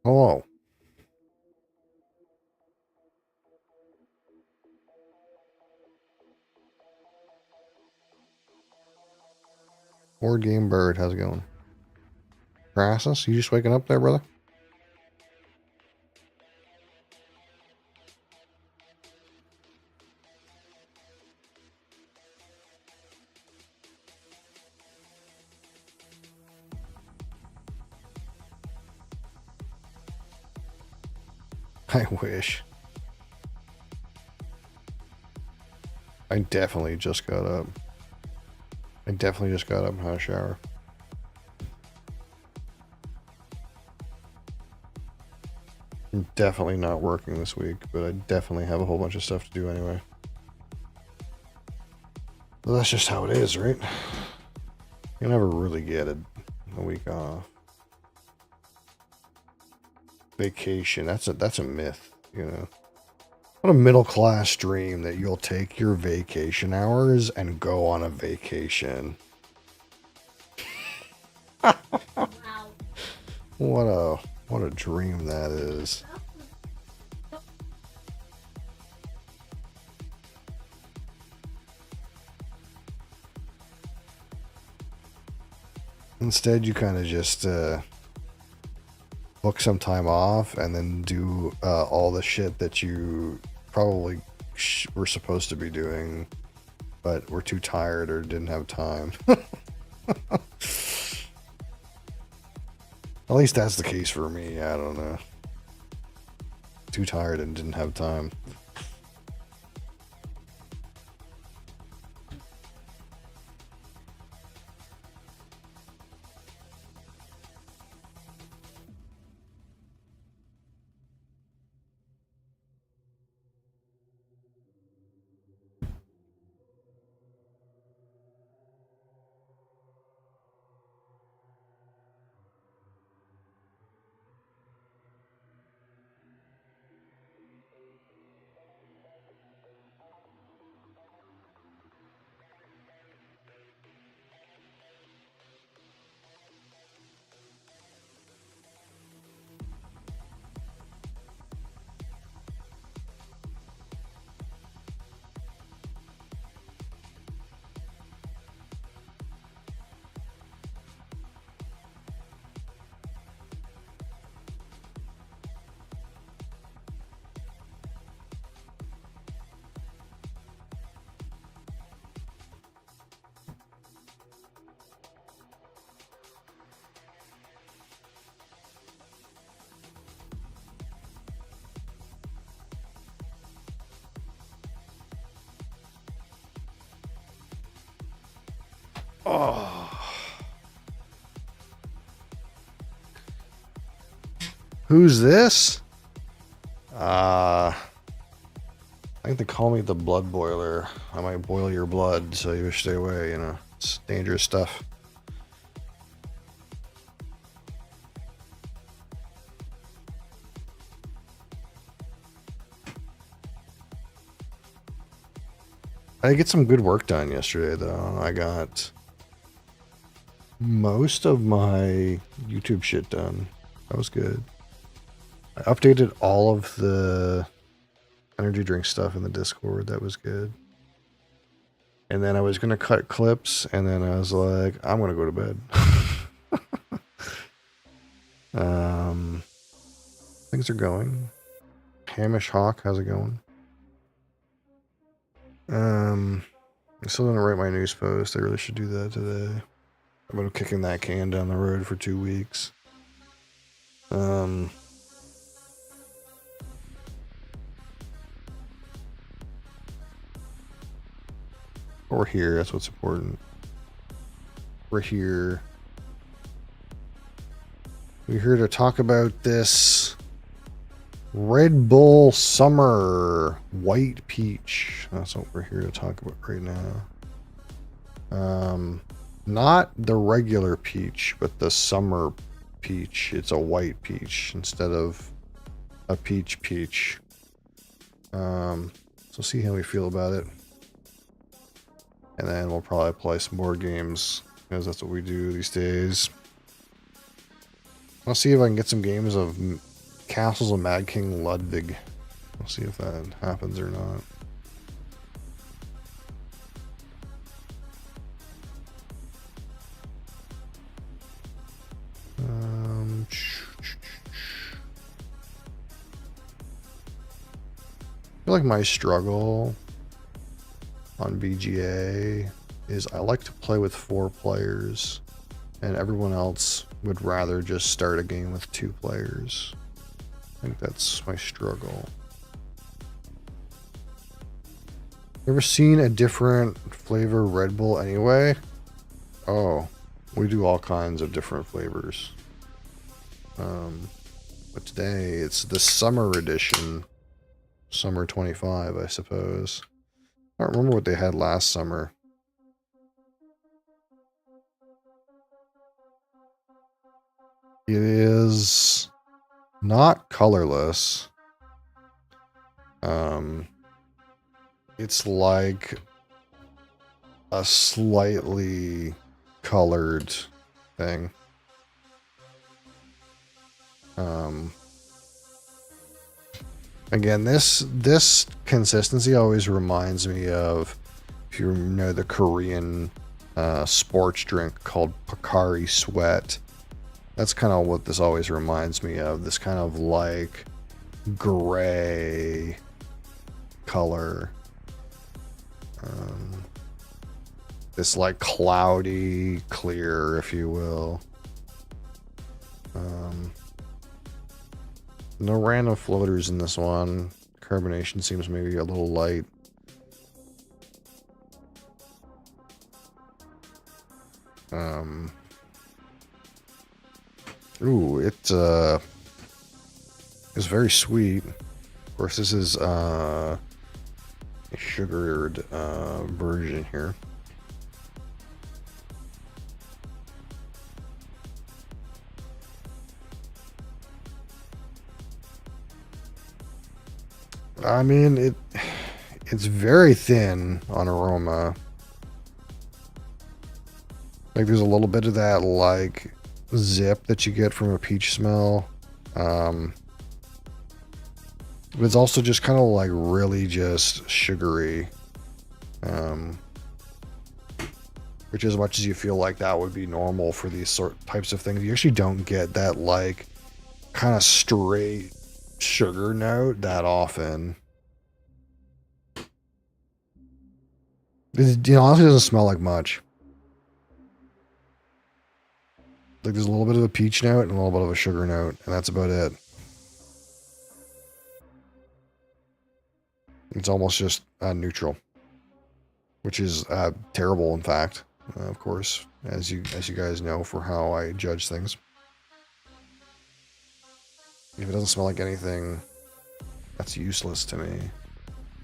Hello. Board Game Bird, how's it going? Crassus, you just waking up there, brother? I wish. I definitely just got up. And had a shower. I'm definitely not working this week, but I definitely have a whole bunch of stuff to do anyway. Well, that's just how it is, right? You never really get a week off. Vacation, that's a myth, you know. What a middle class dream that you'll take your vacation hours and go on a vacation. Wow. What a dream that is. Instead, you kind of just book some time off and then do all the shit that you probably were supposed to be doing, but were too tired or didn't have time. At least that's the case for me. I don't know. Too tired and didn't have time. Oh. Who's this? I think they call me the blood boiler. I might boil your blood, so you stay away, you know. It's dangerous stuff. I get some good work done yesterday, though. I got most of my YouTube shit done. That was good. I updated all of the energy drink stuff in the Discord. That was good. And then I was going to cut clips, and then I was like, I'm going to go to bed. Things are going. Hamish Hawk, how's it going? I still didn't write my news post. I really should do that today. I've been kicking that can down the road for 2 weeks. We're here. That's what's important. We're here. We're here to talk about this Red Bull Summer White Peach. That's what we're here to talk about right now. Not the regular peach, but the summer peach. It's a white peach instead of a peach. So see how we feel about it. And then we'll probably play some more games, because that's what we do these days. I'll see if I can get some games of Castles of Mad King Ludwig. We'll see if that happens or not. I feel like my struggle on BGA is I like to play with 4 players, and everyone else would rather just start a game with 2 players. I think that's my struggle. Ever seen a different flavor Red Bull anyway? Oh, we do all kinds of different flavors. But today it's the summer edition. Summer 25, I suppose. I don't remember what they had last summer. It is not colorless. It's like a slightly colored thing. Again, this consistency always reminds me of, if you know, the Korean sports drink called Pocari Sweat. That's kind of what this always reminds me of. This kind of like gray color. This like cloudy clear, if you will. No random floaters in this one. Carbonation seems maybe a little light. Ooh, it's very sweet. Of course, this is a sugared version here. I mean, it's very thin on aroma. Like there's a little bit of that like zip that you get from a peach smell. But it's also just kind of like really just sugary. Which, as much as you feel like that would be normal for these types of things, you actually don't get that like kind of straight sugar note that often. It, honestly doesn't smell like much. Like there's a little bit of a peach note and a little bit of a sugar note, and that's about it. It's almost just neutral, which is terrible, in fact. Of course, as you guys know, for how I judge things. If it doesn't smell like anything, that's useless to me.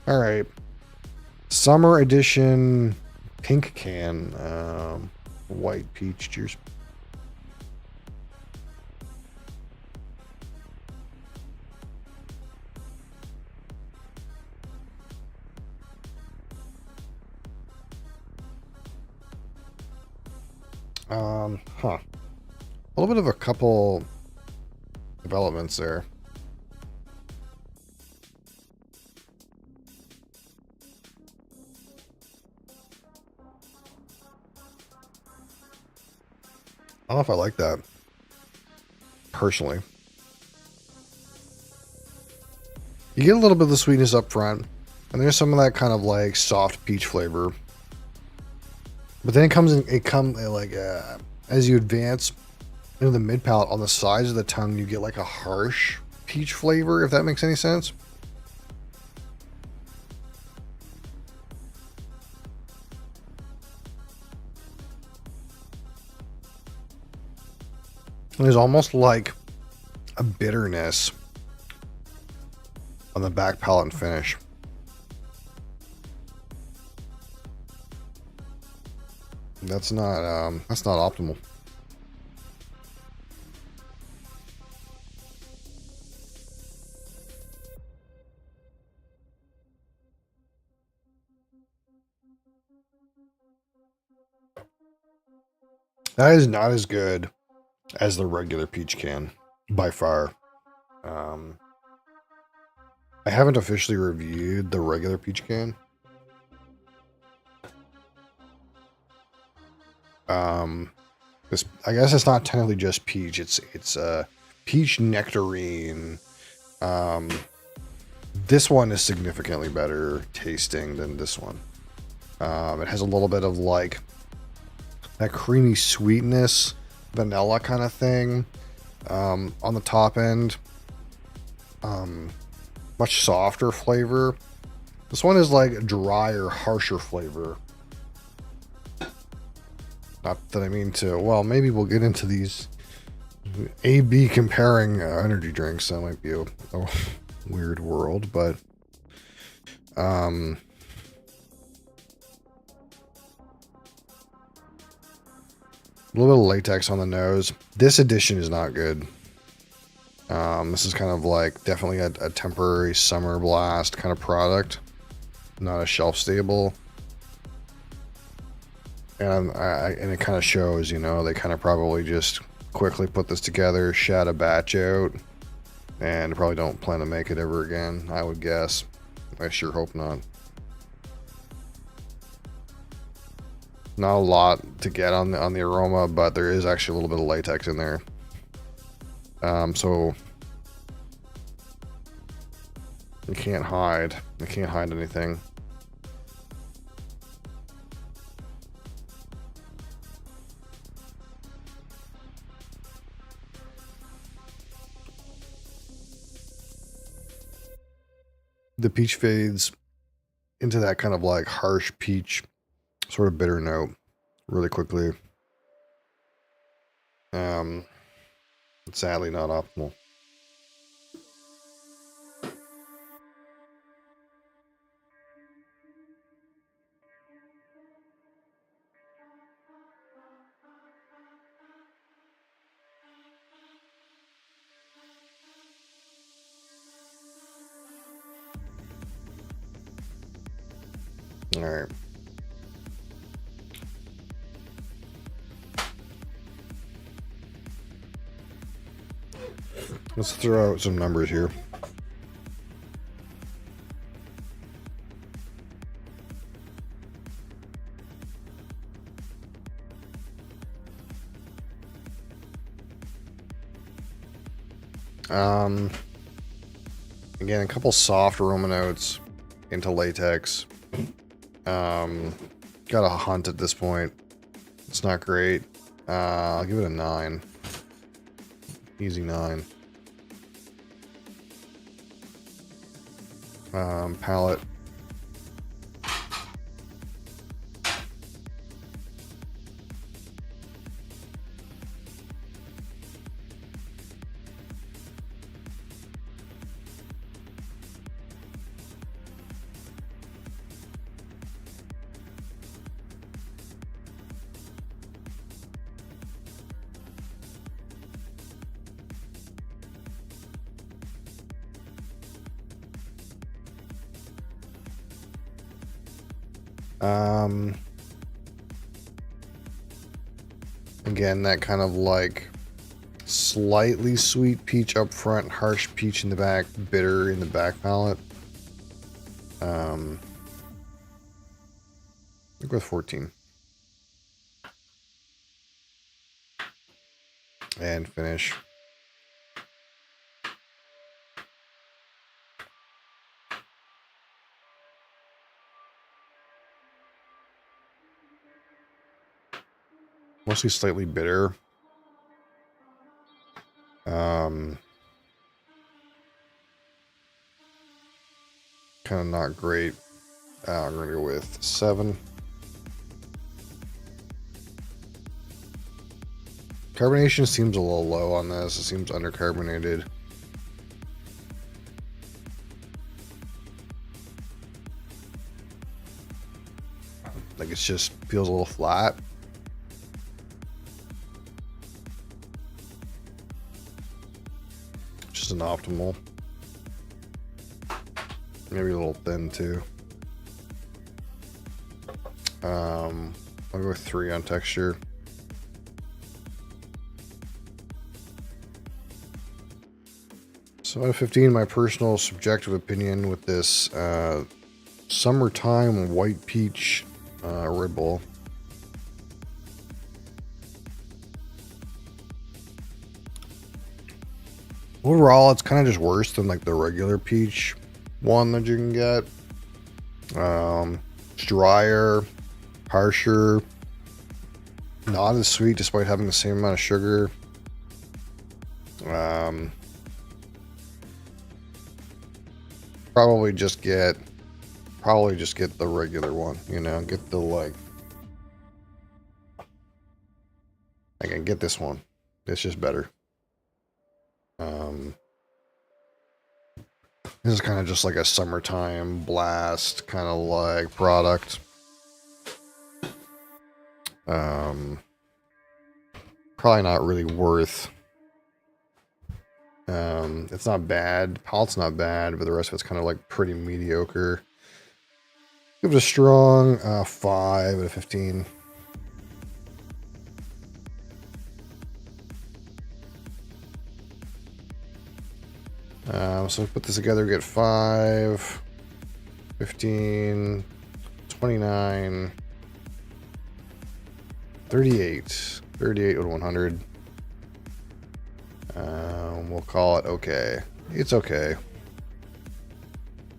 All right, summer edition pink can, white peach. Cheers. A little bit of a couple developments there. I don't know if I like that, personally. You get a little bit of the sweetness up front, and there's some of that kind of like soft peach flavor. But then as you advance into the mid palate, on the sides of the tongue, you get like a harsh peach flavor, if that makes any sense. And there's almost like a bitterness on the back palate and finish. That's not optimal. That is not as good as the regular peach can, by far. Um, I haven't officially reviewed the regular peach can. I guess it's not technically just peach. It's peach nectarine. This one is significantly better tasting than this one. It has a little bit of like that creamy sweetness, vanilla kind of thing on the top end. Much softer flavor. This one is like drier, harsher flavor. Not that I mean to, well, maybe we'll get into these A-B comparing energy drinks. That might be a weird world, but a little bit of latex on the nose. This edition is not good. This is kind of like definitely a temporary summer blast kind of product, not a shelf stable. And and it kind of shows, you know, they kind of probably just quickly put this together, shat a batch out, and probably don't plan to make it ever again, I would guess. I sure hope not. Not a lot to get on the aroma, but there is actually a little bit of latex in there. So you can't hide. You can't hide anything. The peach fades into that kind of like harsh peach, sort of bitter note really quickly. It's sadly not optimal. All right. Let's throw out some numbers here. Again, a couple soft aroma notes into latex. Got a hunt at this point. It's not great. I'll give it a 9. Easy 9. Palette. Again, that kind of like slightly sweet peach up front, harsh peach in the back, bitter in the back palate. I'll go with 14. And finish. Mostly slightly bitter. Kind of not great. I'm gonna go with 7. Carbonation seems a little low on this. It seems undercarbonated. Like it just feels a little flat. Just an optimal. Maybe a little thin too. I'll go with 3 on texture. So out of 15, my personal subjective opinion with this summertime white peach Red Bull. Overall, it's kind of just worse than like the regular peach one that you can get. It's drier, harsher, not as sweet despite having the same amount of sugar. Probably just get the regular one, you know, get the like I can get this one. It's just better. This is kind of just like a summertime blast kind of like product. Probably not really worth. It's not bad. Palate's not bad, but the rest of it's kind of like pretty mediocre. Give it a strong 5 out of 15. So put this together, get 5, 15, 29, 38. 38 out of 100. We'll call it okay. It's okay.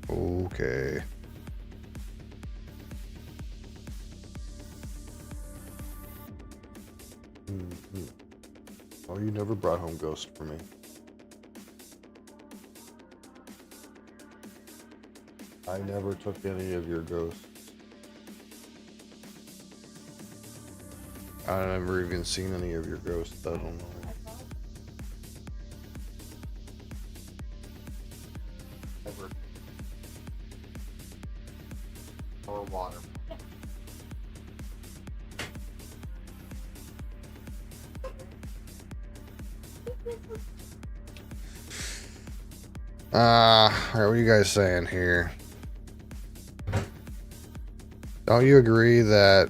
Okay. Oh, you never brought home Ghost for me. I never took any of your ghosts. I've never even seen any of your ghosts. I don't know. Ever. Or water. Alright, what are you guys saying here? Don't you agree that...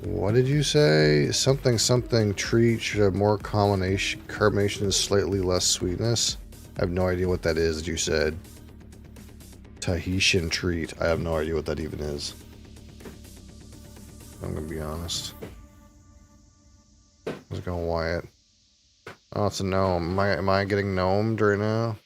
What did you say? Something treat should have more carbonation and slightly less sweetness? I have no idea what that is that you said. Tahitian treat. I have no idea what that even is. I'm gonna be honest. Let's go, Wyatt. Oh, it's a gnome. Am I getting gnomed right now?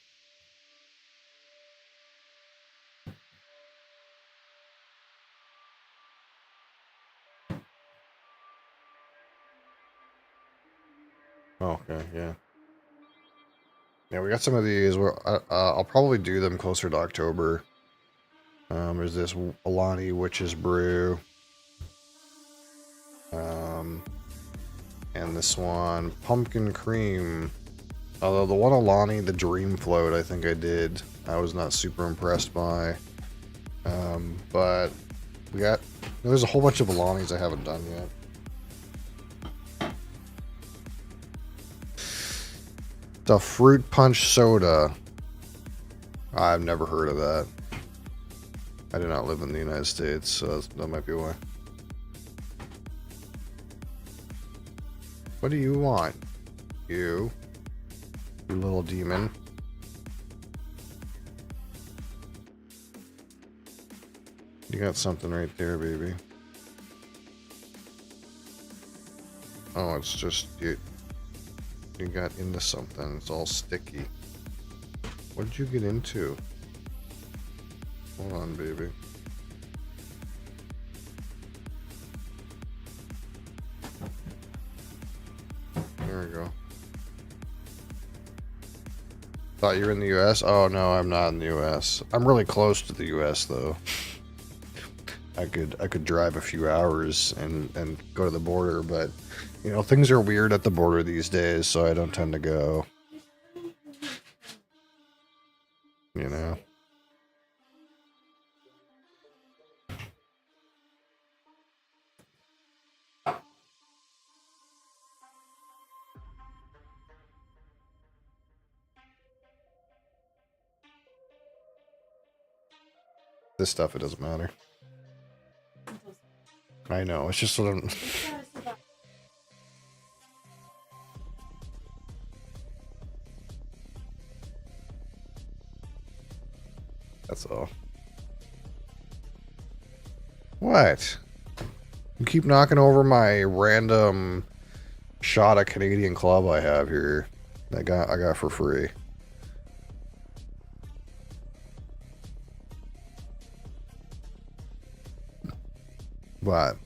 Oh, okay, yeah. Yeah, we got some of these. I'll probably do them closer to October. There's this Alani Witch's Brew. And this one, Pumpkin Cream. Although the one Alani, the Dream Float, I think I did. I was not super impressed by. But we got... There's a whole bunch of Alanis I haven't done yet. The Fruit Punch Soda. I've never heard of that. I do not live in the United States, so that might be why. What do you want? You little demon. You got something right there, baby. Oh, it's just you got into something. It's all sticky. What did you get into? Hold on, baby. There we go. Thought you were in the US? Oh no, I'm not in the US. I'm really close to the US though. I could drive a few hours and go to the border, but you know, things are weird at the border these days, so I don't tend to go. You know. This stuff, it doesn't matter. I know, it's just what I'm... That's all. What? You keep knocking over my random shot at Canadian Club I have here. I got for free. What?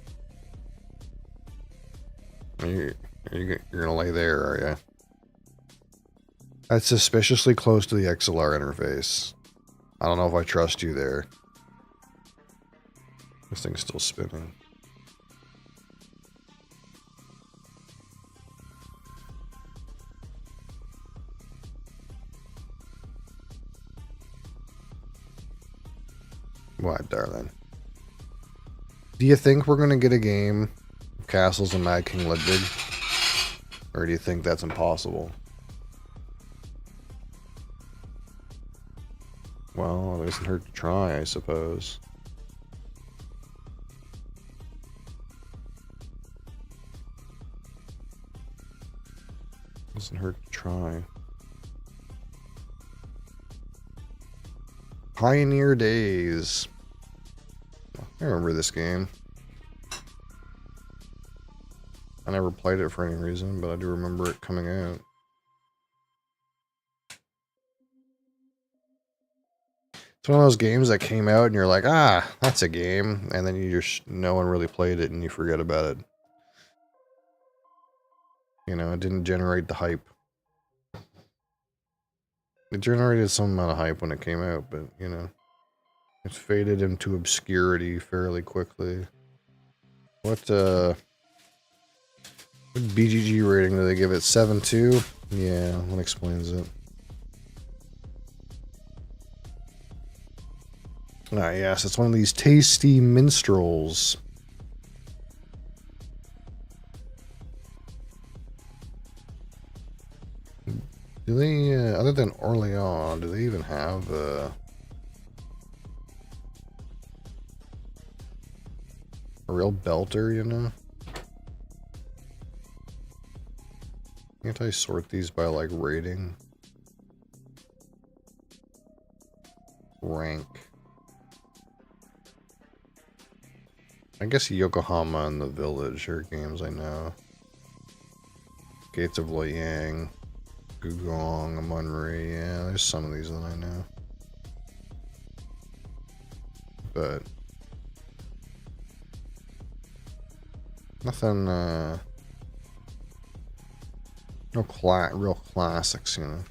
You're gonna lay there, are you? That's suspiciously close to the XLR interface. I don't know if I trust you there. This thing's still spinning. What, darling? Do you think we're gonna get a game of Castles and Mad King Ludwig? Or do you think that's impossible? Well, it doesn't hurt to try, I suppose. Doesn't hurt to try. Pioneer Days. I remember this game. I never played it for any reason, but I do remember it coming out. It's one of those games that came out and you're like, ah, that's a game. And then you just, no one really played it and you forget about it. You know, it didn't generate the hype. It generated some amount of hype when it came out, but, you know, it faded into obscurity fairly quickly. What BGG rating do they give it? 7.2? Yeah, that explains it. Ah, yes, it's one of these tasty minstrels. Do they, other than Orleans, do they even have a real belter, you know? Can't I sort these by, like, rating? Rank. I guess Yokohama and The Village are games I know. Gates of Loyang. Gugong, Amunri, yeah, there's some of these that I know. But nothing, no real classics, you know.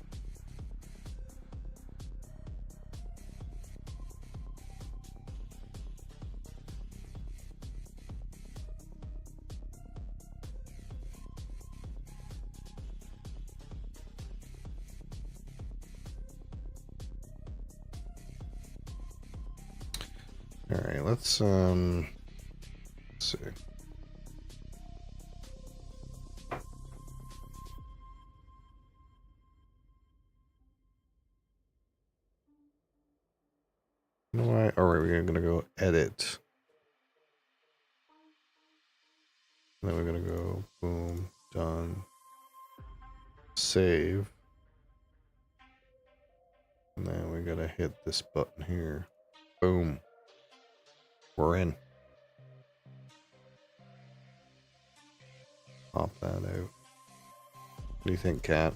Alright, let's see. Alright, we're gonna go edit. Then we're gonna go boom, done. Save. And then we gotta hit this button here. Boom. We're in. Pop that out. What do you think, Kat?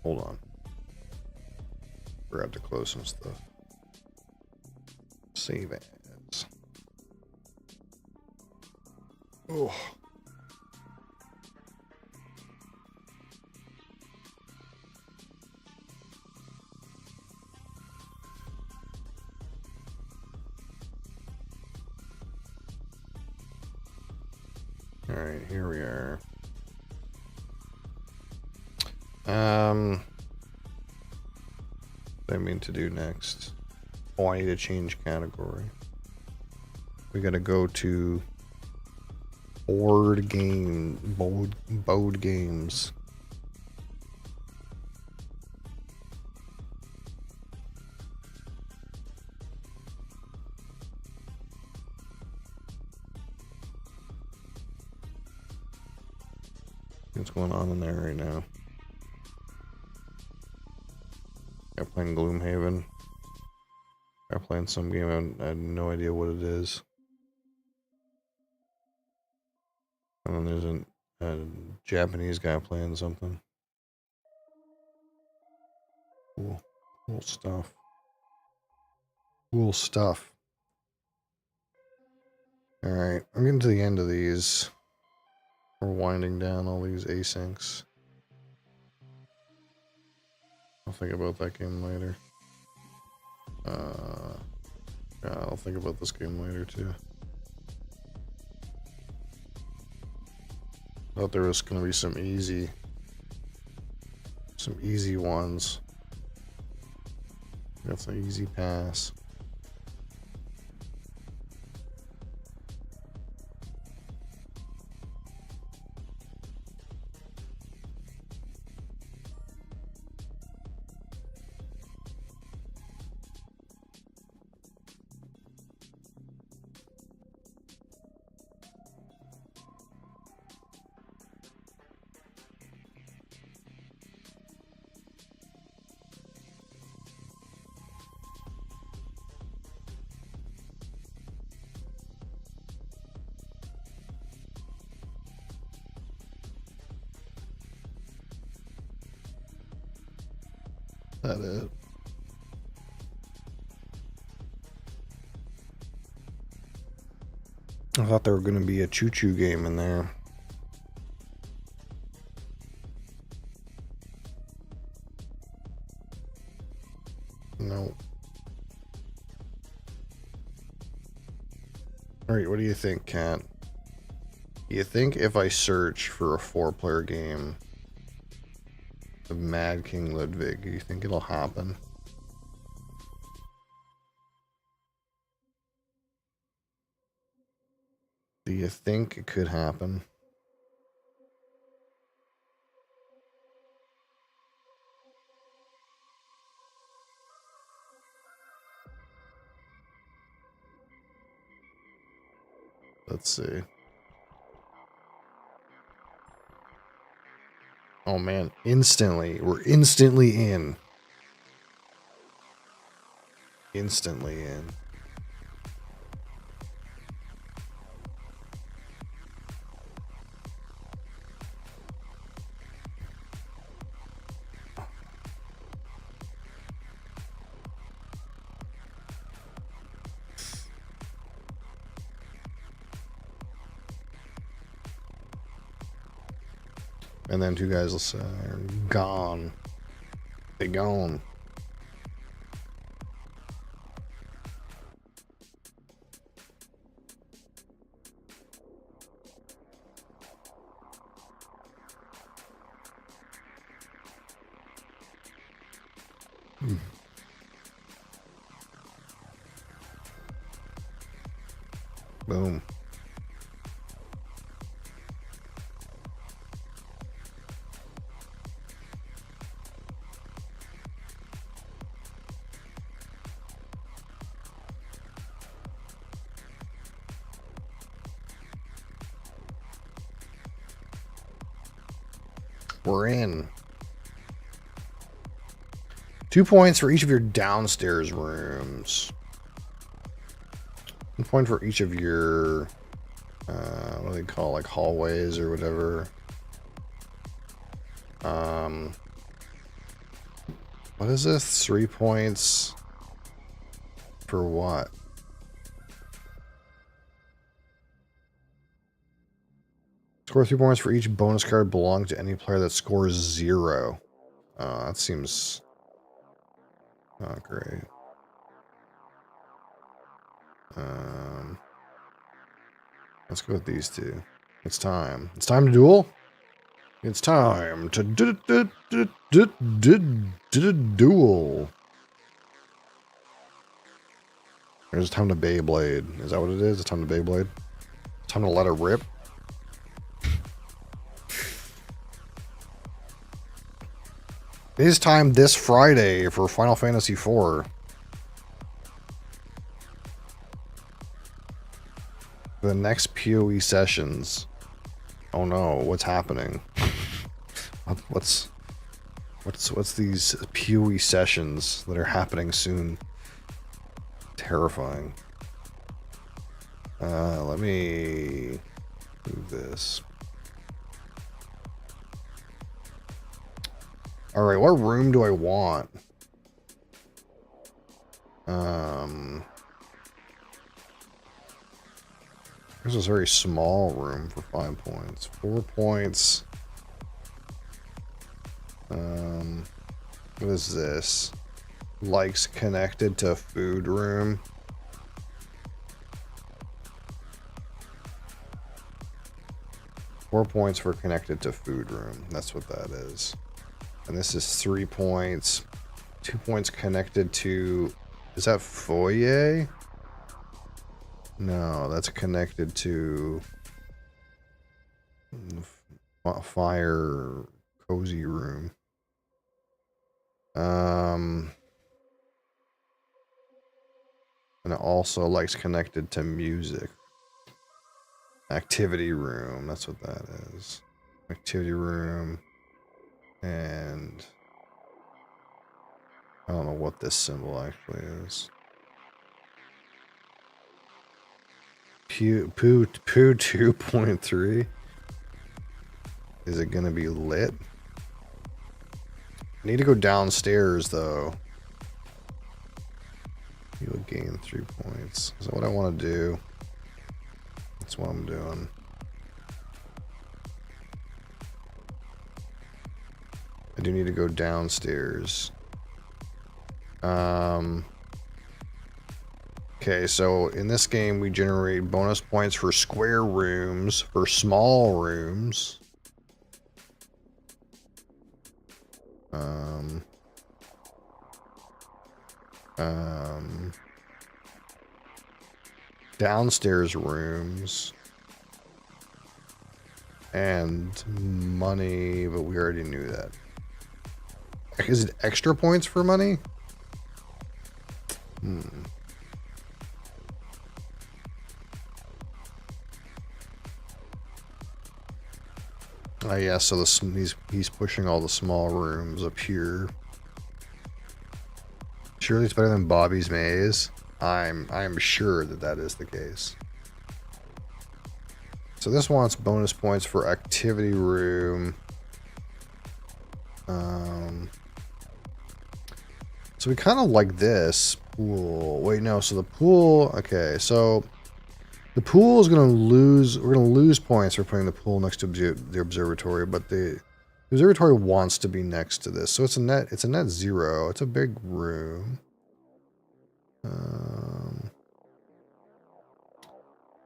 Hold on. Forgot to close some stuff. Save as. Oh. All right, here we are. What I mean to do next. Oh, I need to change category. We gotta go to Board game. Board games. What's going on in there right now? I'm playing Gloomhaven. I'm playing some game. I had no idea what it is. And then there's a Japanese guy playing something. Cool. Cool stuff. Cool stuff. Alright, I'm getting to the end of these. We're winding down all these asyncs. I'll think about that game later. Yeah, I'll think about this game later too. Thought there was gonna be some easy ones. That's an easy pass. That it. I thought there were going to be a choo-choo game in there. No. Alright, what do you think, Kat? Do you think if I search for a 4-player game of Mad King Ludwig, do you think it'll happen? Do you think it could happen? Let's see. Oh man, instantly. We're instantly in. Instantly in. And then 2 guys are gone. They gone. Boom. We're in. 2 points for each of your downstairs rooms. 1 point for each of your, what do they call, like hallways or whatever. What is this? 3 points for what? Score 3 points for each bonus card belonging to any player that scores 0. That seems not great. Let's go with these 2. It's time. It's time to duel. It's time to duel. There's time to Beyblade. Is that what it is? It's time to Beyblade. Time to let it rip. It is time this Friday for Final Fantasy IV. The next PoE sessions. Oh no, what's happening? What's these PoE sessions that are happening soon? Terrifying. Let me move this. Alright, what room do I want? This is a very small room for 5 points. 4 points. What is this? Likes connected to food room. Four points for connected to food room. That's what that is. And this is 3 points. 2 points connected to... Is that foyer? No, that's connected to... Fire cozy room. And it also likes connected to music. Activity room, that's what that is. Activity room. And I don't know what this symbol actually is. Poo 2.3. Is it gonna be lit? I need to go downstairs though. You will gain 3 points. Is that what I want to do? That's what I'm doing. I do need to go downstairs. Okay, so in this game we generate bonus points for square rooms, for small rooms. Downstairs rooms. And money, but we already knew that. Is it extra points for money? Oh yeah, so he's pushing all the small rooms up here. Surely it's better than Bobby's Maze. I'm sure that that is the case. So this wants bonus points for activity room. So we kind of like this pool. Wait, no. So the pool. Okay, so the pool is going to lose. We're going to lose points for putting the pool next to the observatory, but the observatory wants to be next to this, so it's a net. It's a net 0. It's a big room.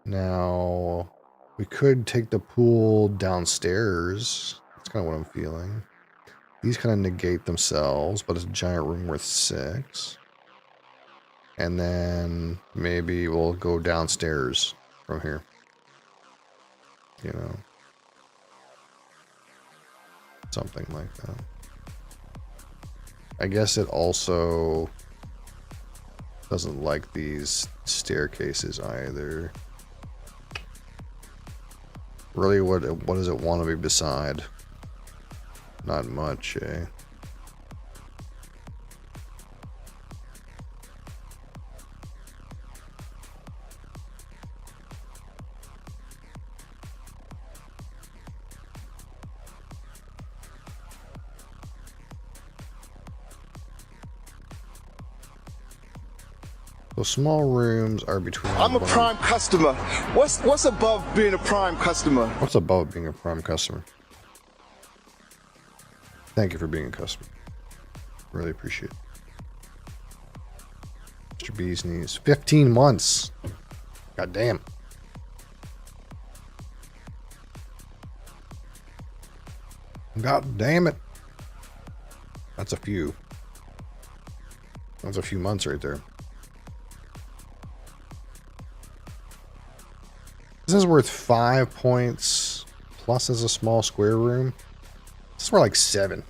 Now we could take the pool downstairs. That's kind of what I'm feeling. These kind of negate themselves, but it's a giant room worth 6. And then maybe we'll go downstairs from here. You know. Something like that. I guess it also doesn't like these staircases either. Really, what does it want to be beside? Not much, eh? So small rooms are between... I'm a prime customer. What's above being a prime customer? What's above being a prime customer? Thank you for being a customer. Really appreciate it. Mr. B's knees. 15 months. God damn. God damn it. That's a few. That's a few months right there. This is worth 5 points. Plus as a small square room. This is more like 7.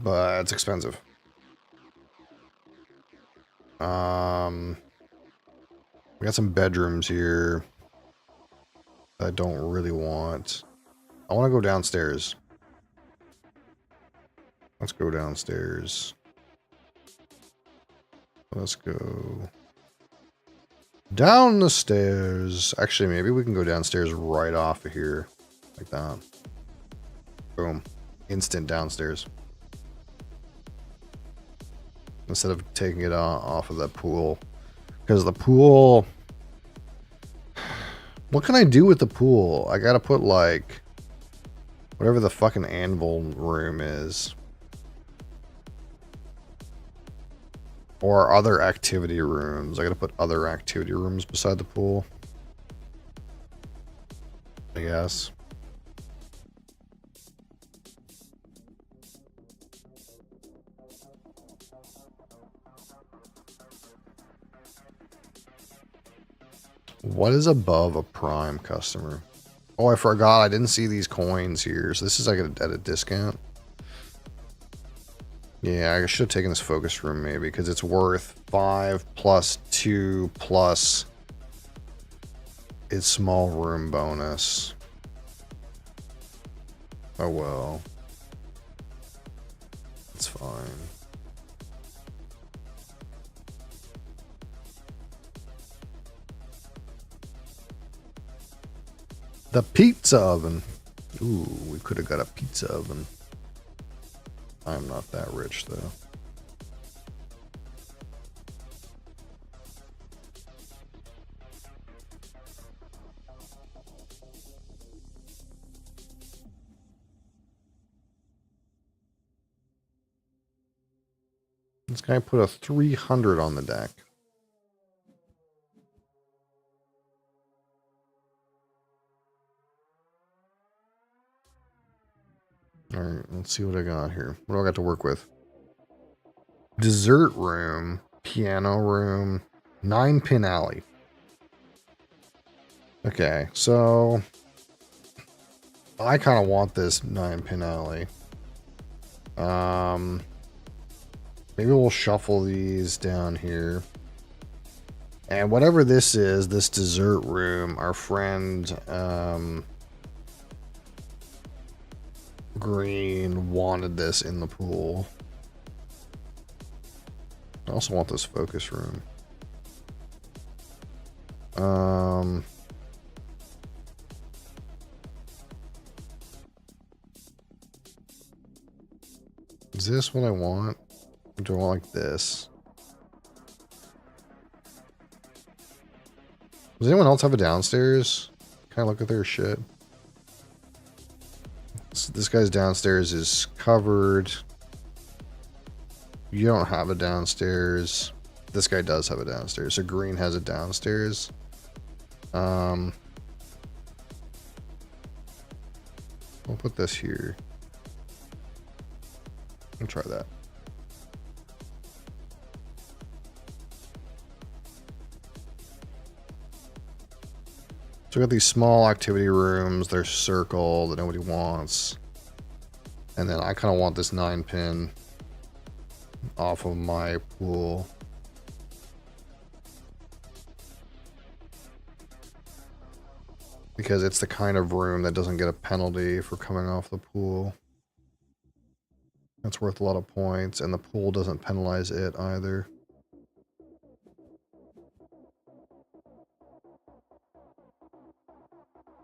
but it's expensive. We got some bedrooms here that I don't really want. I want to go downstairs. Let's go downstairs. Let's go down the stairs. Actually, maybe we can go downstairs right off of here. Like that. Boom. Instant downstairs. Instead of taking it off of the pool. Because the pool... What can I do with the pool? I gotta put, like... whatever the fucking anvil room is. Or other activity rooms. I gotta put other activity rooms beside the pool. I guess. What is above a prime customer? Oh, I forgot. I didn't see these coins here. So this is like at a discount. Yeah, I should have taken this focus room maybe because it's worth 5 plus 2 plus its small room bonus. Oh well. It's fine. The pizza oven. Ooh, we could have got a pizza oven. I'm not that rich, though. This guy put a 300 on the deck. Alright, let's see what I got here. What do I got to work with? Dessert room, piano room, 9-pin alley. Okay, so I kind of want this 9-pin alley. Maybe we'll shuffle these down here. And whatever this is, this dessert room, our friend Green wanted this in the pool. I also want this focus room. Is this what I want? Or do I want like this? Does anyone else have a downstairs? Can I look at their shit? So this guy's downstairs is covered. You don't have a downstairs. This guy does have a downstairs. So Green has a downstairs. We'll put this here. I'll try that. So we got these small activity rooms. They're circle that nobody wants. And then I kind of want this 9-pin off of my pool. Because it's the kind of room that doesn't get a penalty for coming off the pool. That's worth a lot of points, and the pool doesn't penalize it either.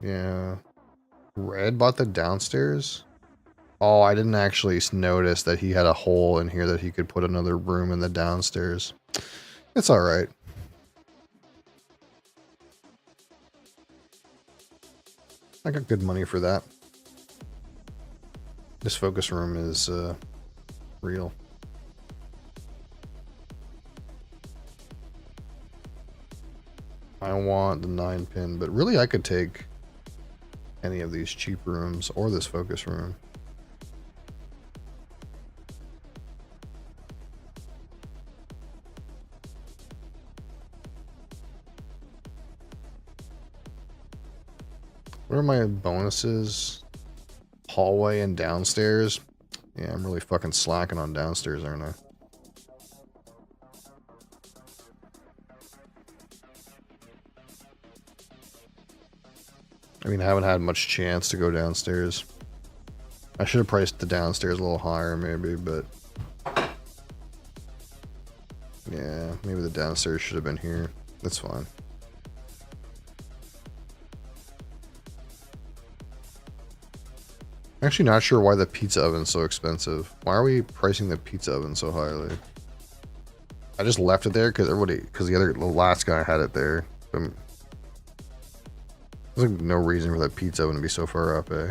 Yeah. Red bought the downstairs? Oh, I didn't actually notice that he had a hole in here that he could put another room in the downstairs. It's alright. I got good money for that. This focus room is real. I want the 9-pin, but really I could take any of these cheap rooms or this focus room. What are my bonuses? Hallway and downstairs. Yeah, I'm really fucking slacking on downstairs, aren't I? I mean, I haven't had much chance to go downstairs. I should have priced the downstairs a little higher, maybe, but... Yeah, maybe the downstairs should have been here. That's fine. I'm actually not sure why the pizza oven's so expensive. Why are we pricing the pizza oven so highly? I just left it there because the last guy had it there. There's like no reason for that pizza oven to be so far up, eh?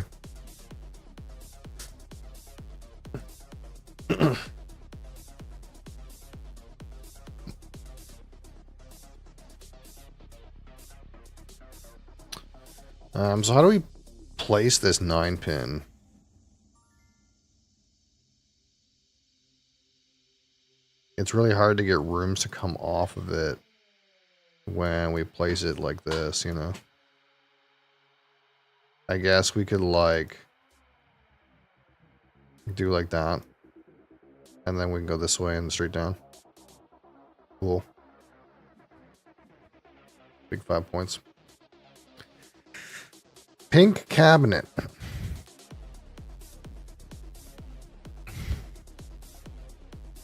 So how do we place this 9-pin? It's really hard to get rooms to come off of it when we place it like this, you know? I guess we could, like, do like that. And then we can go this way and straight down. Cool. Big 5 points. Pink cabinet.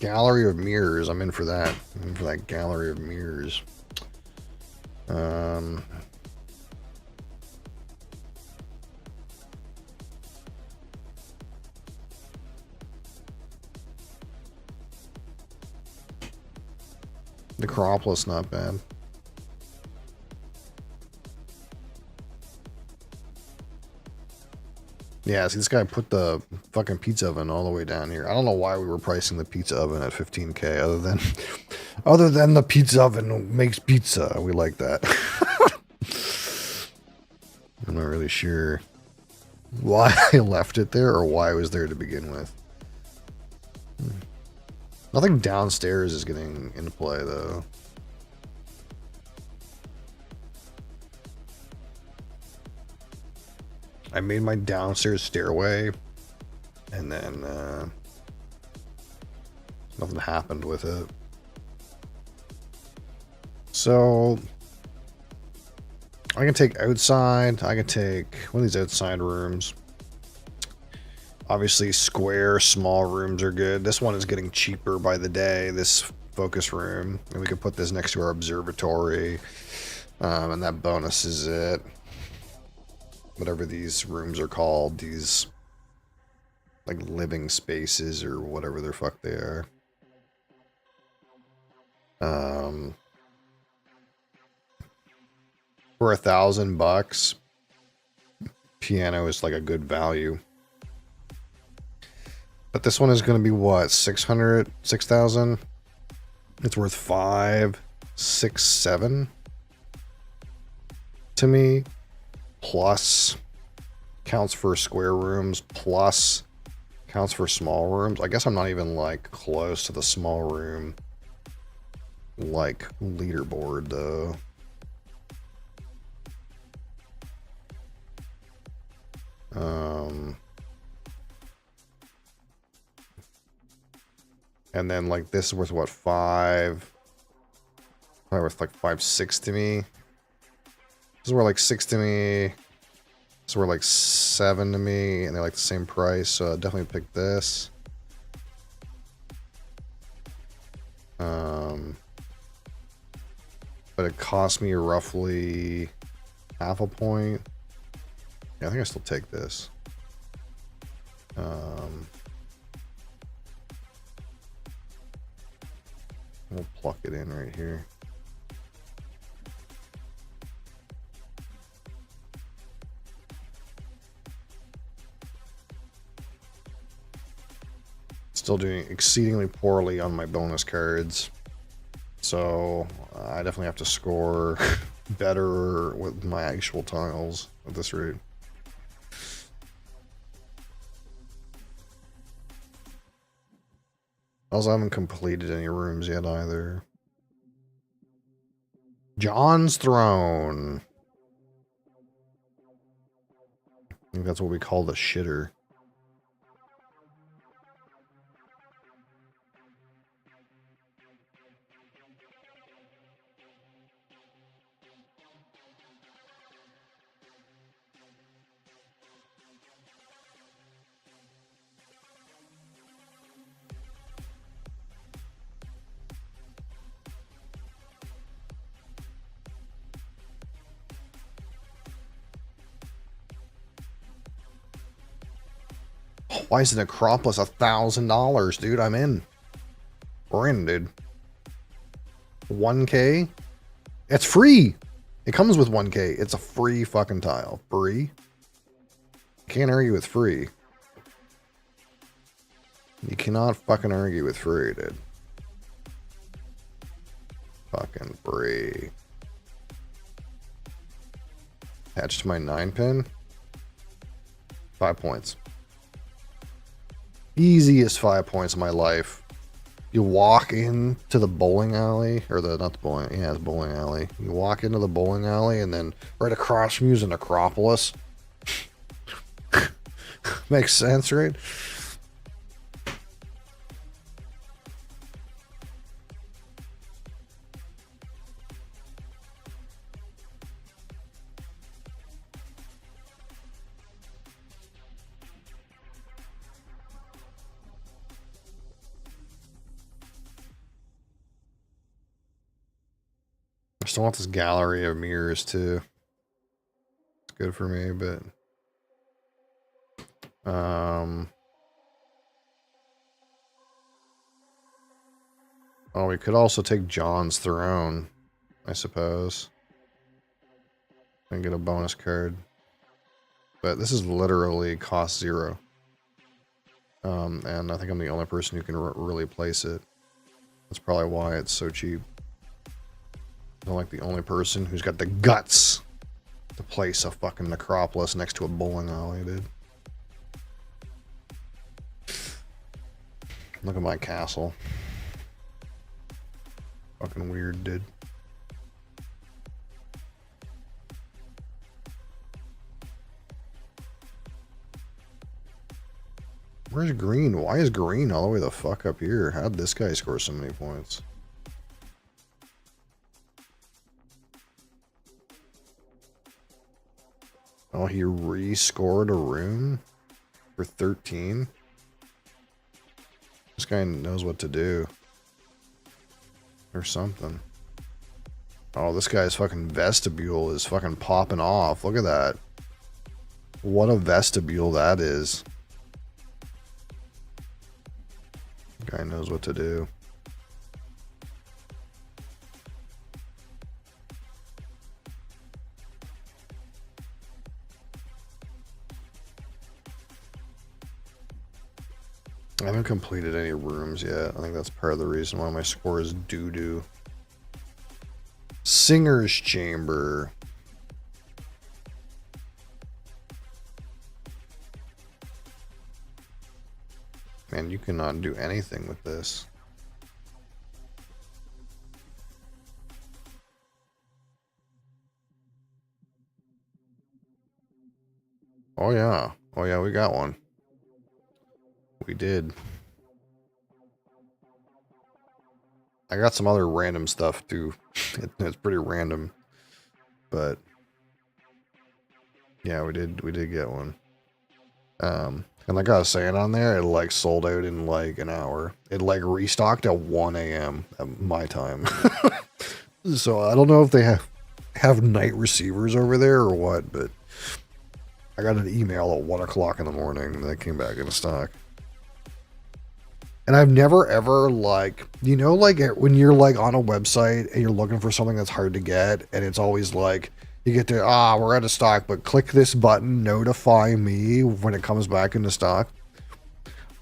Gallery of mirrors. I'm in for that. I'm in for that gallery of mirrors. Necropolis, not bad. Yeah, see, this guy put the fucking pizza oven all the way down here. I don't know why we were pricing the pizza oven at 15K other than the pizza oven makes pizza. We like that. I'm not really sure why I left it there or why it was there to begin with. Nothing downstairs is getting into play, though. I made my downstairs stairway, and then nothing happened with it. So I can take outside. I can take one of these outside rooms. Obviously, square, small rooms are good. This one is getting cheaper by the day, this focus room. And we could put this next to our observatory. And that bonus is it. Whatever these rooms are called. These, like, living spaces or whatever the fuck they are. For $1,000, piano is like a good value. But this one is going to be what, 600, 6,000? It's worth 5, 6, 7 to me. Plus counts for square rooms. Plus counts for small rooms. I guess I'm not even like close to the small room like leaderboard though. And then like this is worth what, 5? Probably worth like 5, 6 to me. This is worth like 6 to me. This is worth like 7 to me, and they're like the same price, so I'll definitely pick this. But it cost me roughly half a point. Yeah, I think I still take this. We'll pluck it in right here. Still doing exceedingly poorly on my bonus cards. So I definitely have to score better with my actual tiles at this rate. Also, I haven't completed any rooms yet either. John's Throne. I think that's what we call the shitter. Why is the Necropolis $1,000, dude? I'm in. We're in, dude. 1K? It's free! It comes with 1K. It's a free fucking tile. Free? Can't argue with free. You cannot fucking argue with free, dude. Fucking free. Attached to my 9-pin. 5 points. Easiest 5 points of my life. You walk into the bowling alley, or not the bowling, yeah, the bowling alley. You walk into the bowling alley, and then right across from you is a Necropolis. Makes sense, right? I still want this gallery of mirrors too. It's good for me, but oh, we could also take John's throne, I suppose, and get a bonus card. But this is literally cost 0. And I think I'm the only person who can really place it. That's probably why it's so cheap. I'm like the only person who's got the guts to place a fucking Necropolis next to a bowling alley, dude. Look at my castle. Fucking weird, dude. Where's green? Why is green all the way the fuck up here? How'd this guy score so many points? Oh, he re-scored a room for 13? This guy knows what to do. Or something. Oh, this guy's fucking vestibule is fucking popping off. Look at that. What a vestibule that is. Guy knows what to do. I haven't completed any rooms yet. I think that's part of the reason why my score is doo-doo. Singer's Chamber. Man, you cannot do anything with this. Oh yeah. Oh yeah, we got one. We did. I got some other random stuff too. It's pretty random. But yeah, we did get one. And like I was saying on there, it like sold out in like an hour. It like restocked at 1 a.m. at my time. So I don't know if they have night receivers over there or what, but I got an email at 1 o'clock in the morning and they came back into stock. And I've never ever like, you know, like when you're like on a website and you're looking for something that's hard to get and it's always like, you get to, we're out of stock, but click this button, notify me when it comes back into stock.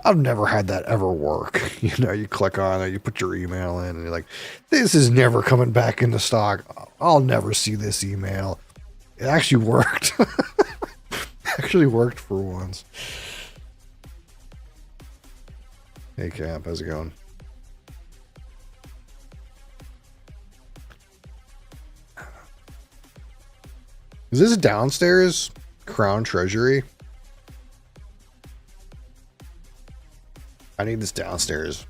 I've never had that ever work. You know, you click on it, you put your email in and you're like, this is never coming back into stock. I'll never see this email. It actually worked. Actually worked for once. Hey Cap, how's it going? Is this downstairs Crown Treasury? I need this downstairs.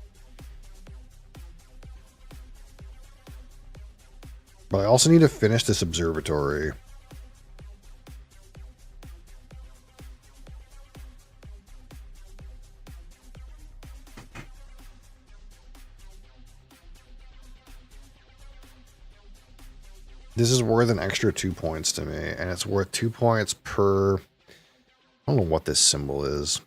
But I also need to finish this observatory. This is worth an extra 2 points to me, and it's worth 2 points per... I don't know what this symbol is.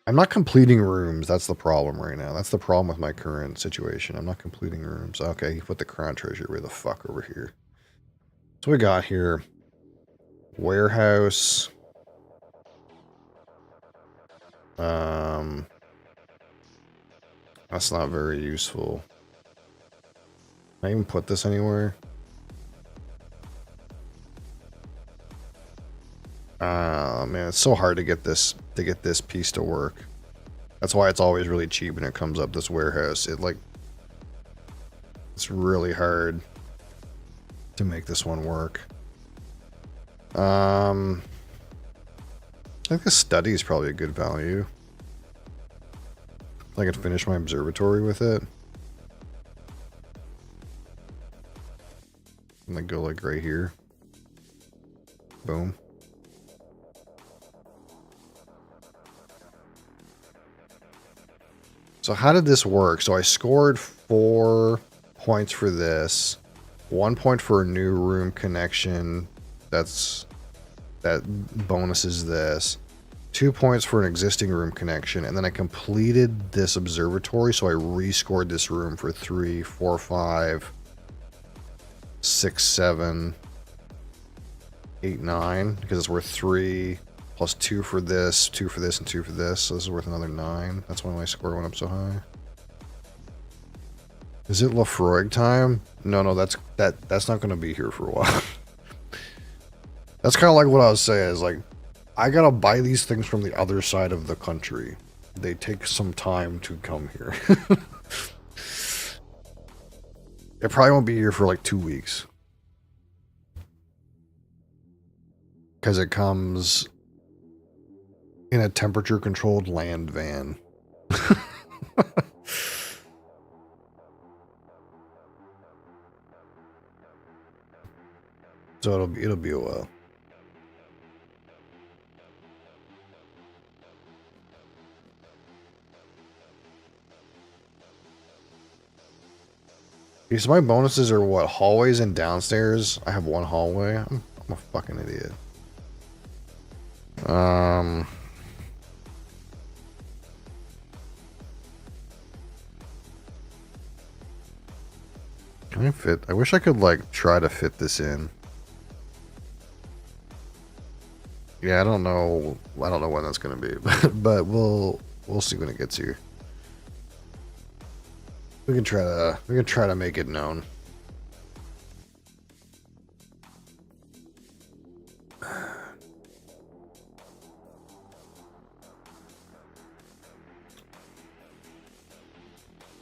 I'm not completing rooms. That's the problem right now. That's the problem with my current situation. I'm not completing rooms. Okay, he put the crown treasure way the fuck over here. So we got here. Warehouse. That's not very useful. Can I even put this anywhere? Man, it's so hard to get this piece to work. That's why it's always really cheap when it comes up this warehouse. It's really hard to make this one work. I think the study is probably a good value. I could finish my observatory with it. And then go like right here. Boom. So how did this work? So I scored 4 points for this. 1 point for a new room connection. That bonuses this. 2 points for an existing room connection. And then I completed this observatory. So I rescored this room for 3, 4, 5, 6, 7, 8, 9. Because it's worth 3. Plus 2 for this, 2 for this, and 2 for this. So this is worth another 9. That's why my score went up so high. Is it Lafroig time? No, that's not going to be here for a while. That's kind of like what I was saying. Is like, I gotta buy these things from the other side of the country. They take some time to come here. It probably won't be here for like 2 weeks. Because it comes in a temperature-controlled land van. So it'll be a while. Okay, so my bonuses are what? Hallways and downstairs. I have 1 hallway. I'm a fucking idiot. Can I fit? I wish I could like try to fit this in. Yeah, I don't know when that's gonna be, but we'll see when it gets here. We can try to make it known.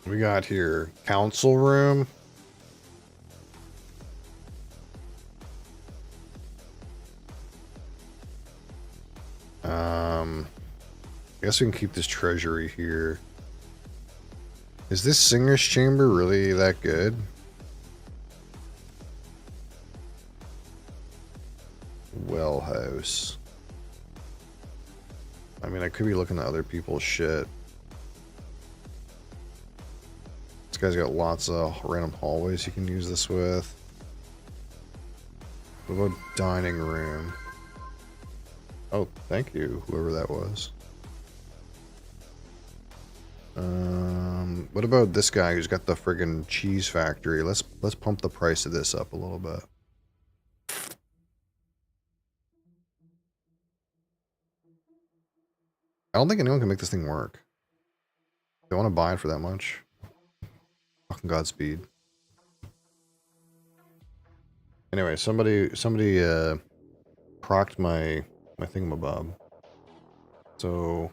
We got here council room. I guess we can keep this treasury here. Is this singer's chamber really that good? Well house. I mean, I could be looking at other people's shit. This guy's got lots of random hallways you can use this with. What about dining room? Oh, thank you, whoever that was. What about this guy who's got the friggin' cheese factory? Let's pump the price of this up a little bit. I don't think anyone can make this thing work. They want to buy it for that much. Fucking Godspeed. Anyway, somebody procced my thingamabob. So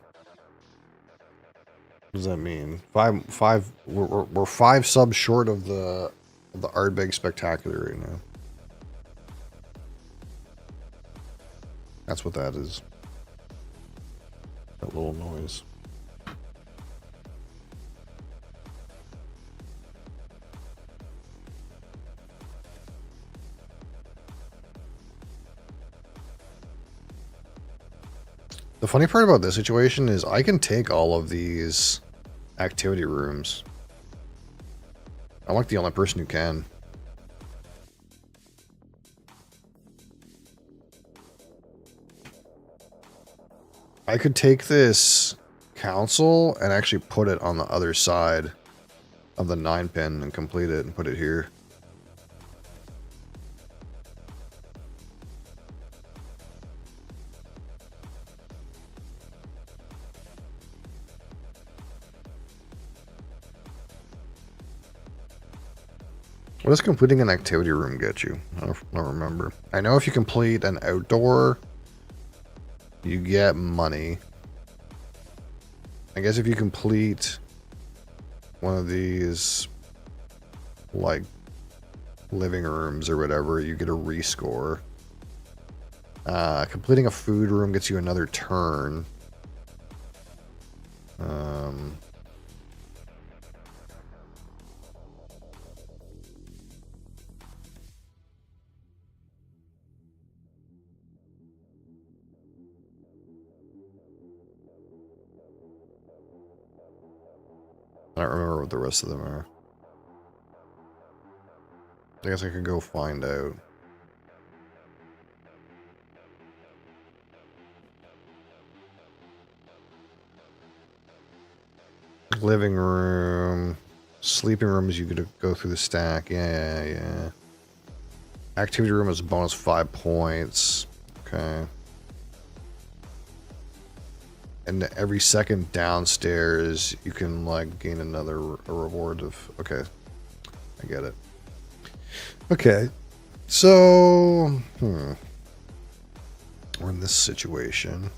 what does that mean? We're 5 subs short of the Ardbeg Spectacular right now. That's what that is. That little noise. The funny part about this situation is I can take all of these activity rooms. I'm like the only person who can. I could take this council and actually put it on the other side of the 9-pin and complete it and put it here. What does completing an activity room get you? I don't remember. I know if you complete an outdoor, you get money. I guess if you complete one of these, like, living rooms or whatever, you get a rescore. Completing a food room gets you another turn. I don't remember what the rest of them are. I guess I could go find out. Living room. Sleeping rooms, you could go through the stack. Yeah. Activity room is bonus 5 points. Okay. And every second downstairs, you can, like, gain another reward of... Okay. I get it. Okay. So... We're in this situation.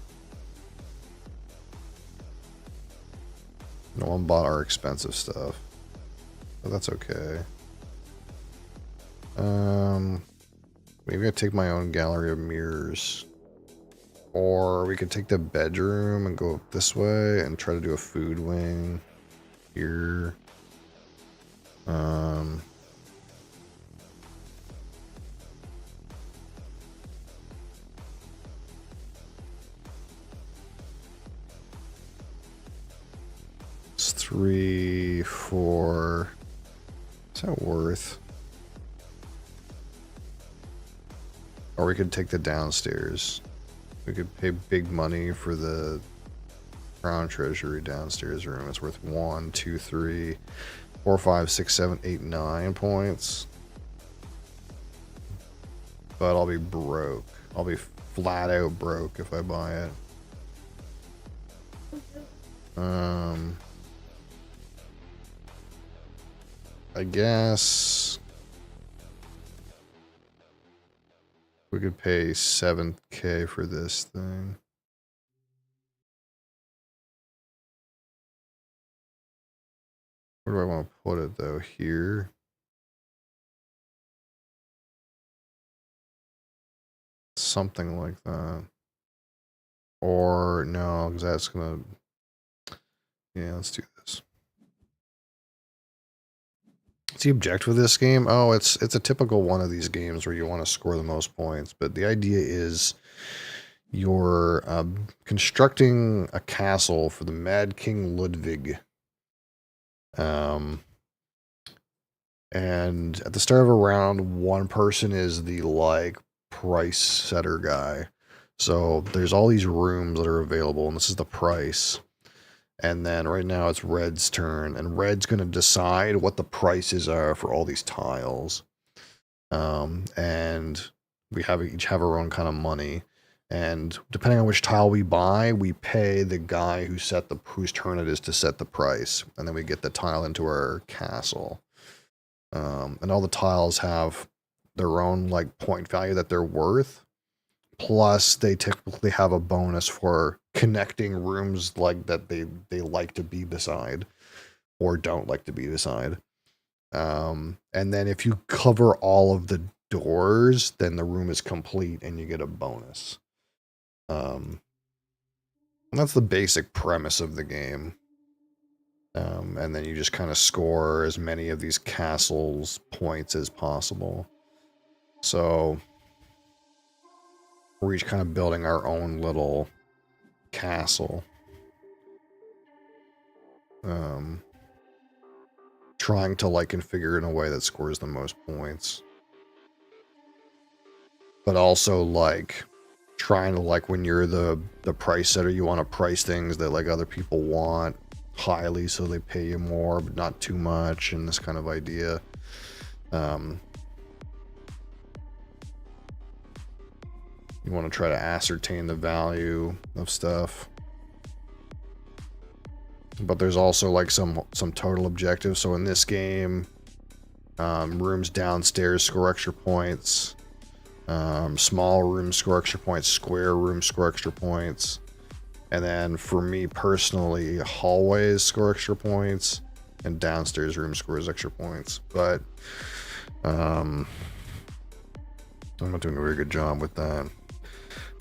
No one bought our expensive stuff. But that's okay. Maybe I take my own gallery of mirrors. Or we could take the bedroom and go this way and try to do a food wing here. It's 3, 4. Is that worth? Or we could take the downstairs. We could pay big money for the Crown Treasury downstairs room. It's worth 1, 2, 3, 4, 5, 6, 7, 8, 9 points. But I'll be broke. I'll be flat out broke if I buy it. I guess we could pay 7K for this thing. Where do I want to put it though? Here. Something like that. Or no, because that's gonna... Yeah, let's do this. What's the objective of this game? Oh, it's a typical one of these games where you want to score the most points, but the idea is you're constructing a castle for the Mad King Ludwig. And at the start of a round, one person is the, like, price setter guy. So there's all these rooms that are available, and this is the price. And then right now it's Red's turn, and Red's going to decide what the prices are for all these tiles. And we each have our own kind of money. And depending on which tile we buy, we pay the guy whose turn it is to set the price. And then we get the tile into our castle. And all the tiles have their own, like, point value that they're worth. Plus, they typically have a bonus for connecting rooms like that they like to be beside or don't like to be beside. And then if you cover all of the doors, then the room is complete and you get a bonus. And that's the basic premise of the game. And then you just kind of score as many of these castles points as possible. So we're each kind of building our own little castle. Trying to, like, configure in a way that scores the most points. But also, like, trying to, like, when you're the price setter, you want to price things that like other people want highly so they pay you more but not too much, and this kind of idea. You want to try to ascertain the value of stuff, but there's also like some total objectives. So in this game, rooms downstairs score extra points, small rooms score extra points, square rooms score extra points, and then for me personally, hallways score extra points, and downstairs room scores extra points. But I'm not doing a very good job with that.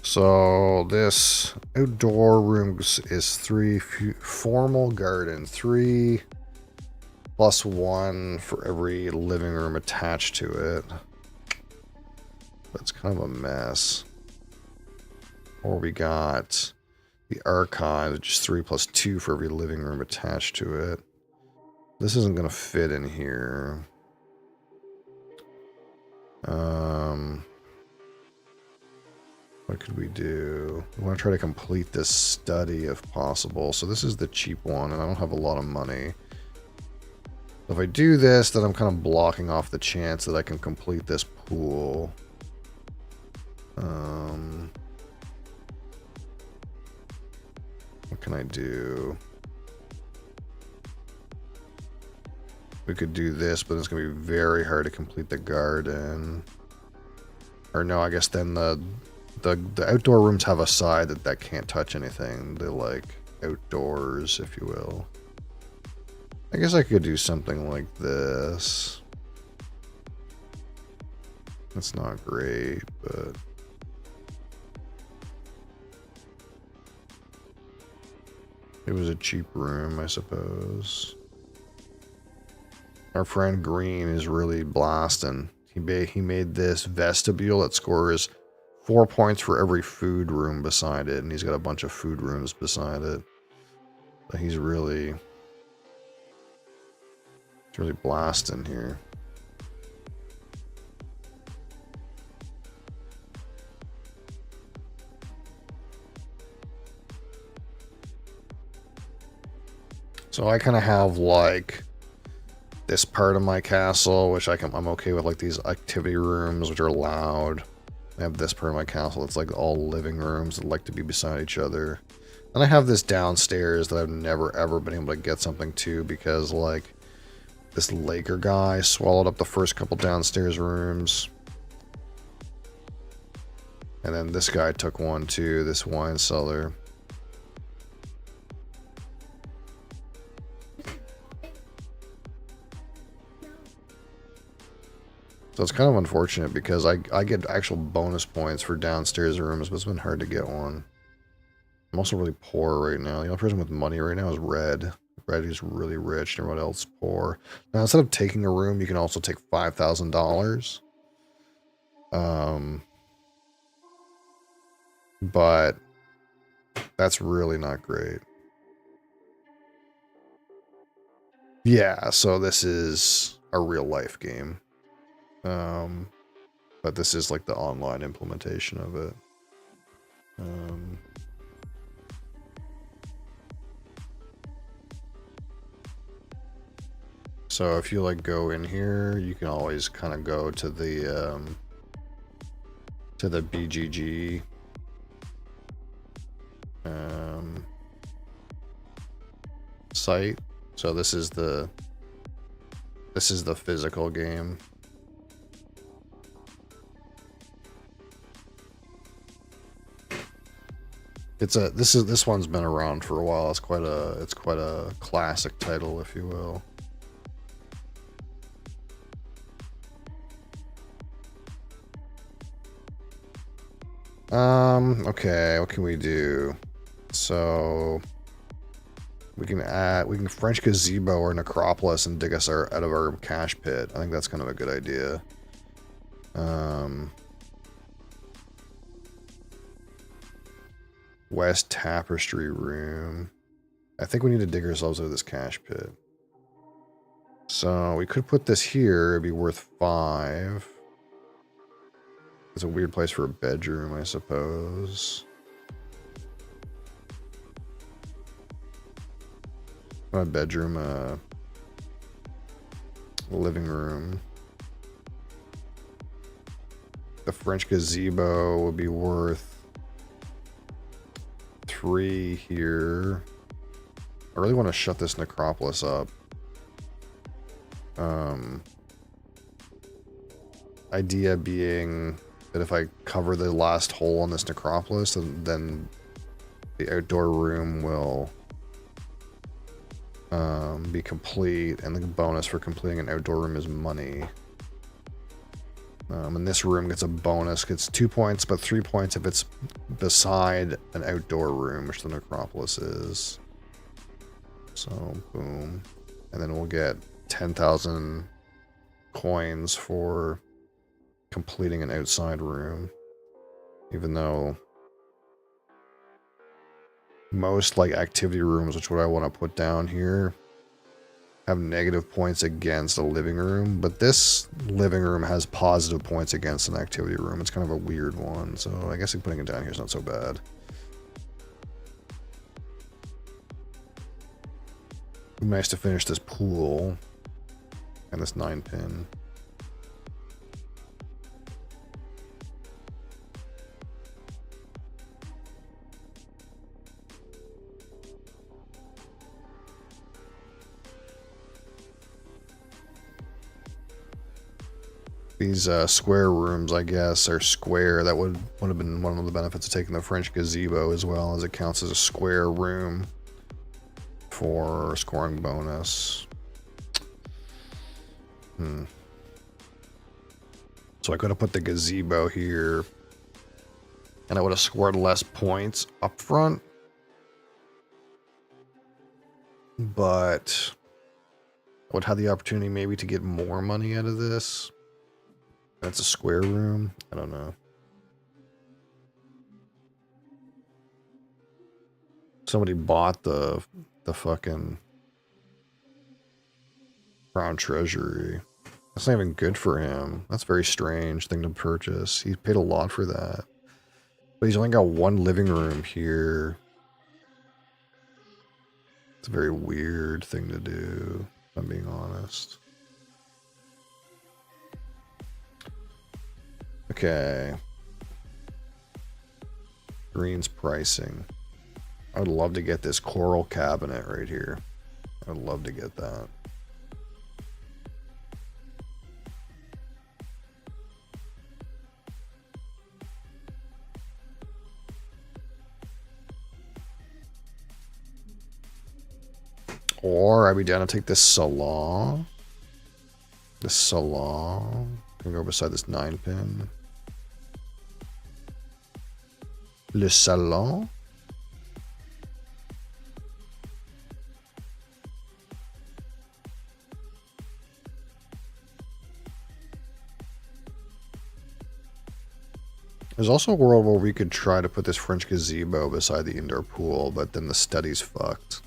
So this outdoor rooms is 3 formal garden, 3 plus 1 for every living room attached to it. That's kind of a mess. Or we got the archive, which is 3 plus 2 for every living room attached to it. This isn't going to fit in here. What could we do? We want to try to complete this study if possible. So this is the cheap one, and I don't have a lot of money. If I do this, then I'm kind of blocking off the chance that I can complete this pool. What can I do? We could do this, but it's going to be very hard to complete the garden. Or no, I guess then the outdoor rooms have a side that can't touch anything. They're like outdoors, if you will. I guess I could do something like this. That's not great, but it was a cheap room, I suppose. Our friend Green is really blasting. He made this vestibule that scores 4 points for every food room beside it, and he's got a bunch of food rooms beside it. But he's really blasting here. So I kind of have like this part of my castle, which I'm okay with, like these activity rooms, which are loud. I have this part of my castle. It's like all living rooms that like to be beside each other. And I have this downstairs that I've never ever been able to get something to because like this Laker guy swallowed up the first couple downstairs rooms. And then this guy took one too, this wine cellar. So it's kind of unfortunate because I get actual bonus points for downstairs rooms, but it's been hard to get one. I'm also really poor right now. The only person with money right now is Red. Red is really rich and everyone else is poor. Now, instead of taking a room, you can also take $5,000. But that's really not great. Yeah, so this is a real life game. But this is like the online implementation of it. So if you like go in here, you can always kind of go to the BGG site. So this is the physical game. This one's been around for a while. It's quite a classic title, if you will. Okay, what can we do? So we can French gazebo or necropolis and dig us out of our cash pit. I think that's kind of a good idea. West Tapestry Room. I think we need to dig ourselves out of this cash pit. So we could put this here. It'd be worth 5. It's a weird place for a bedroom, I suppose. Not a bedroom, living room. The French gazebo would be worth 3 here. I really want to shut this necropolis up. Idea being that if I cover the last hole in this necropolis, then the outdoor room will be complete, and the bonus for completing an outdoor room is money. And this room gets a bonus, gets 2 points, but 3 points if it's beside an outdoor room, which the necropolis is. So, boom. And then we'll get 10,000 coins for completing an outside room. Even though most, like, activity rooms, which is what I want to put down here, have negative points against a living room, but this living room has positive points against an activity room. It's kind of a weird one, so I guess putting it down here is not so bad. Nice to finish this pool and this 9-pin. These square rooms, I guess, are square. That would have been one of the benefits of taking the French gazebo as well, as it counts as a square room for scoring bonus. So I could have put the gazebo here, and I would have scored less points up front. But I would have the opportunity maybe to get more money out of this. That's a square room. I don't know. Somebody bought the fucking Crown Treasury. That's not even good for him. That's a very strange thing to purchase. He paid a lot for that. But he's only got one living room here. It's a very weird thing to do, if I'm being honest. Okay. Green's pricing. I would love to get this coral cabinet right here. I would love to get that. Or I'd be down to take this salon. This salon. Can go beside this 9-pin. Le salon. There's also a world where we could try to put this French gazebo beside the indoor pool, but then the study's fucked.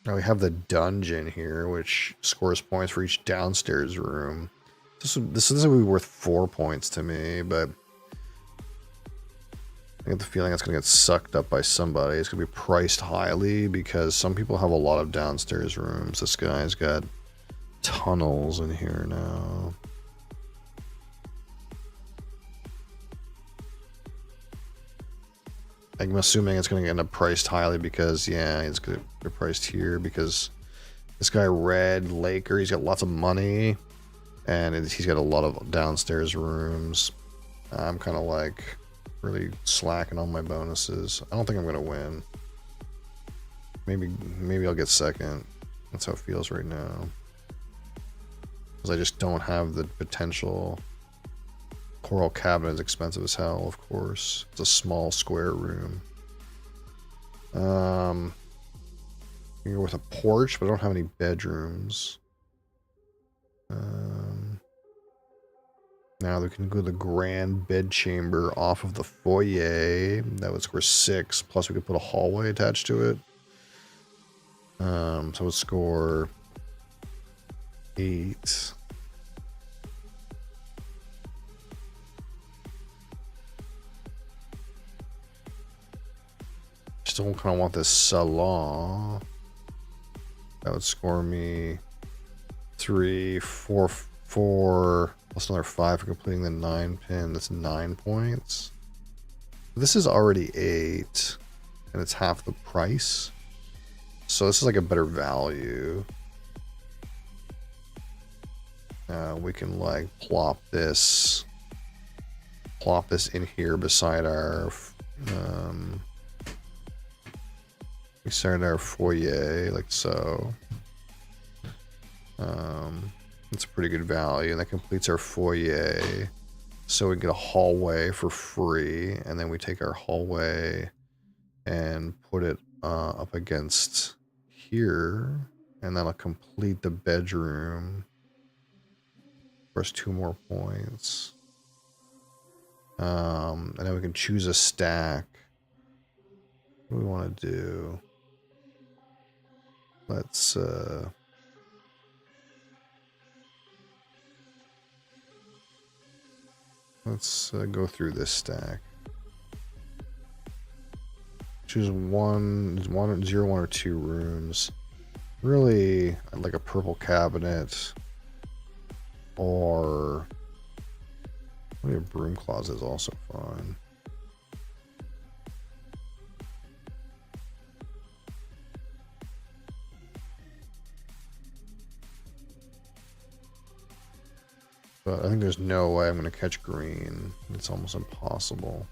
Now we have the dungeon here, which scores points for each downstairs room. This is going to be worth 4 points to me, but I get the feeling it's going to get sucked up by somebody. It's going to be priced highly because some people have a lot of downstairs rooms. This guy's got tunnels in here now. I'm assuming it's going to end up priced highly because, yeah, it's going to be priced here because this guy, Red Laker, he's got lots of money and he's got a lot of downstairs rooms. I'm kind of like really slacking on my bonuses. I don't think I'm going to win. Maybe I'll get second. That's how it feels right now. Because I just don't have the potential. Coral cabinet is expensive as hell, of course. It's a small square room. You're with a porch, but I don't have any bedrooms. Now we can go to the grand bedchamber off of the foyer. That would score 6. Plus we could put a hallway attached to it. So it would score 8. Still kind of want this salon. That would score me 3, 4, 4, plus another 5 for completing the 9 pin. That's 9 points. This is already 8, and it's half the price. So this is like a better value. We can like plop this in here beside our foyer, like so. It's a pretty good value, and that completes our foyer. So we get a hallway for free, and then we take our hallway and put it up against here, and that'll complete the bedroom. First 2 more points. And then we can choose a stack. What do we want to do? Let's go through this stack. Choose 0, 1, or 2 rooms. Really, I'd like a purple cabinet, or maybe a broom closet is also fine. But I think there's no way I'm going to catch green. It's almost impossible.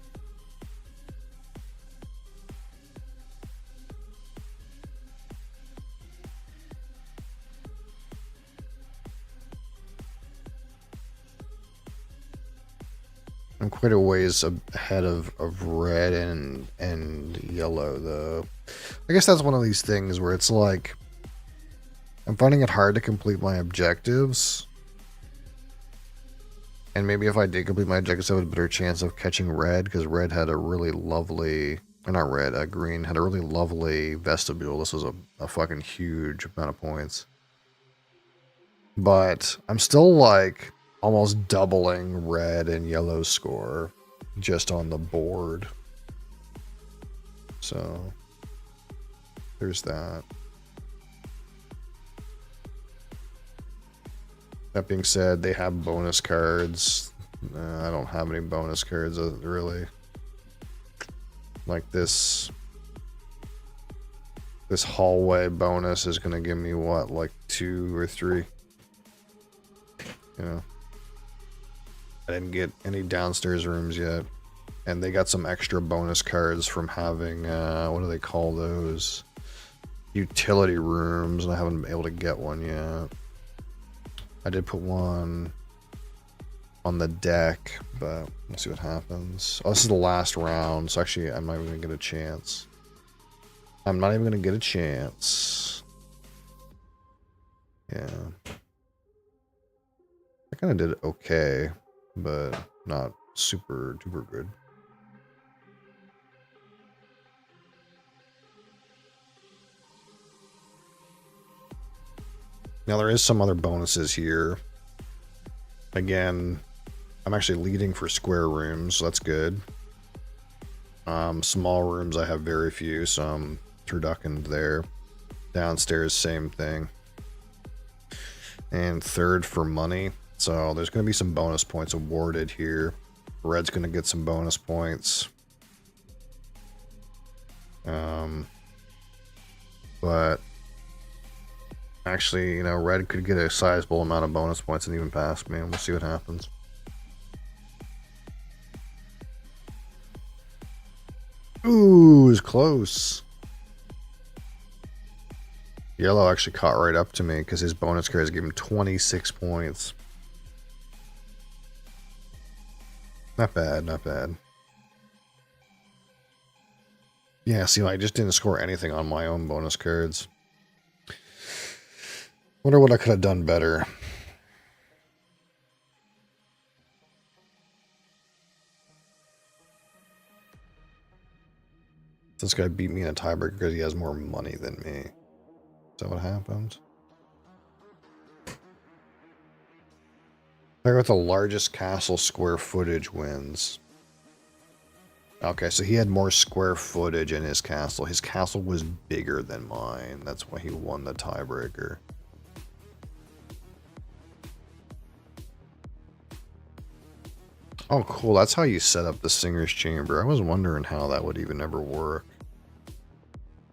I'm quite a ways ahead of red and yellow, though. I guess that's one of these things where it's like I'm finding it hard to complete my objectives. And maybe if I did complete my objectives, I would have a better chance of catching red, because red had a really lovely, or not red, green had a really lovely vestibule. This was a fucking huge amount of points. But I'm still like almost doubling red and yellow score just on the board. So there's that. That being said, they have bonus cards. I don't have any bonus cards, really. Like this hallway bonus is going to give me what, like 2 or 3? You know, I didn't get any downstairs rooms yet. And they got some extra bonus cards from having, what do they call those? Utility rooms, and I haven't been able to get one yet. I did put one on the deck, but we'll see what happens. Oh, this is the last round, so actually I'm not even going to get a chance. I'm not even going to get a chance. Yeah. I kind of did okay, but not super duper good. Now there is some other bonuses here. Again, I'm actually leading for square rooms, so that's good. Small rooms I have very few, so I'm turducken there. Downstairs, same thing. And third for money. So there's going to be some bonus points awarded here. Red's going to get some bonus points. But actually, you know, red could get a sizable amount of bonus points and even pass me. We'll see what happens. Ooh, it was close. Yellow actually caught right up to me because his bonus cards gave him 26 points. Not bad, not bad. Yeah, see, I just didn't score anything on my own bonus cards. Wonder what I could have done better. This guy beat me in a tiebreaker because he has more money than me. Is that what happened? Player with the largest castle square footage wins. Okay, so he had more square footage in his castle. His castle was bigger than mine. That's why he won the tiebreaker. Oh, cool. That's how you set up the singer's chamber. I was wondering how that would even ever work.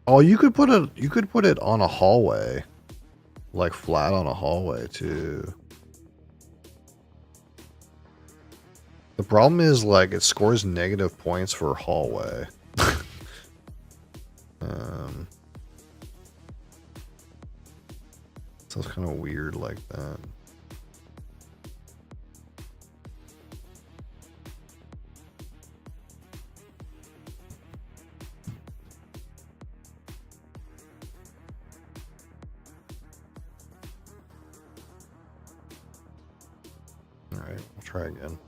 Oh, you could put it on a hallway. Like flat on a hallway too. The problem is like it scores negative points for hallway. So it's kind of weird like that. All right, we'll try again.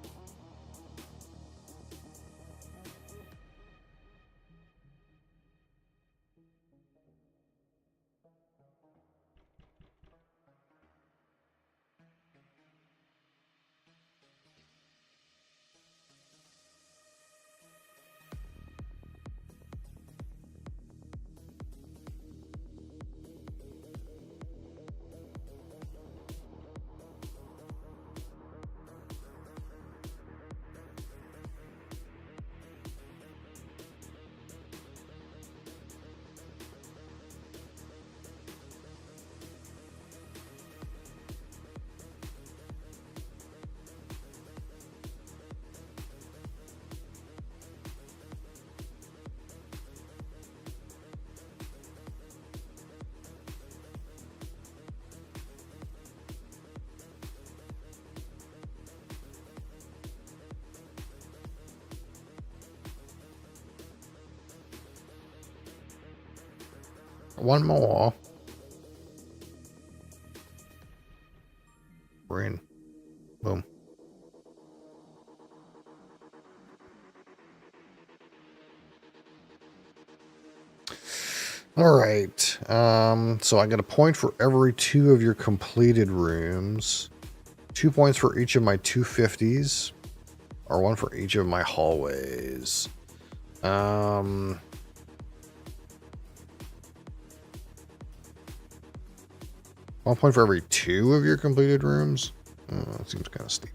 One more. We're in. Boom. All right. So I get a point for every 2 of your completed rooms. 2 points for each of my 250s. Or 1 for each of my hallways. 1 point for every 2 of your completed rooms? Oh, that seems kind of steep.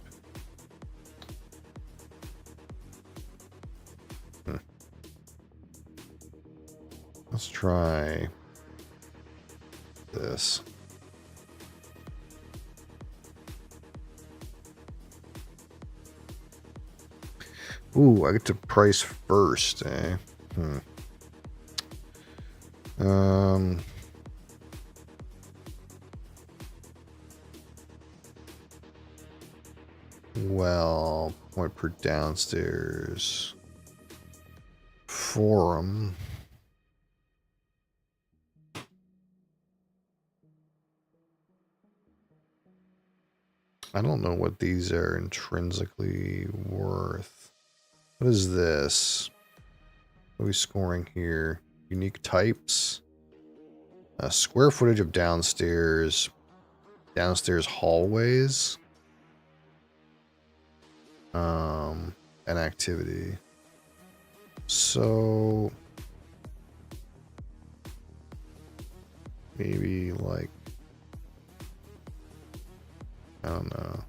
Let's try this. Ooh, I get to price first, eh? Well, point per downstairs. Forum. I don't know what these are intrinsically worth. What is this? What are we scoring here? Unique types. Square footage of downstairs. Downstairs hallways. An activity. So maybe like, I don't know.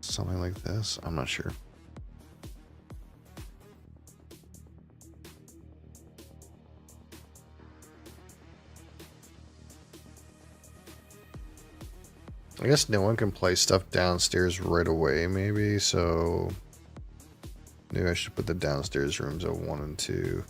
Something like this. I'm not sure. I guess no one can play stuff downstairs right away, maybe, so maybe I should put the downstairs rooms at 1 and 2.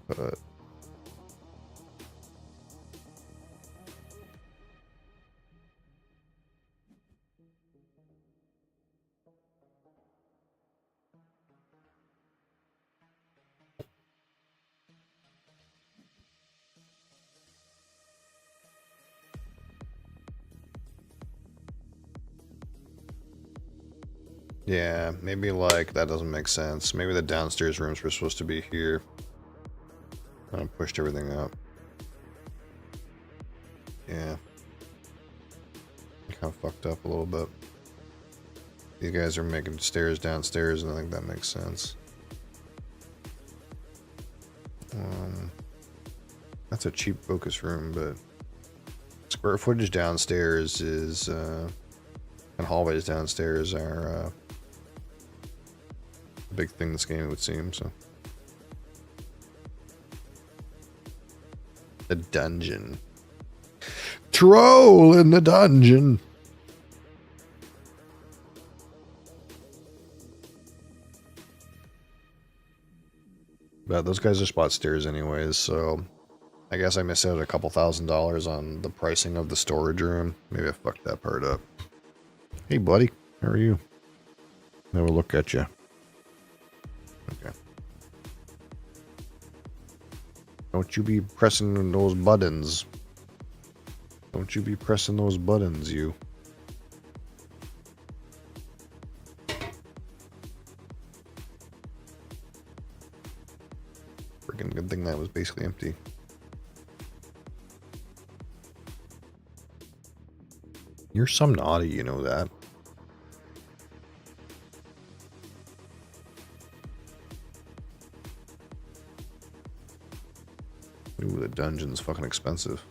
But Yeah, maybe like that doesn't make sense. Maybe the downstairs rooms were supposed to be here. I pushed everything up. Yeah. Kind of fucked up a little bit. These guys are making stairs downstairs, and I think that makes sense. That's a cheap focus room, but square footage downstairs is, and hallways downstairs are a big thing in this game, it would seem, so. The dungeon. Troll in the dungeon! But those guys are spot stairs anyways, so I guess I missed out a couple $1,000s on the pricing of the storage room. Maybe I fucked that part up. Hey buddy, how are you? Have a look at you. Okay. Don't you be pressing those buttons. Don't you be pressing those buttons, you. Freaking good thing that was basically empty. You're some naughty, you know that. Ooh, the dungeon's fucking expensive.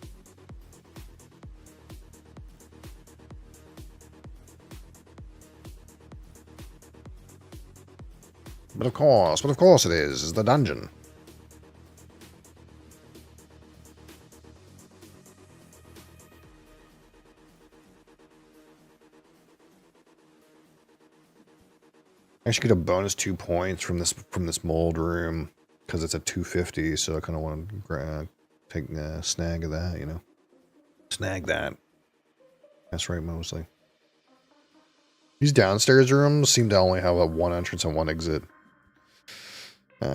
But of course it is the dungeon. I should get a bonus 2 points from this mold room because it's a 250. So I kind of want to take a snag of that, you know. Snag that. That's right, Mosley. These downstairs rooms seem to only have a one entrance and one exit.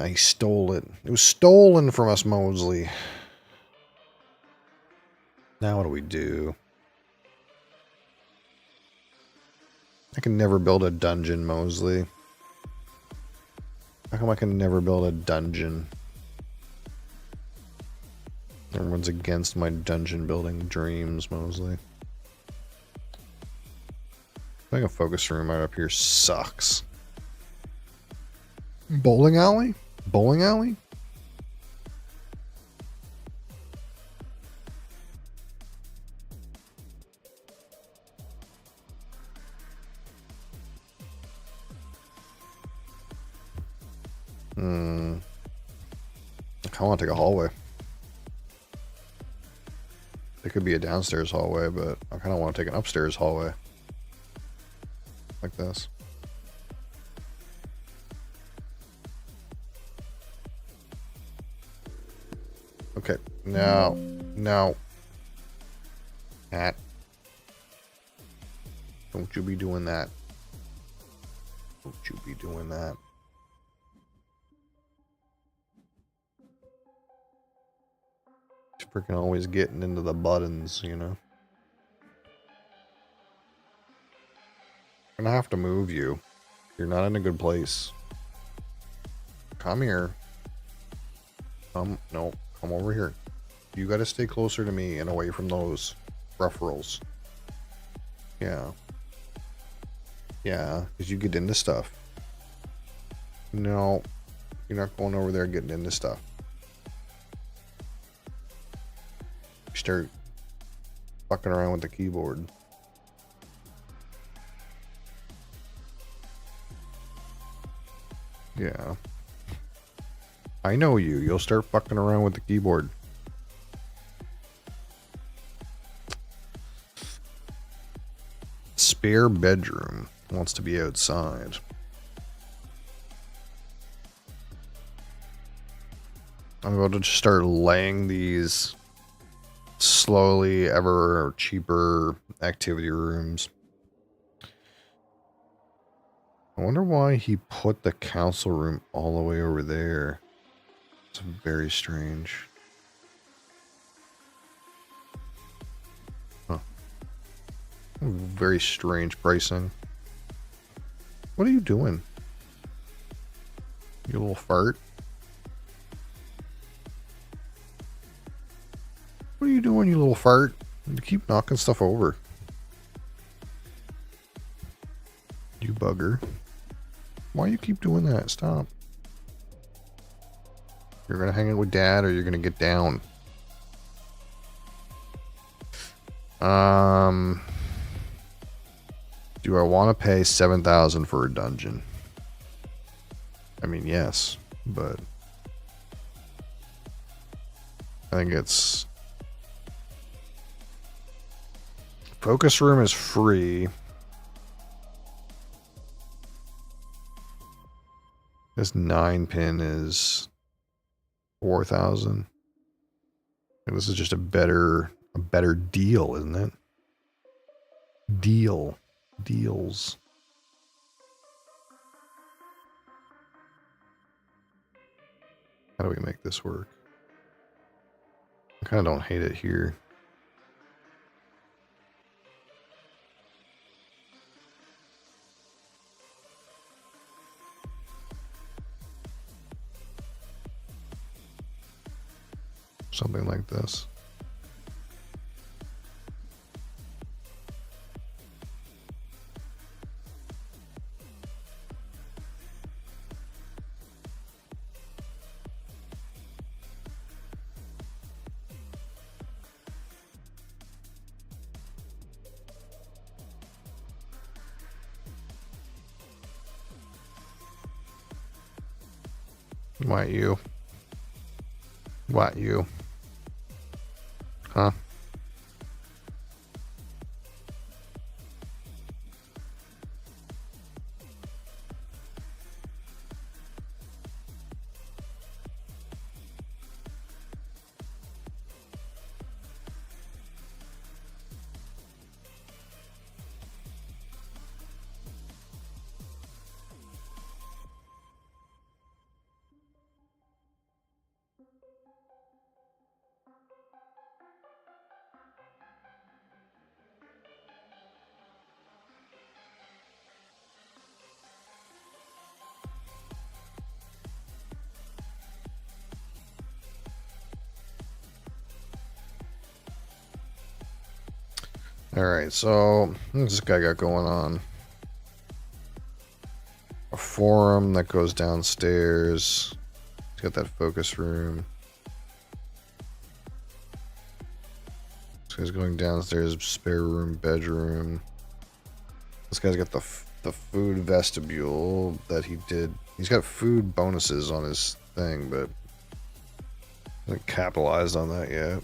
He stole it. It was stolen from us, Mosley. Now what do we do? I can never build a dungeon, Mosley. How come I can never build a dungeon? Everyone's against my dungeon building dreams, Mosley. I think a focus room right up here sucks. Bowling alley? Bowling alley? I want to take a hallway. It could be a downstairs hallway, but I kind of want to take an upstairs hallway. Like this. Okay, no. Cat. Don't you be doing that. Don't you be doing that. Just freaking always getting into the buttons, you know. I'm gonna have to move you. You're not in a good place. Come here. No, come over here. You gotta stay closer to me and away from those ruffles. Yeah. Yeah, because you get into stuff. No, you're not going over there getting into stuff. You start fucking around with the keyboard. Yeah. I know you. You'll start fucking around with the keyboard. Spare bedroom. Wants to be outside. I'm about to just start laying these slowly ever cheaper activity rooms. I wonder why he put the council room all the way over there. It's very strange. Huh. Very strange pricing. What are you doing? You little fart. What are you doing, you little fart? You keep knocking stuff over. You bugger. Why you keep doing that? Stop. You're gonna hang out with Dad or you're gonna get down. Do I want to pay 7,000 for a dungeon? I mean, yes, but I think it's focus room is free. This 9-pin is 4,000. And this is just a better deal, isn't it? Deals. How do we make this work? I kind of don't hate it here. Something like this. What you? What you? Huh? Alright, so what's this guy got going on? A forum that goes downstairs. He's got that focus room. So he's going downstairs, spare room, bedroom. This guy's got the food vestibule that he did. He's got food bonuses on his thing, but hasn't capitalized on that yet.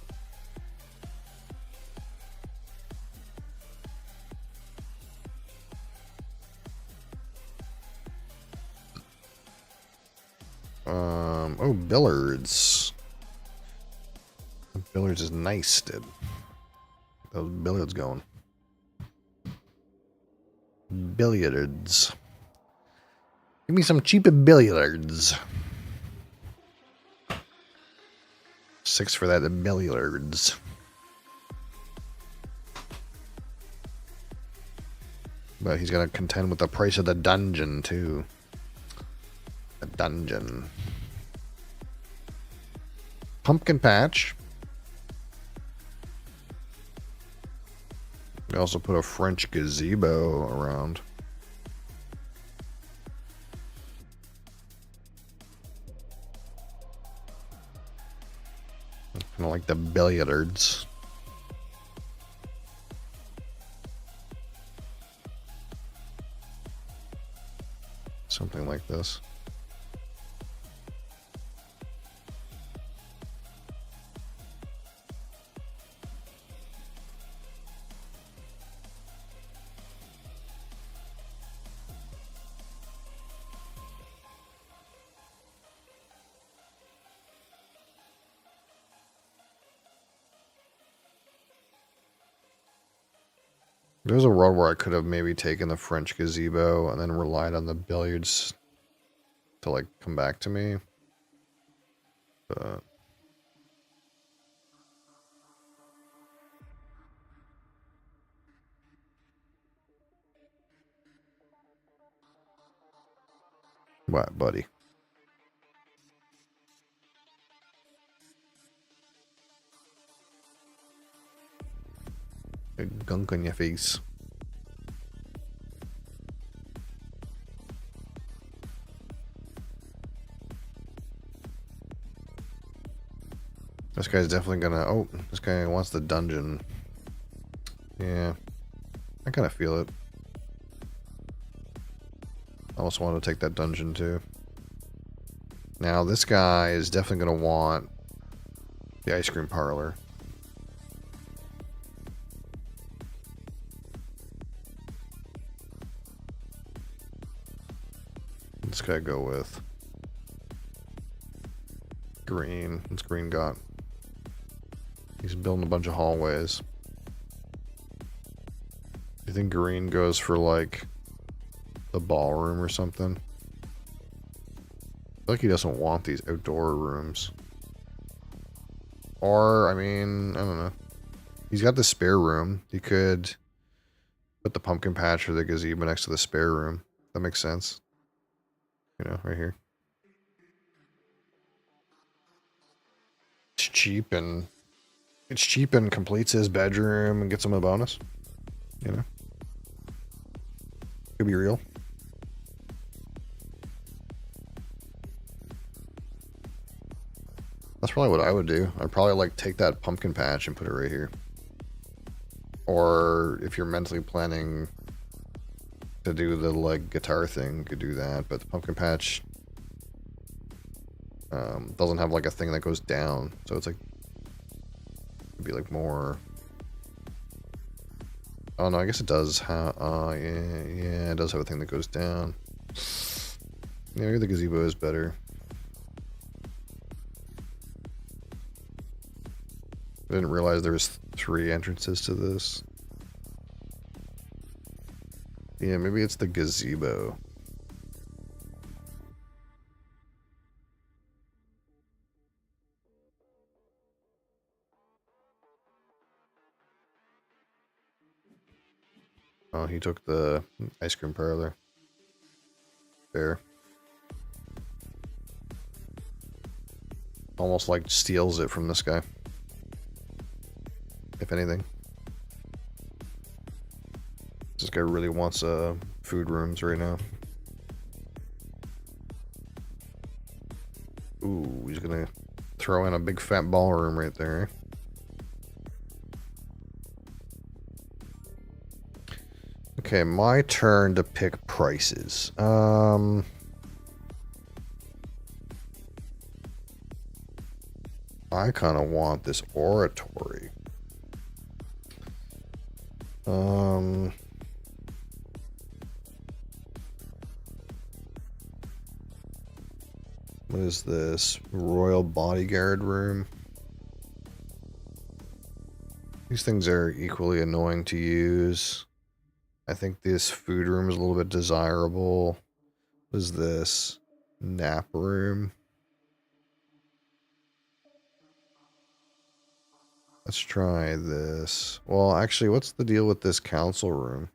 Oh, billiards. Billiards is nice, dude. Those billiards going. Billiards. Give me some cheap billiards. 6 for that billiards. But he's gonna contend with the price of the dungeon too. The dungeon. Pumpkin patch. We also put a French gazebo around. Kind of like the billiards. Something like this. There's a world where I could have maybe taken the French gazebo and then relied on the billiards to like come back to me. But What, buddy? A gunk on your face. This guy's definitely gonna... Oh, this guy wants the dungeon. Yeah. I kind of feel it. I also want to take that dungeon too. Now, this guy is definitely going to want the ice cream parlor. This guy go with green. What's green got? He's building a bunch of hallways. Do you think green goes for like the ballroom or something? I feel like he doesn't want these outdoor rooms. Or, I mean, I don't know. He's got the spare room. He could put the pumpkin patch or the gazebo next to the spare room. That makes sense. You know, right here. It's cheap and completes his bedroom and gets him a bonus. You know? Could be real. That's probably what I would do. I'd probably like take that pumpkin patch and put it right here. Or if you're mentally planning to do the like guitar thing, you could do that. But the pumpkin patch doesn't have like a thing that goes down, so it's like it'd be like more. Oh no, I guess it does have. Yeah, it does have a thing that goes down. Yeah, maybe the gazebo is better. I didn't realize there was 3 entrances to this. Yeah, maybe it's the gazebo. Oh, he took the ice cream parlor. Fair. Almost like steals it from this guy. If anything. This guy really wants food rooms right now. Ooh, he's gonna throw in a big fat ballroom right there. Okay, my turn to pick prices. I kind of want this oratory. What is this? Royal Bodyguard room. These things are equally annoying to use. I think this food room is a little bit desirable. What is this? Nap room. Let's try this. Well, actually, what's the deal with this council room?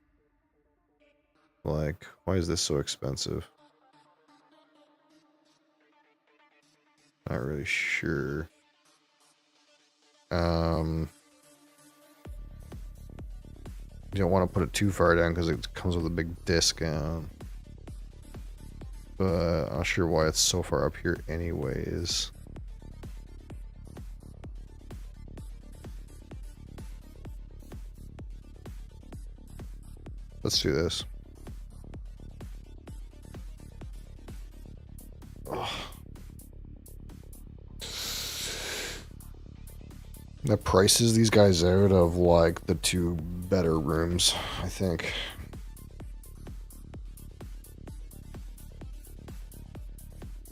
Like, why is this so expensive? Not really sure. You don't want to put it too far down because it comes with a big discount. But I'm not sure why it's so far up here anyways. Let's do this. Ugh. That prices these guys out of like the 2 better rooms, I think.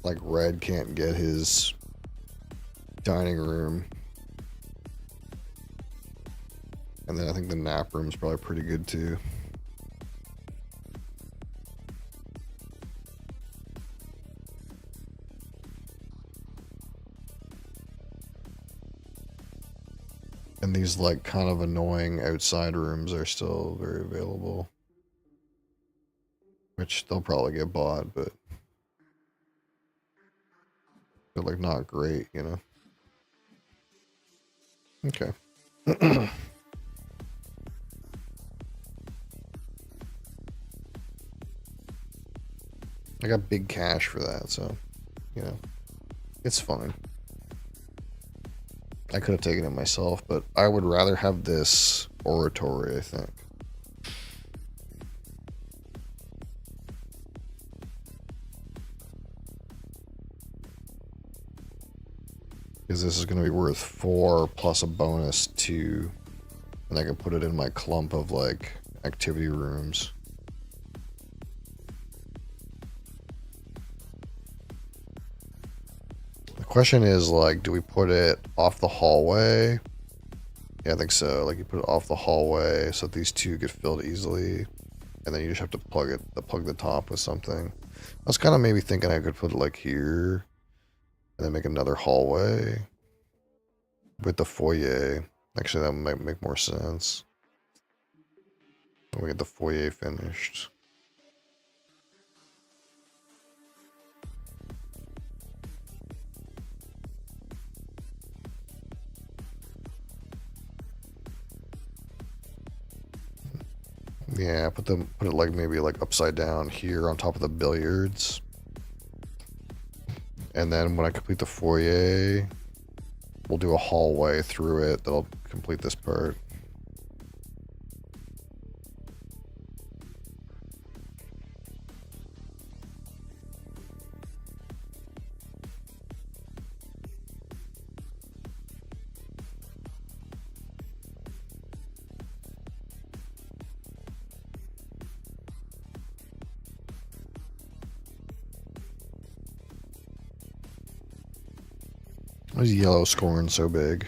Like Red can't get his dining room. And then I think the nap room is probably pretty good too. And these like kind of annoying outside rooms are still very available. Which they'll probably get bought, but but like not great, you know? Okay. I got big cash for that, so, you know, it's fine. I could have taken it myself, but I would rather have this oratory, I think. Because this is going to be worth 4 plus a bonus 2. And I can put it in my clump of, like, activity rooms. The question is, like, do we put it off the hallway? Yeah, I think so. Like, you put it off the hallway so that these 2 get filled easily. And then you just have to plug the top with something. I was kind of maybe thinking I could put it, like, here. And then make another hallway. With the foyer. Actually, that might make more sense. When we get the foyer finished. Yeah, put it like maybe like upside down here on top of the billiards. And then when I complete the foyer, we'll do a hallway through it that'll complete this part. Why is yellow scoring so big?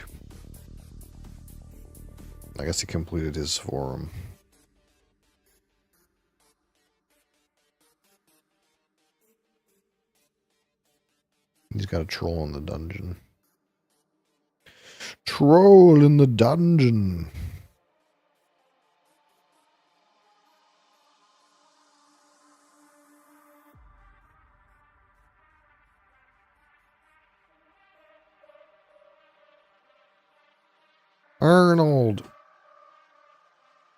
I guess he completed his forum. He's got a troll in the dungeon. Troll in the dungeon. Arnold.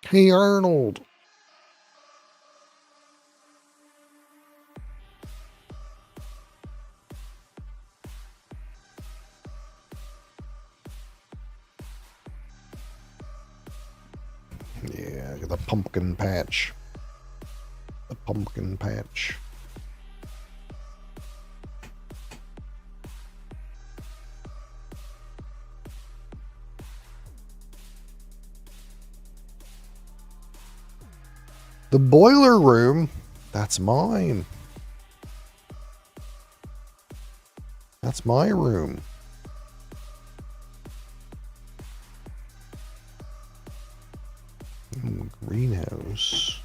Hey, Arnold. Yeah, the pumpkin patch. The pumpkin patch. The boiler room? That's mine. That's my room. Greenhouse.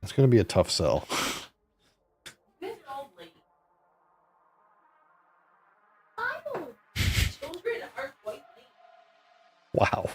That's going to be a tough sell. Wow.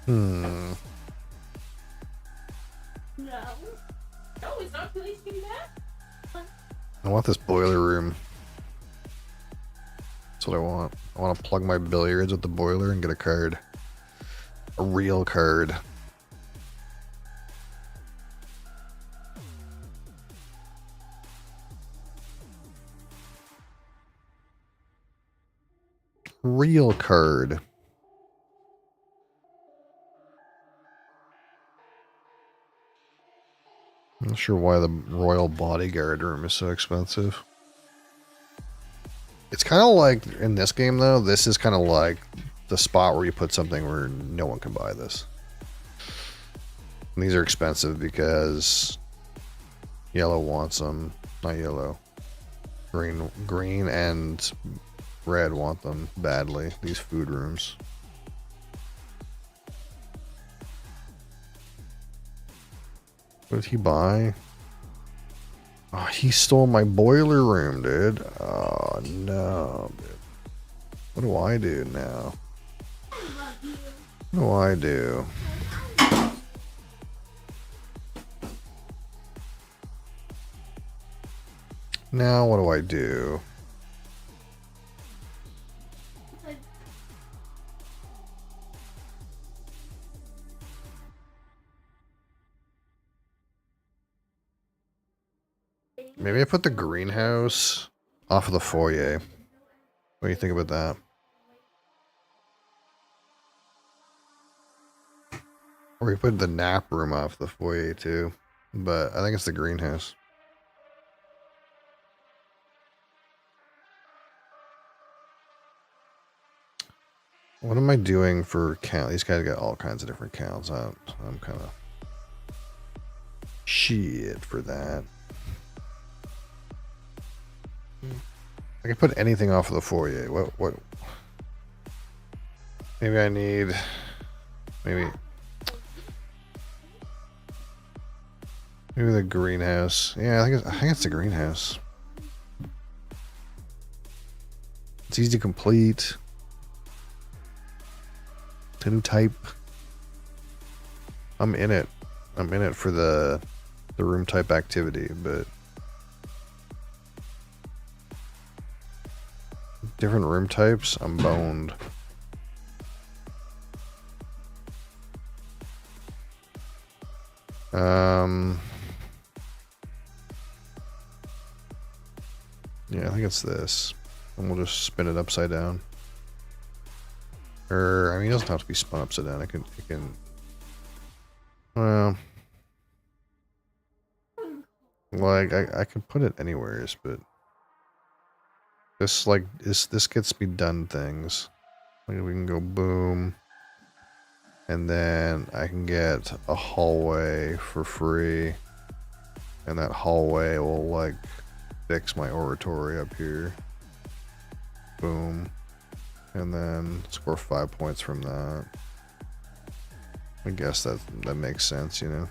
Hmm. No, it's not really that. I want this boiler room. That's what I want. I want to plug my billiards with the boiler and get a card. A real card. Real card. not sure why the Royal Bodyguard room is so expensive. It's kind of like, in this game though, this is kind of like the spot where you put something where no one can buy this. And these are expensive because yellow wants them. Not yellow. Green and red want them badly. These food rooms. What did he buy? Oh, he stole my boiler room, dude. Oh, no, dude. What do I do now? What do I do? Now, what do I do? Maybe I put the greenhouse off of the foyer. What do you think about that? Or we put the nap room off the foyer too. But I think it's the greenhouse. What am I doing for count? These guys got all kinds of different counts. I'm kind of shit for that. I can put anything off of the foyer. What? Maybe I need. Maybe the greenhouse. Yeah, I think it's the greenhouse. It's easy to complete. To new type. I'm in it. I'm in it for the room type activity, but different room types, I'm boned. Yeah, I think it's this. And we'll just spin it upside down. Or, I mean, it doesn't have to be spun upside down. It can, well, like, I can put it anywheres, but this, like, this gets me done things. Like, we can go boom. And then I can get a hallway for free. And that hallway will, like, fix my oratory up here. Boom. And then score 5 points from that. I guess that makes sense, you know.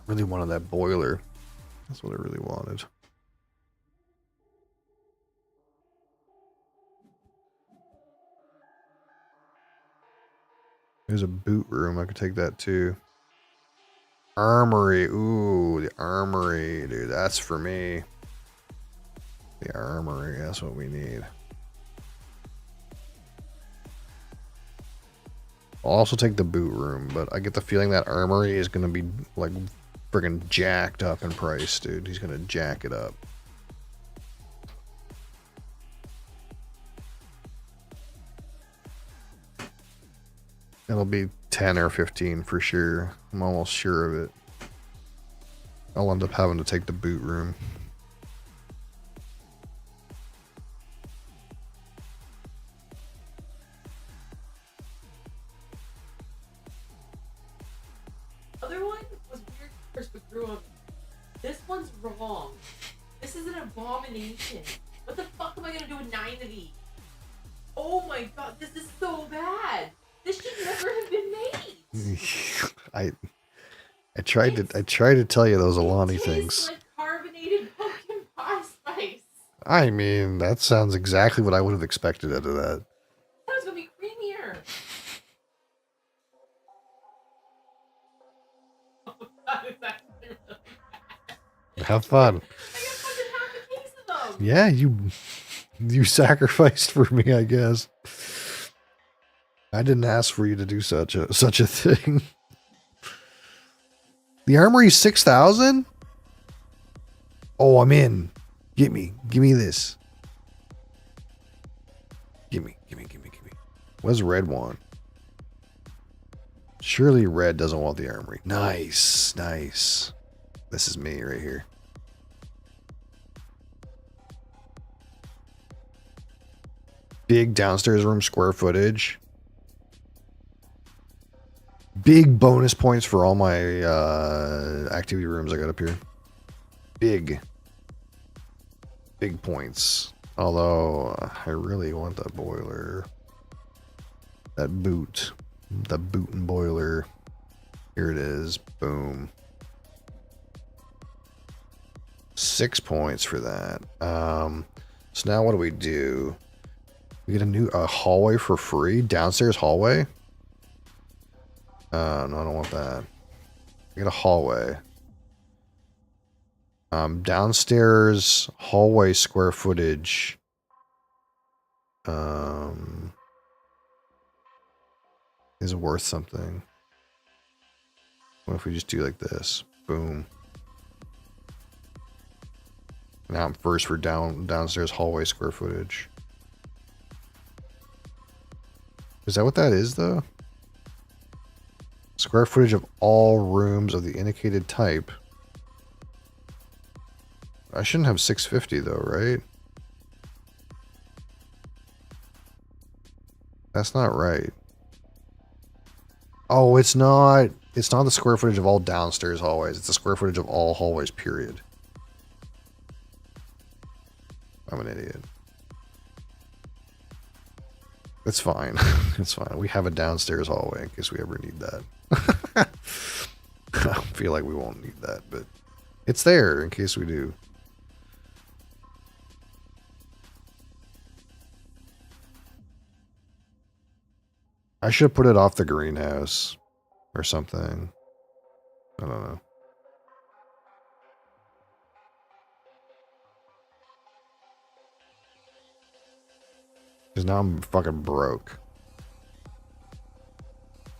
Really wanted that boiler. That's what I really wanted. There's a boot room. I could take that too. Armory. Ooh, the armory, dude. That's for me. The armory. That's what we need. I'll also take the boot room, but I get the feeling that armory is going to be like friggin' jacked up in price, dude. He's going to jack it up. It'll be 10 or 15 for sure. I'm almost sure of it. I'll end up having to take the boot room. Other one was weird first, but grew on me. This one's wrong. This is an abomination. What the fuck am I gonna do with 9 of these? Oh my god, this is so bad. This should never have been made. I tried to tell you those Alani things. Like carbonated pumpkin pie spice. I mean, that sounds exactly what I would have expected out of that. That was gonna be creamier. That is actually really bad. Have fun. I got fucking half a case of them. Yeah, you sacrificed for me, I guess. I didn't ask for you to do such a thing. The armory's 6,000? Oh, I'm in. Give me this. Give me. What does red want? Surely red doesn't want the armory. Nice. This is me right here. Big downstairs room square footage. Big bonus points for all my activity rooms I got up here. Big points. Although I really want that boiler. That boot. The boot and boiler. Here it is. Boom. 6 points for that. So now what do we do? We get a hallway for free? Downstairs hallway? No, I don't want that. I get a hallway. Downstairs hallway square footage. Is worth something. What if we just do like this? Boom. Now I'm first for downstairs hallway square footage. Is that what that is though? Square footage of all rooms of the indicated type. I shouldn't have 650 though, right? That's not right. Oh, it's not the square footage of all downstairs hallways. It's the square footage of all hallways, period. I'm an idiot. It's fine. It's fine. We have a downstairs hallway in case we ever need that. I feel like we won't need that, but it's there in case we do. I should put it off the greenhouse or something. I don't know. Because now I'm fucking broke.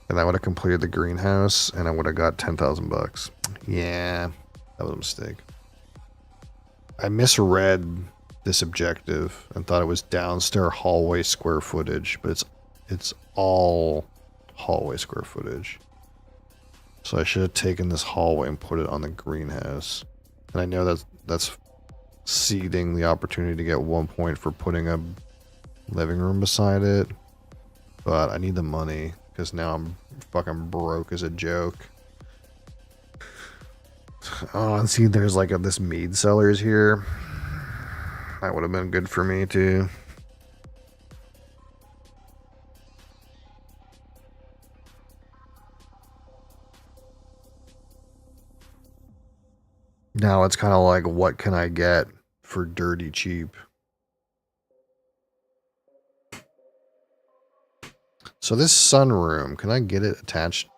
And I would have completed the greenhouse and I would have got 10,000 bucks. Yeah, that was a mistake. I misread this objective and thought it was downstairs hallway square footage, but it's all hallway square footage. So I should have taken this hallway and put it on the greenhouse. And I know that's ceding the opportunity to get 1 point for putting a living room beside it. But I need the money because now I'm fucking broke as a joke. Oh, and see, there's like this mead cellars here. That would have been good for me too. Now it's kind of like, what can I get for dirty cheap? So this sunroom, can I get it attached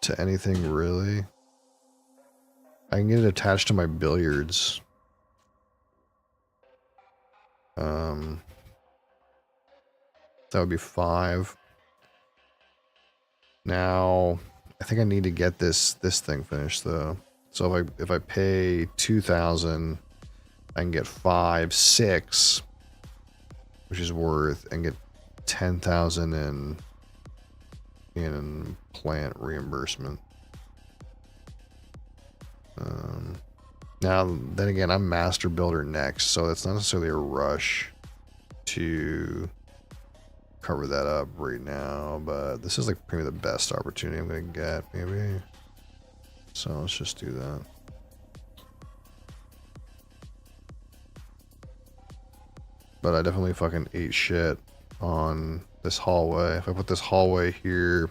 to anything really? I can get it attached to my billiards. That would be 5. Now, I think I need to get this thing finished though. So if I pay 2,000, I can get 6, which is worth, and get 10,000 in plant reimbursement. Now then again, I'm master builder next, so it's not necessarily a rush to cover that up right now, but this is like maybe the best opportunity I'm gonna get, maybe. So let's just do that. But I definitely fucking ate shit on this hallway. If I put this hallway here,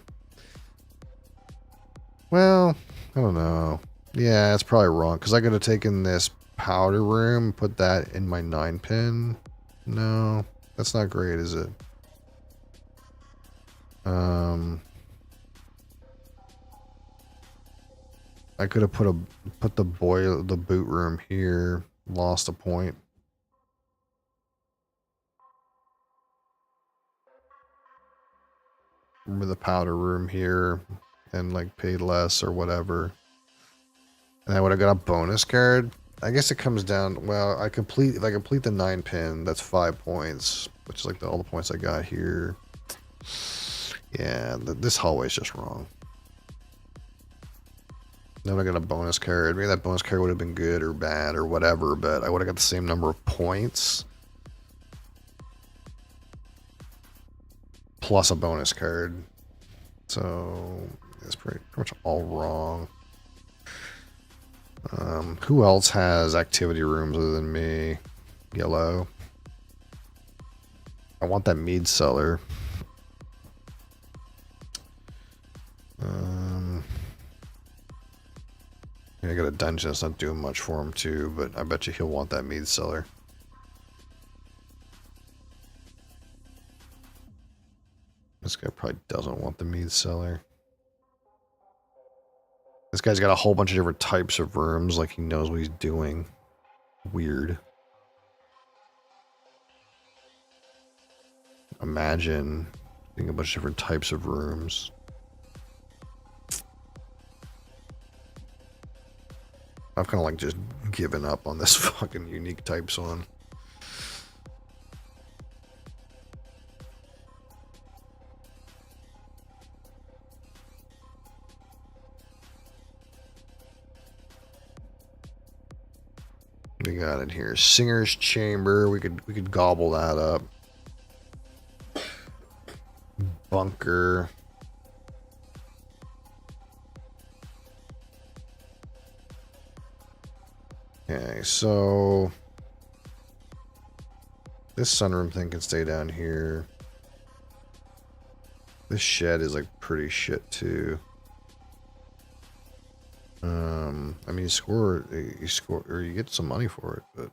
well, I don't know. Yeah, it's probably wrong because I could have taken this powder room, put that in my 9-pin. No, that's not great, is it? I could have put the boot room here, lost a point. Remember the powder room here and like paid less or whatever. And I would have got a bonus card. I guess it comes down, well, if I complete the 9 pin, that's 5 points, which is like all the points I got here. Yeah, this hallway is just wrong. Then I got a bonus card. Maybe that bonus card would have been good or bad or whatever, but I would have got the same number of points. Plus a bonus card. So it's pretty much all wrong. Who else has activity rooms other than me? Yellow. I want that mead cellar. I got a dungeon that's not doing much for him too, but I bet you he'll want that mead cellar. This guy probably doesn't want the mead cellar. This guy's got a whole bunch of different types of rooms, like he knows what he's doing. Weird. Imagine being a bunch of different types of rooms. I've kind of like just given up on this fucking unique types one. We got it here. Singer's chamber. We could gobble that up. Bunker. Okay, so this sunroom thing can stay down here. This shed is like pretty shit too. I mean, you score, or you get some money for it, but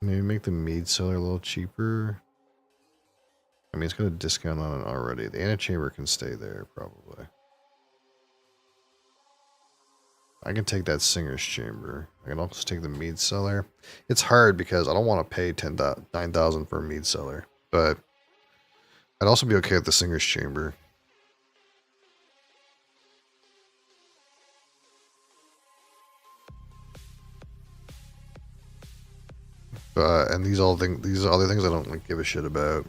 maybe make the mead cellar a little cheaper. I mean, it's got a discount on it already. The antechamber can stay there, probably. I can take that singer's chamber. I can also take the mead cellar. It's hard because I don't want to pay 9,000 for a mead cellar, but I'd also be okay with the singer's chamber. And these other things I don't like give a shit about.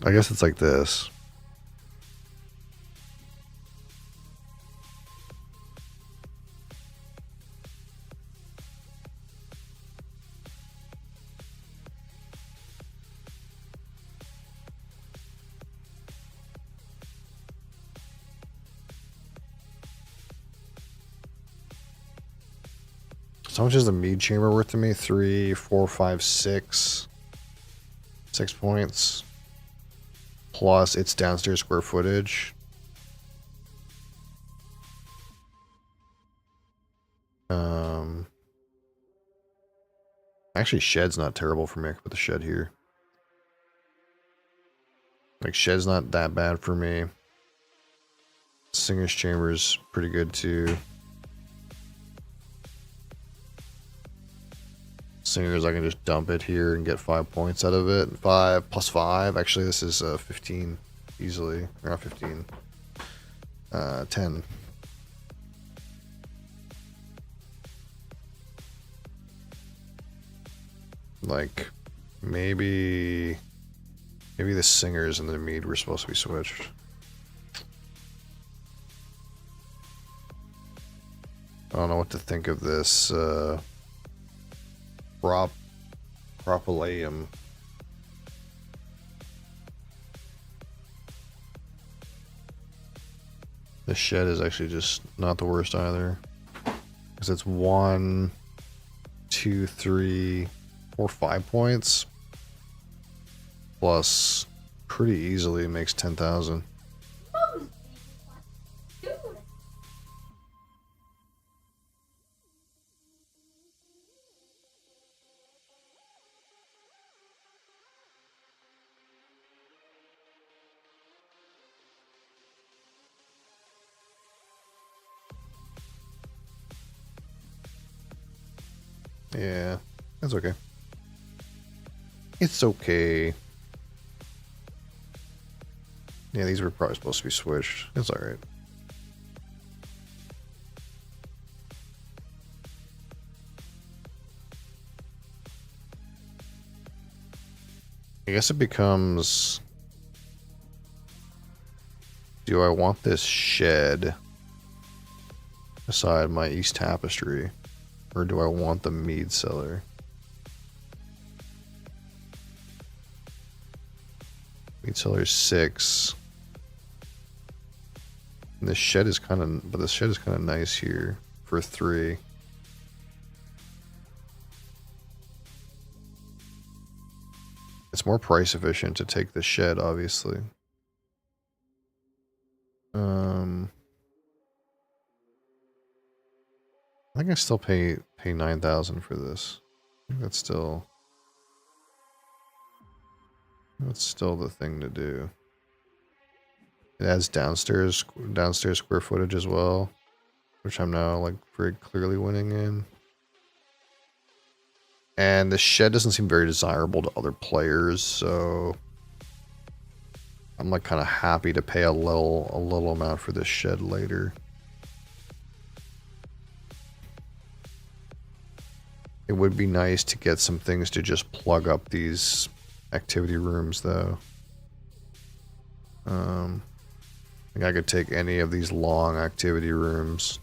I guess it's like this. So how much is the mead chamber worth to me? 3, 4, 5, 6. 6 points. Plus its downstairs square footage. Actually, shed's not terrible for me. I can put the shed here. Like, shed's not that bad for me. Singer's chamber's pretty good too. Singers, I can just dump it here and get 5 points out of it. 5 plus 5. Actually, this is 15 easily. Or not 15. 10. Like, maybe the singers and the mead were supposed to be switched. I don't know what to think of this propylaeum. The shed is actually just not the worst either, because it's 1, 2, 3, 4, 5 points plus pretty easily makes 10,000. Yeah, that's okay. It's okay. Yeah, these were probably supposed to be switched. It's alright. I guess it becomes... Do I want this shed beside my East Tapestry? Or do I want the mead cellar? Mead cellar's 6. And this shed is kind of... But the shed is kind of nice here for 3. It's more price efficient to take the shed, obviously. I think I still pay 9,000 for this. I think that's still the thing to do. It adds downstairs square footage as well, which I'm now like very clearly winning in. And the shed doesn't seem very desirable to other players, so I'm like kind of happy to pay a little amount for this shed later. It would be nice to get some things to just plug up these activity rooms, though. I think I could take any of these long activity rooms.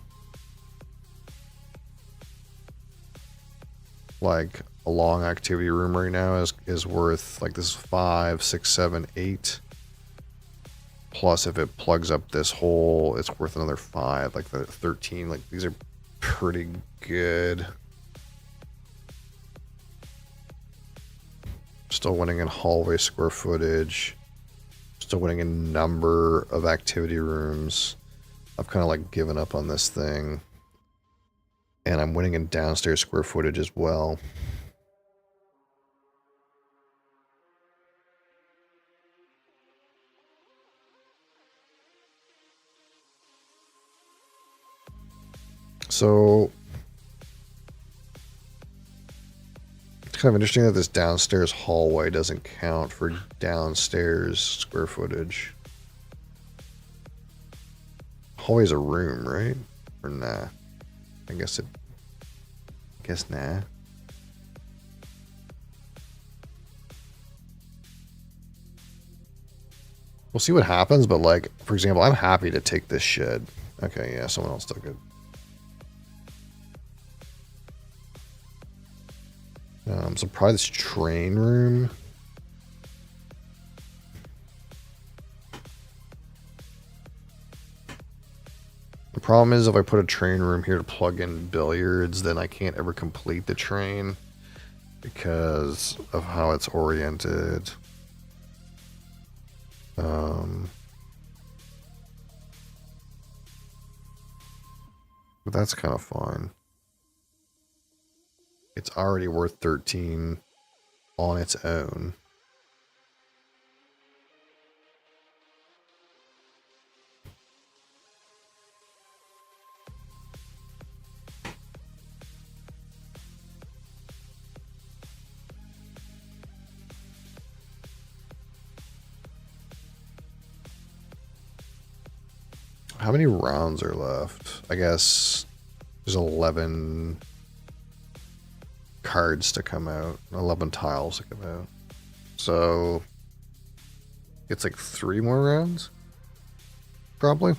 Like a long activity room right now is worth like this is 5, 6, 7, 8. Plus, if it plugs up this hole, it's worth another 5, like the 13. Like these are pretty good. Still winning in hallway square footage. Still winning in number of activity rooms. I've kind of like given up on this thing. And I'm winning in downstairs square footage as well. So it's kind of interesting that this downstairs hallway doesn't count for downstairs square footage. Hallway's a room, right? Or nah? I guess nah. We'll see what happens, but like, for example, I'm happy to take this shed. Okay, yeah, someone else took it. So probably this train room. The problem is if I put a train room here to plug in billiards, then I can't ever complete the train because of how it's oriented. But that's kind of fine. It's already worth 13 on its own. How many rounds are left? I guess there's 11 cards to come out, 11 tiles to come out. So it's like 3 more rounds, probably.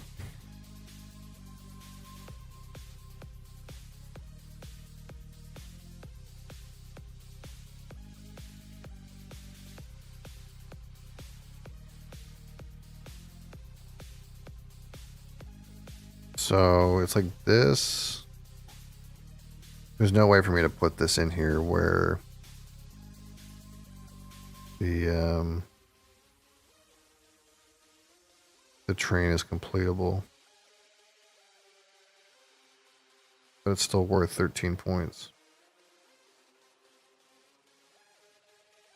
So it's like this. There's no way for me to put this in here where the train is completable. But it's still worth 13 points.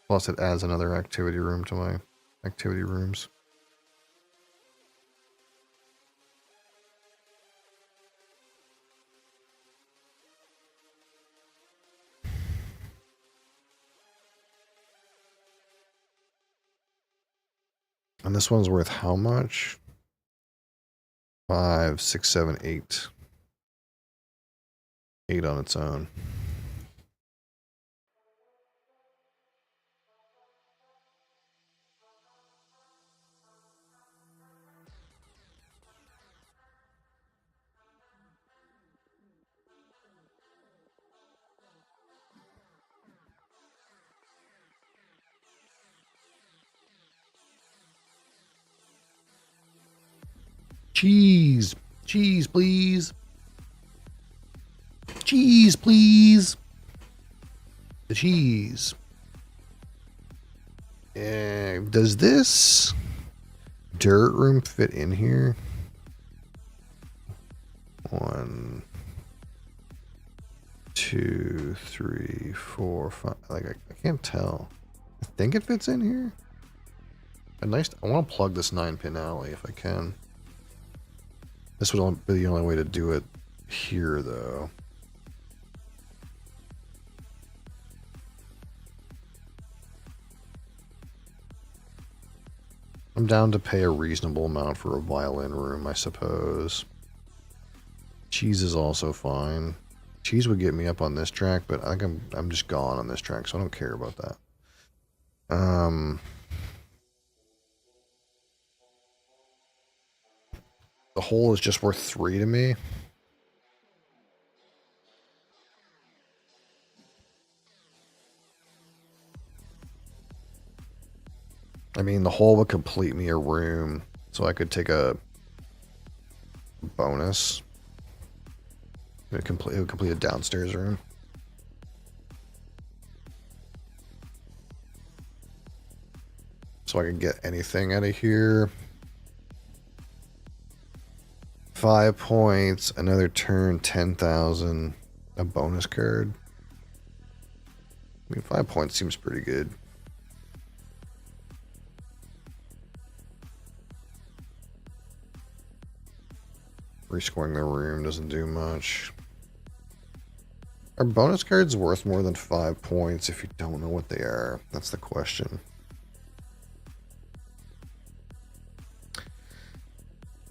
Plus it adds another activity room to my activity rooms. And this one's worth how much? 5, 6, 7, 8. 8 on its own. Cheese. Cheese, please. Cheese, please. The cheese. Does this dirt room fit in here? 1, 2, 3, 4, 5. Like I can't tell. I think it fits in here. I want to plug this 9-pin alley if I can. This would be the only way to do it here, though. I'm down to pay a reasonable amount for a violin room, I suppose. Cheese is also fine. Cheese would get me up on this track, but I think I'm just gone on this track, so I don't care about that. The hole is just worth 3 to me. I mean, the hole would complete me a room, so I could take a bonus. It would complete a downstairs room. So I can get anything out of here. 5 points, another turn, 10,000, a bonus card. I mean, 5 points seems pretty good. Rescoring the room doesn't do much. Are bonus cards worth more than 5 points if you don't know what they are? That's the question.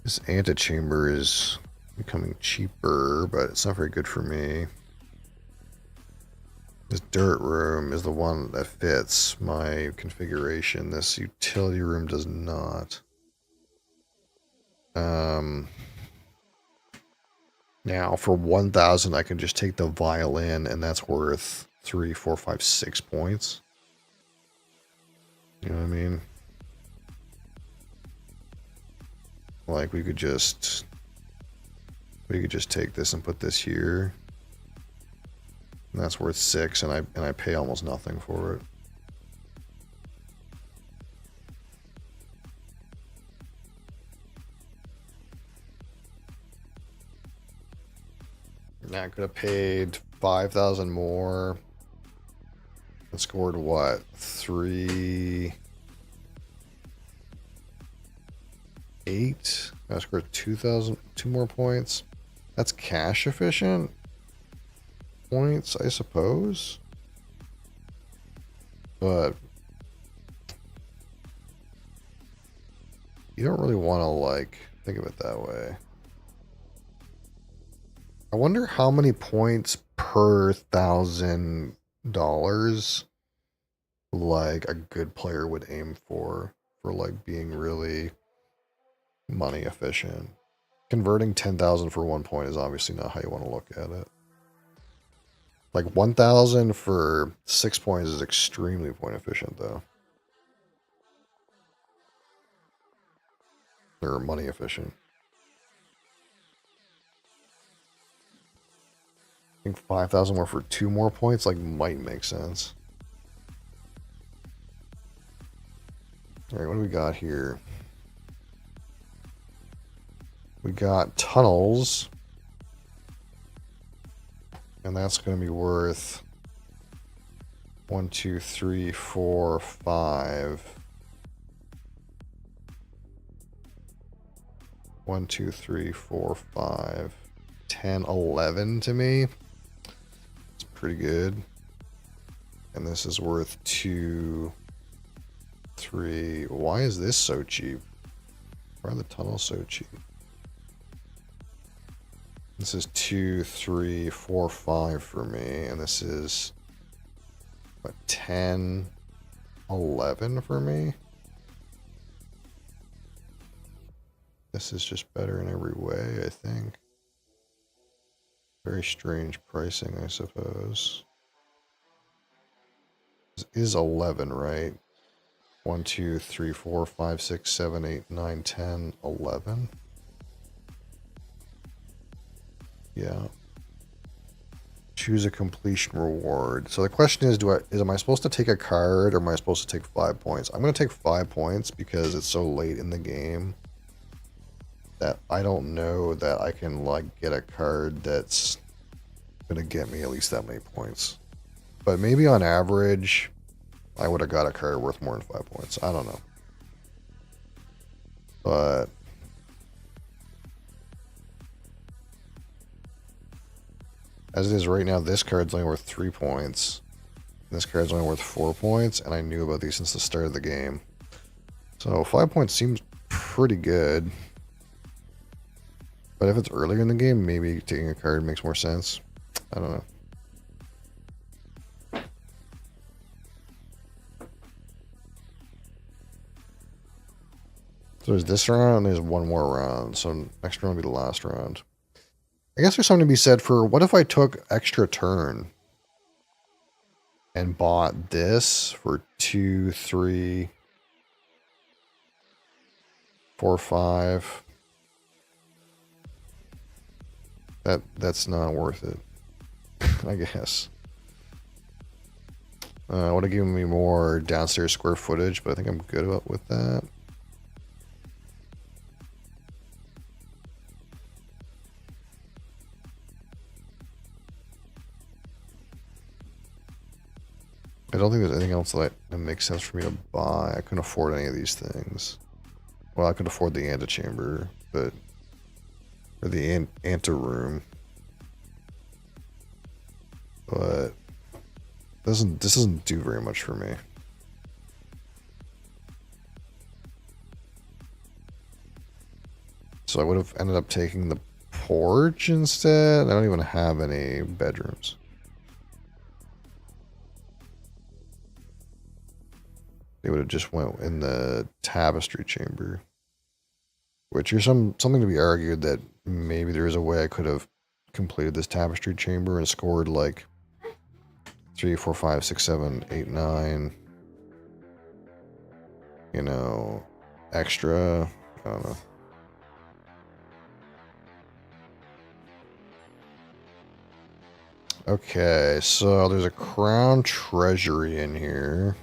This antechamber is becoming cheaper, but it's not very good for me. This dirt room is the one that fits my configuration. This utility room does not. Now for 1,000, I can just take the violin, and that's worth 3, 4, 5, 6 points. You know what I mean? Like we could just take this and put this here. And that's worth 6, and I pay almost nothing for it. Now I could have paid 5,000 more. And scored what? 3, 8. I scored 2,000, 2 more points. That's cash efficient points, I suppose. But you don't really want to like think of it that way. I wonder how many points per $1,000 like a good player would aim for like being really money efficient. Converting 10,000 for 1 point is obviously not how you want to look at it. Like 1,000 for 6 points is extremely point efficient though. Or money efficient. I think 5,000 more for 2 more points like might make sense. All right, what do we got here? We got tunnels. And that's going to be worth 1, 2, 3, 4, 5. 1, 2, 3, 4, 5, 10, 11 to me. It's pretty good. And this is worth 2, 3. Why is this so cheap? Why are the tunnels so cheap? This is 2, 3, 4, 5 for me, and this is what, 10, 11 for me. This is just better in every way, I think. Very strange pricing, I suppose. This is 11, right? 1, 2, 3, 4, 5, 6, 7, 8, 9, 10, 11. Yeah. Choose a completion reward. So the question is, am I supposed to take a card or am I supposed to take 5 points? I'm going to take 5 points because it's so late in the game that I don't know that I can like get a card that's going to get me at least that many points. But maybe on average, I would have got a card worth more than 5 points. I don't know. But as it is right now, this card's only worth 3 points. This card's only worth 4 points, and I knew about these since the start of the game. So 5 points seems pretty good. But if it's earlier in the game, maybe taking a card makes more sense. I don't know. So there's this round, and there's one more round. So next round will be the last round. I guess there's something to be said for, what if I took extra turn and bought this for 2, 3, 4, 5. That's not worth it, I guess. Would have given me more downstairs square footage, but I think I'm good with that. I don't think there's anything else that makes sense for me to buy. I couldn't afford any of these things. Well, I could afford the antechamber, but... or the anteroom. But... this doesn't do very much for me. So I would have ended up taking the porch instead. I don't even have any bedrooms. They would have just went in the tapestry chamber. Which is something to be argued that maybe there is a way I could have completed this tapestry chamber and scored like 3, 4, 5, 6, 7, 8, 9. You know, extra. I don't know. Okay, so there's a crown treasury in here.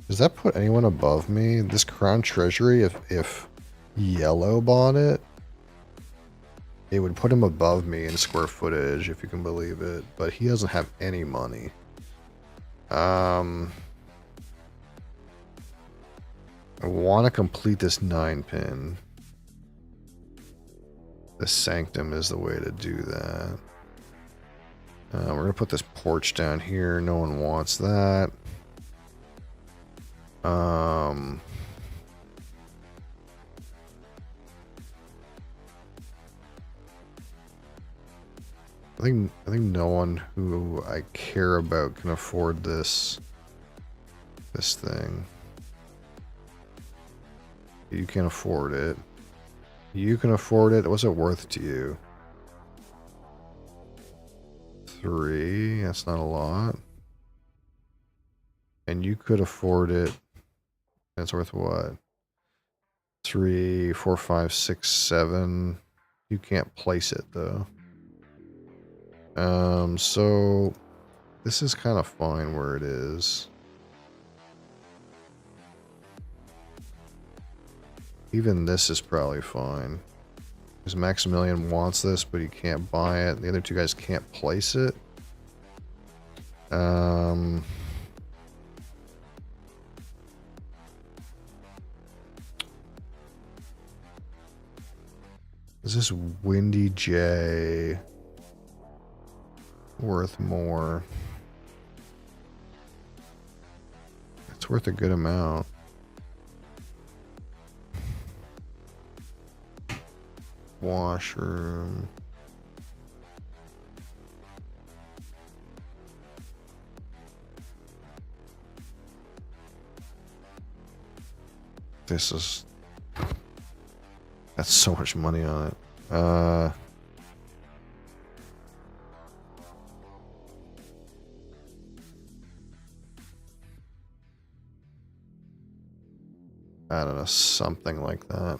Does that put anyone above me? This crown treasury, if yellow bought it, it would put him above me in square footage, if you can believe it. But he doesn't have any money. I want to complete this 9-pin. The sanctum is the way to do that. We're going to put this porch down here. No one wants that. I think no one who I care about can afford this thing. You can afford it. You can afford it. What's it worth to you? 3. That's not a lot. And you could afford it. That's worth what? 3, 4, 5, 6, 7. You can't place it though. So this is kind of fine where it is. Even this is probably fine. Because Maximilian wants this, but he can't buy it. The other two guys can't place it. Is this Windy J worth more? It's worth a good amount. washroom. That's so much money on it. I don't know, something like that.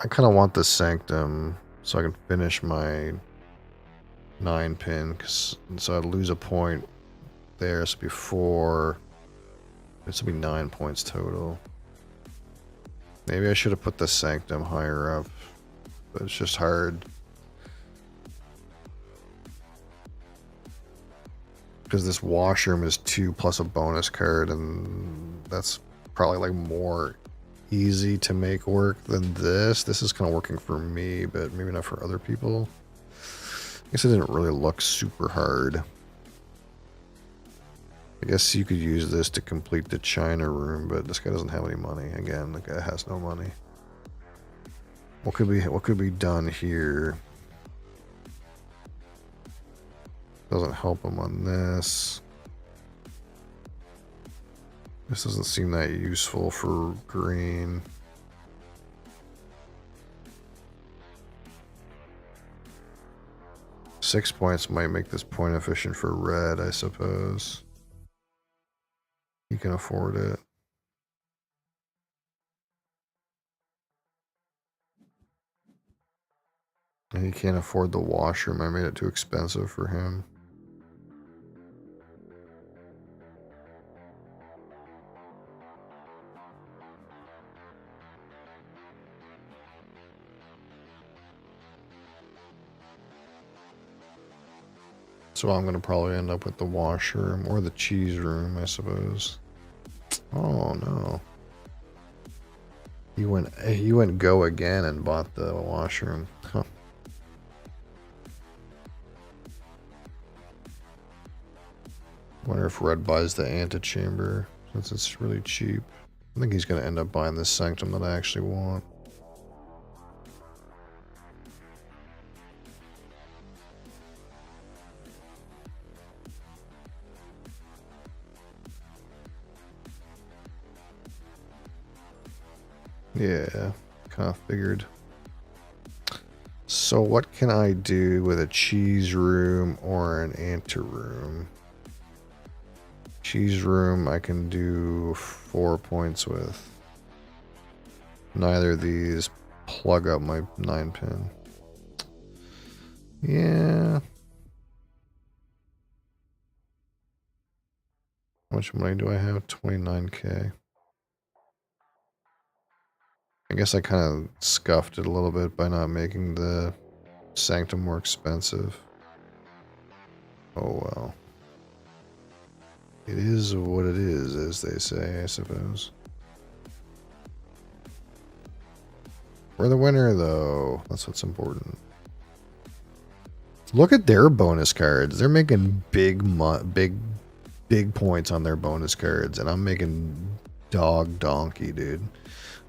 I kind of want the sanctum so I can finish my 9-pin, so I'd lose a point there. So before, this will be 9 points total. Maybe I should have put the sanctum higher up, but it's just hard. Because this washroom is 2 plus a bonus card, and that's probably like more easy to make work than this. This is kind of working for me, but maybe not for other people. I guess it didn't really look super hard. I guess you could use this to complete the China room, but this guy doesn't have any money. Again, the guy has no money. What could be done here? Doesn't help him on this. This doesn't seem that useful for green. Six points might make this point efficient for red, I suppose. He can afford it. And he can't afford the washroom. I made it too expensive for him. So I'm going to probably end up with the washroom or the cheese room, I suppose. Oh, no. You went go again and bought the washroom. Huh. Wonder if red buys the antechamber since it's really cheap. I think he's going to end up buying this sanctum that I actually want. Yeah, kind of figured. So what can I do with a cheese room or an anteroom? Cheese room I can do 4 points with. Neither of these plug up my 9-pin. Yeah. How much money do I have? 29k. I guess I kind of scuffed it a little bit by not making the sanctum more expensive. Oh well. It is what it is, as they say, I suppose. We're the winner, though. That's what's important. Look at their bonus cards. They're making big points on their bonus cards, and I'm making dog donkey, dude.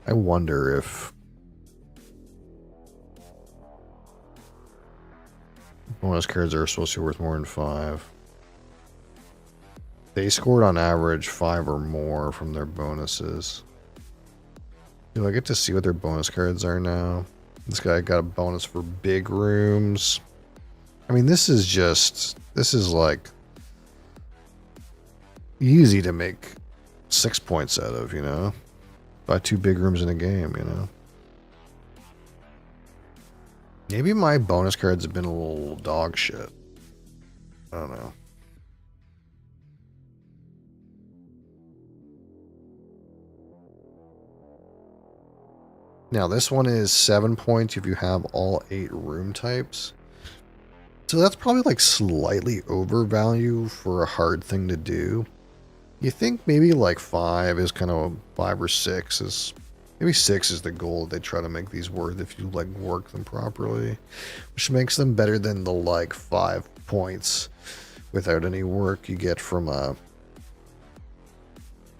I wonder if bonus cards are supposed to be worth more than 5. They scored on average 5 or more from their bonuses. Do I get to see what their bonus cards are now? This guy got a bonus for big rooms. I mean, this is like easy to make 6 points out of, you know? Buy 2 big rooms in a game, you know? Maybe my bonus cards have been a little dog shit. I don't know. Now, this one is 7 points if you have all 8 room types. So that's probably like slightly overvalue for a hard thing to do. You think maybe like 5 is kind of 5 or 6 is maybe 6 is the goal they try to make these worth if you like work them properly, which makes them better than the like 5 points without any work you get from a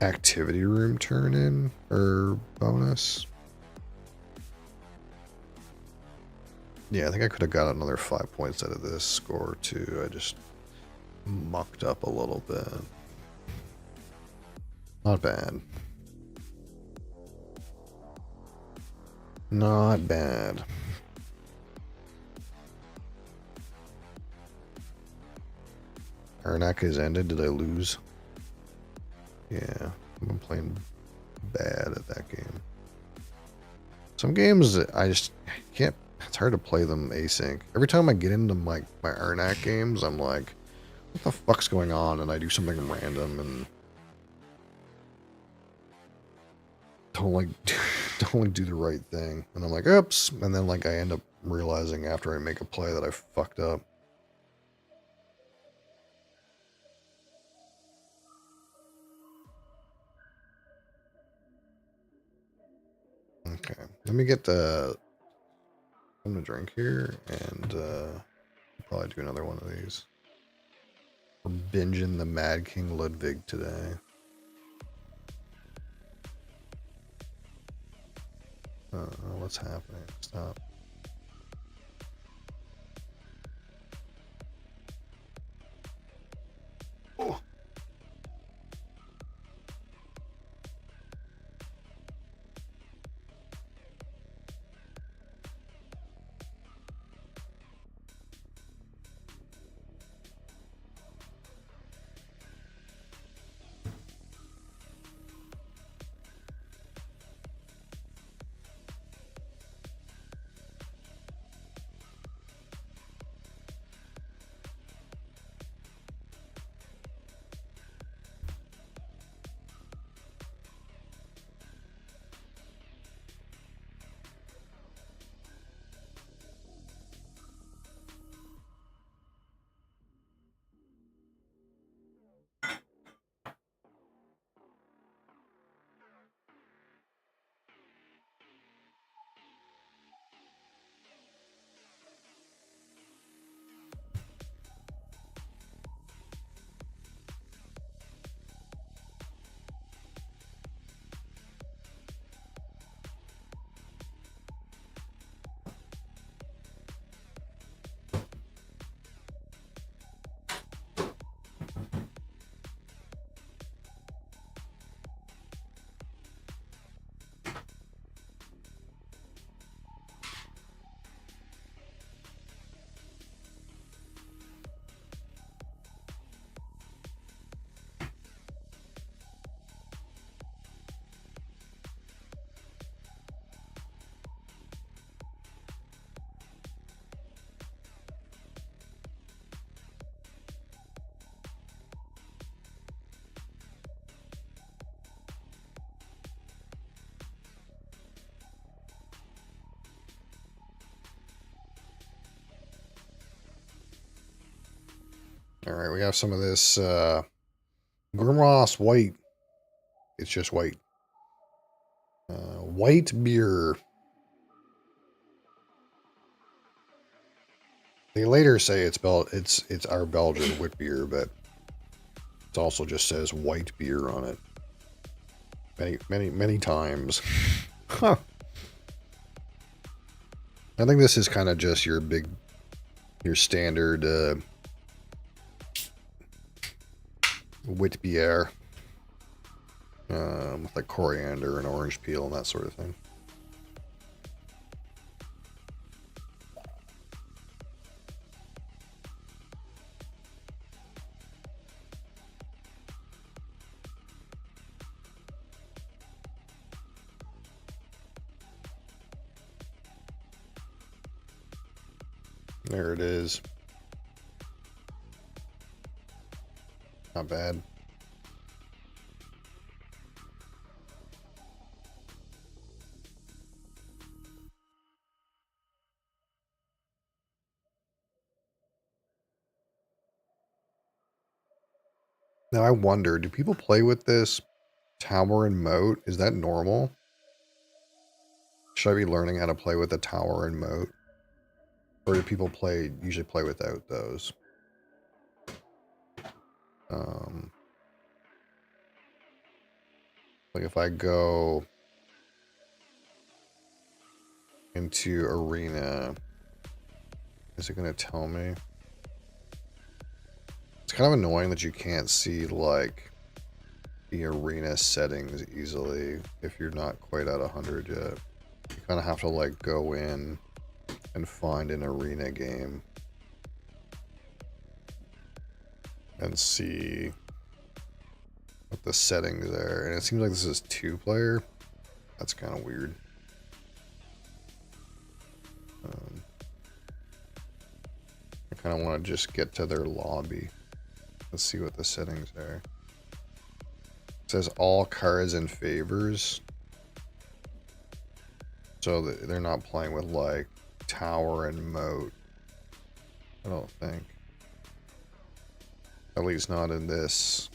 activity room turn in or bonus. Yeah, I think I could have got another 5 points out of this score too. I just mucked up a little bit. Not bad. Not bad. Arnak has ended. Did I lose? Yeah, I've been playing bad at that game. Some games I just can't. It's hard to play them async. Every time I get into my Arnak games, I'm like, what the fuck's going on? And I do something random and don't like don't like do the right thing. And I'm like, oops. And then like I end up realizing after I make a play that I fucked up. Okay, let me get the something to drink here and probably do another one of these. We're binging the Mad King Ludwig today. What's happening? Stop. Oh. All right, we have some of this Grimross White. It's just white. White beer. They later say it's our Belgian wit beer, but it also just says white beer on it. Many times. Huh. I think this is kind of just your standard wit beer. With like coriander and orange peel and that sort of thing. There it is. Not bad. Now I wonder, do people play with this tower and moat? Is that normal? Should I be learning how to play with a tower and moat? Or do people usually play without those? Like if I go into arena Is it going to tell me? It's kind of annoying that you can't see, like, the arena settings easily if you're not quite at 100 yet. You kind of have to, like, go in and find an arena game and see what the settings are. And it seems like this is 2-player. That's kind of weird. I kind of want to just get to their lobby. Let's see what the settings are. It says all cards in favors. So they're not playing with like tower and moat. I don't think. At least not in this.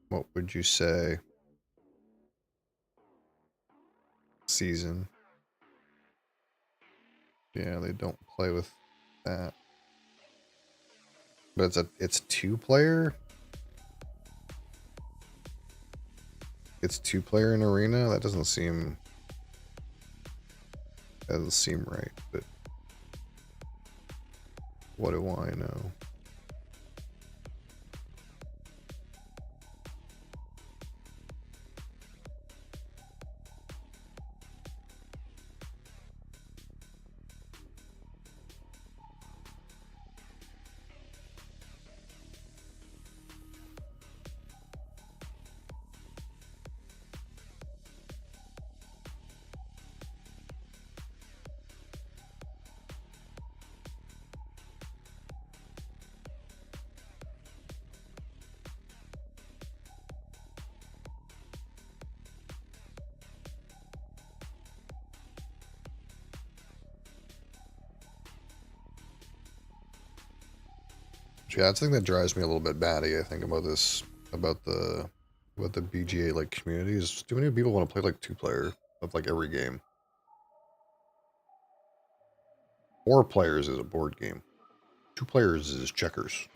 What would you say? Season. Yeah, they don't play with that. But it's 2-player? It's 2-player in arena? That doesn't seem right, but what do I know? Yeah, that's the thing that drives me a little bit batty, I think, about this, about the BGA like community is too many people want to play like 2-player of like every game. 4 players is a board game. 2 players is checkers.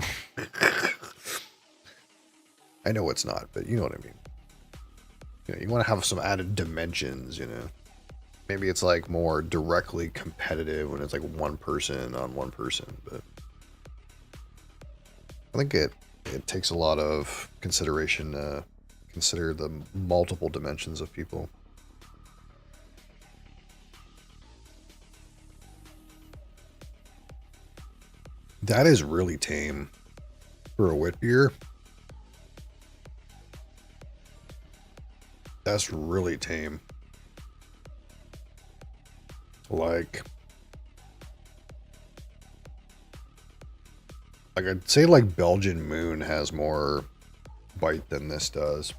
I know it's not, but you know what I mean. You know, you want to have some added dimensions, you know. Maybe it's like more directly competitive when it's like one person on one person, but I think it takes a lot of consideration to consider the multiple dimensions of people. That is really tame for a wit beer. That's really tame. Like I'd say like Belgian Moon has more bite than this does.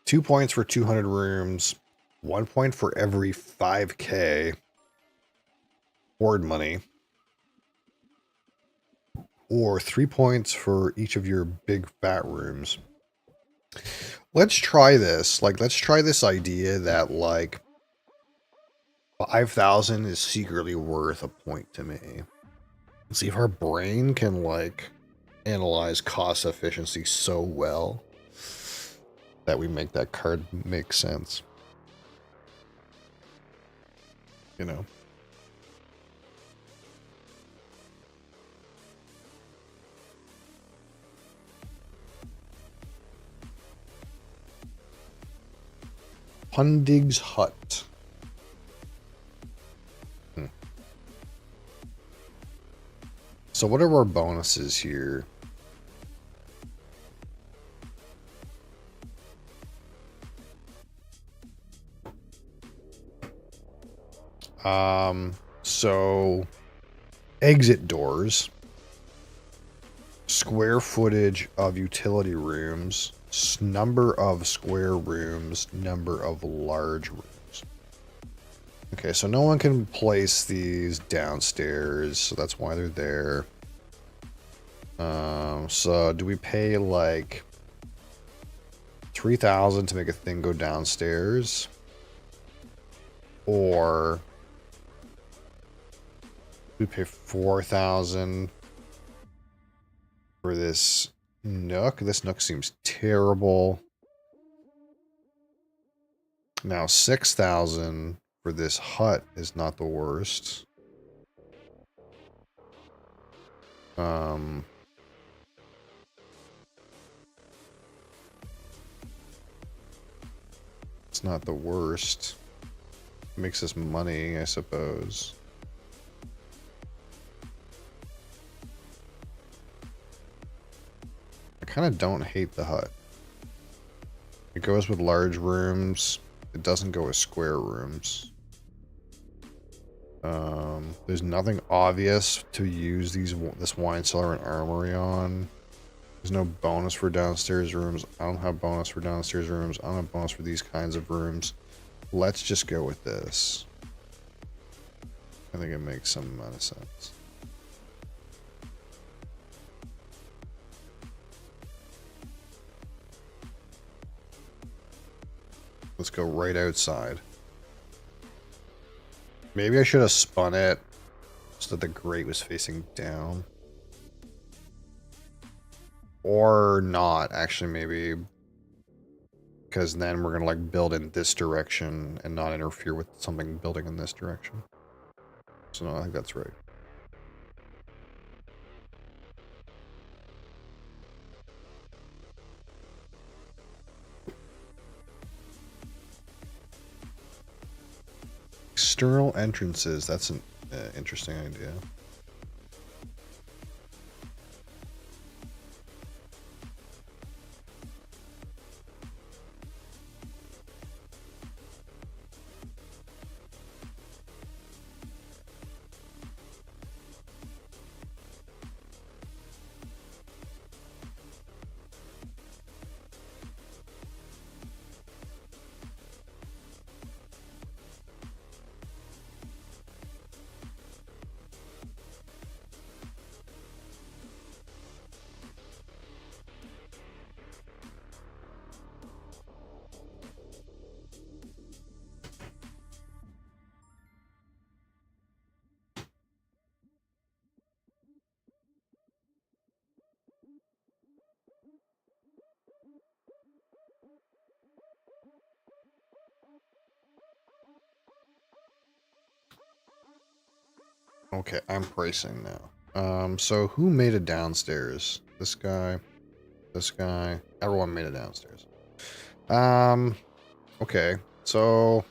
Two points for 200 rooms, 1 point for every 5K board money, or 3 points for each of your big fat rooms. Let's try this. Like, let's try this idea that, like, 5,000 is secretly worth a point to me. Let's see if our brain can, like, analyze cost efficiency so well that we make that card make sense. You know? Pundig's Hut. So what are our bonuses here? So exit doors, square footage of utility rooms, number of square rooms, number of large rooms. Okay, so no one can place these downstairs, so that's why they're there. So do we pay like 3,000 to make a thing go downstairs? Or we pay 4,000 for this nook. This nook seems terrible. Now 6,000 for this hut is not the worst. It's not the worst. Makes us money, I suppose. I kind of don't hate the hut. It goes with large rooms. It doesn't go with square rooms. There's nothing obvious to use this wine cellar and armory on. There's no bonus for downstairs rooms. I don't have bonus for downstairs rooms. I don't have bonus for these kinds of rooms. Let's just go with this. I think it makes some amount of sense. Let's go right outside. Maybe I should have spun it so that the grate was facing down. Or not, actually, maybe. Because then we're going to like build in this direction and not interfere with something building in this direction. So no, I think that's right. External entrances, that's an interesting idea. Okay, I'm pricing now. So who made it downstairs? This guy, everyone made it downstairs. Okay, so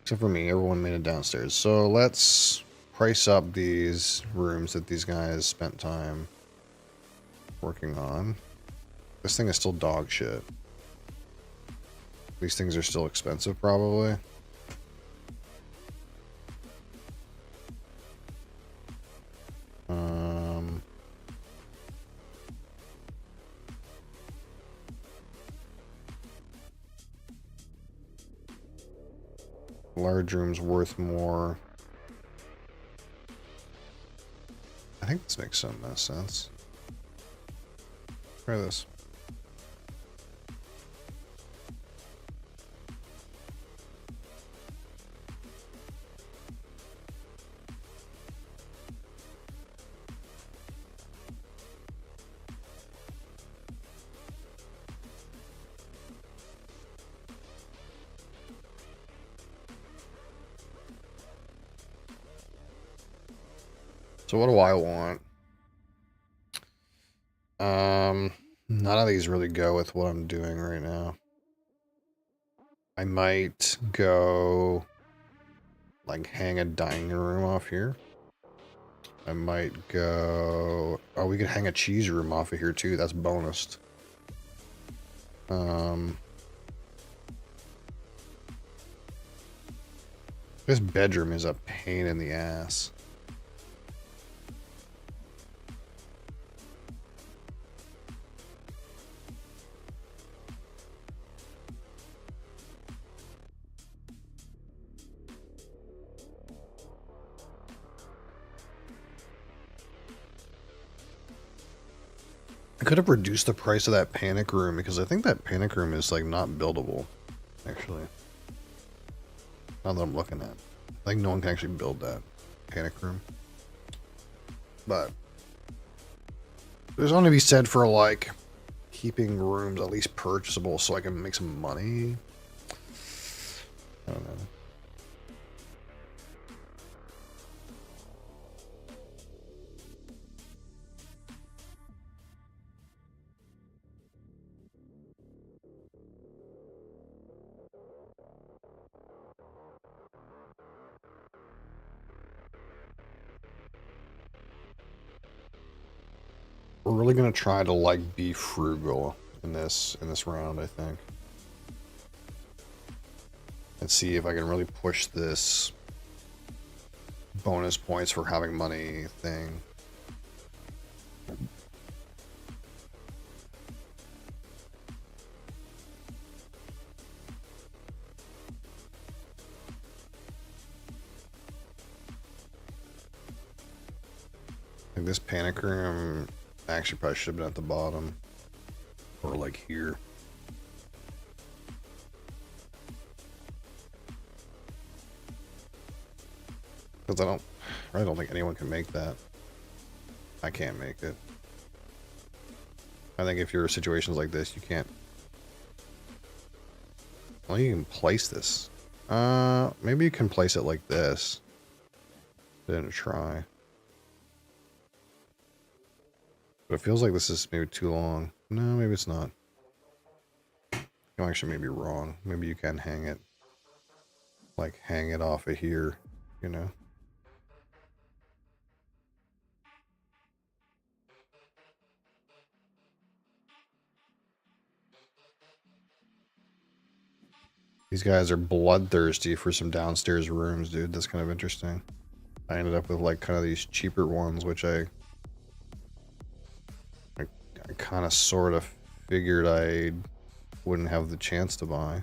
except for me, everyone made it downstairs. So let's price up these rooms that these guys spent time working on. This thing is still dog shit. These things are still expensive, probably. Large room's worth more. I think this makes some sense. Try this. So what do I want? None of these really go with what I'm doing right now. I might go like hang a dining room off here. I might go... Oh, we could hang a cheese room off of here too. That's bonused. This bedroom is a pain in the ass. I could have reduced the price of that panic room because I think that panic room is like not buildable, actually. Now that I'm looking at, I think no one can actually build that panic room. But There's only to be said for like keeping rooms at least purchasable so I can make some money. I don't know. We're really gonna try to like be frugal in this round, I think. And see if I can really push this bonus points for having money thing. Like this panic room actually probably should have been at the bottom. Or like here. Because I really don't think anyone can make that. I can't make it. I think if you're in situations like this, you can't. Well, you can place this. Maybe you can place it like this. Didn't try. But it feels like this is maybe too long. No, maybe it's not. You actually may be wrong. Maybe you can hang it. Like, hang it off of here, you know? These guys are bloodthirsty for some downstairs rooms, dude. That's kind of interesting. I ended up with, like, kind of these cheaper ones, which I kind of sort of figured I wouldn't have the chance to buy.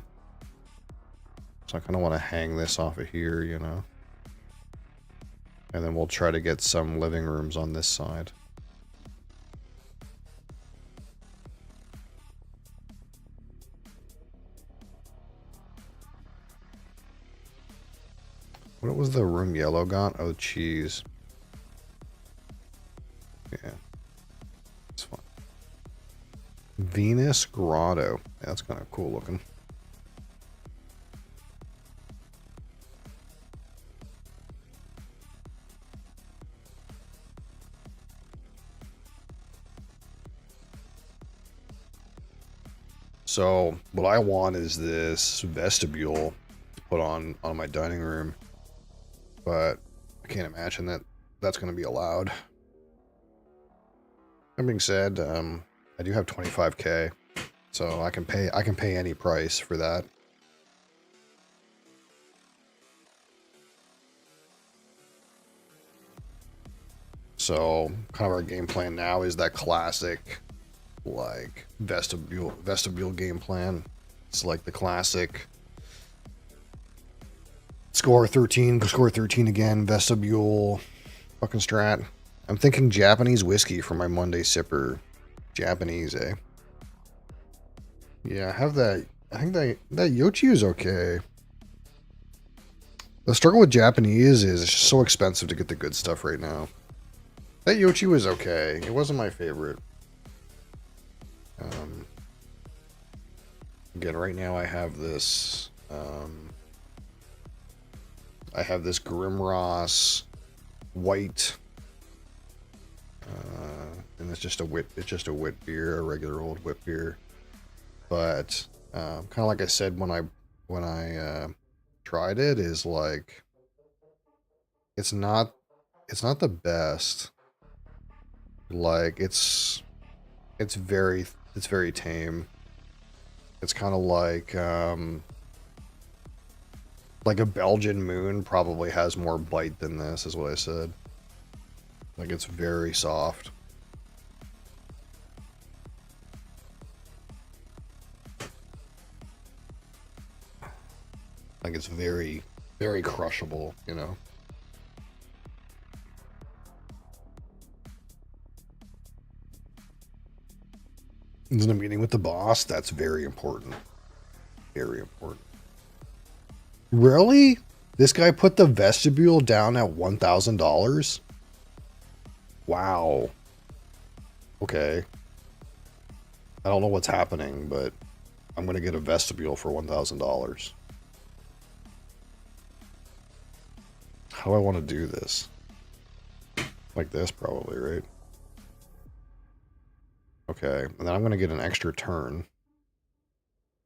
So I kind of want to hang this off of here, you know? And then we'll try to get some living rooms on this side. What was the room yellow got? Oh, cheese. Yeah. That's fine. Venus Grotto. Yeah, that's kind of cool looking. So what I want is this vestibule to put on my dining room, but I can't imagine that that's going to be allowed. That being said, I do have 25K, so I can pay any price for that. So kind of our game plan now is that classic, like vestibule game plan. It's like the classic score 13 again, vestibule fucking strat. I'm thinking Japanese whiskey for my Monday sipper. Japanese, eh? Yeah, I have that. I think that Yochi is okay. The struggle with Japanese is it's just so expensive to get the good stuff right now. That Yochi was okay. It wasn't my favorite. Again, right now I have this. I have this Grimross white. And it's just a wit. It's just a wit beer, a regular old wit beer. But kind of like I said when I tried it, is like it's not the best. Like it's very tame. It's kind of like a Belgian Moon probably has more bite than this, is what I said. Like it's very soft. Like it's very, very crushable, you know. In a meeting with the boss, that's very important. Very important. Really? This guy put the vestibule down at $1,000? Wow. okay. I don't know what's happening, but I'm going to get a vestibule for $1,000. How do I want to do this? Like this, probably, right? Okay, and then I'm going to get an extra turn.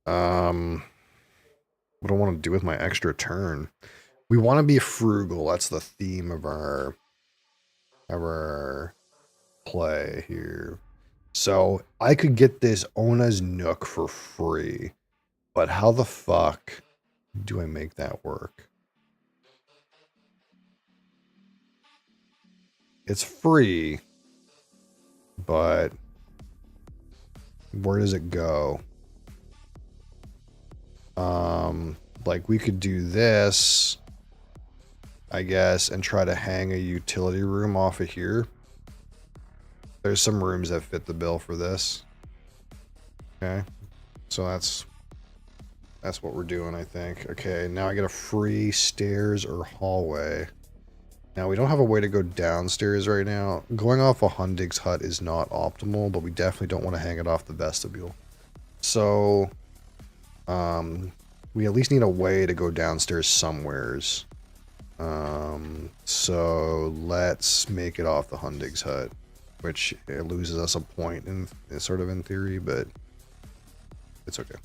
What do I want to do with my extra turn? We want to be frugal. That's the theme of our play here. So I could get this Ona's Nook for free, but how the fuck do I make that work? It's free, but where does it go? Like we could do this, I guess, and try to hang a utility room off of here. There's some rooms that fit the bill for this. Okay, so that's what we're doing, I think. Okay, now I get a free stairs or hallway. Now we don't have a way to go downstairs right now. Going off a Hundig's hut is not optimal, but we definitely don't want to hang it off the vestibule. So, we at least need a way to go downstairs somewheres. So let's make it off the Hundig's hut, which it loses us a point in sort of in theory, but it's okay.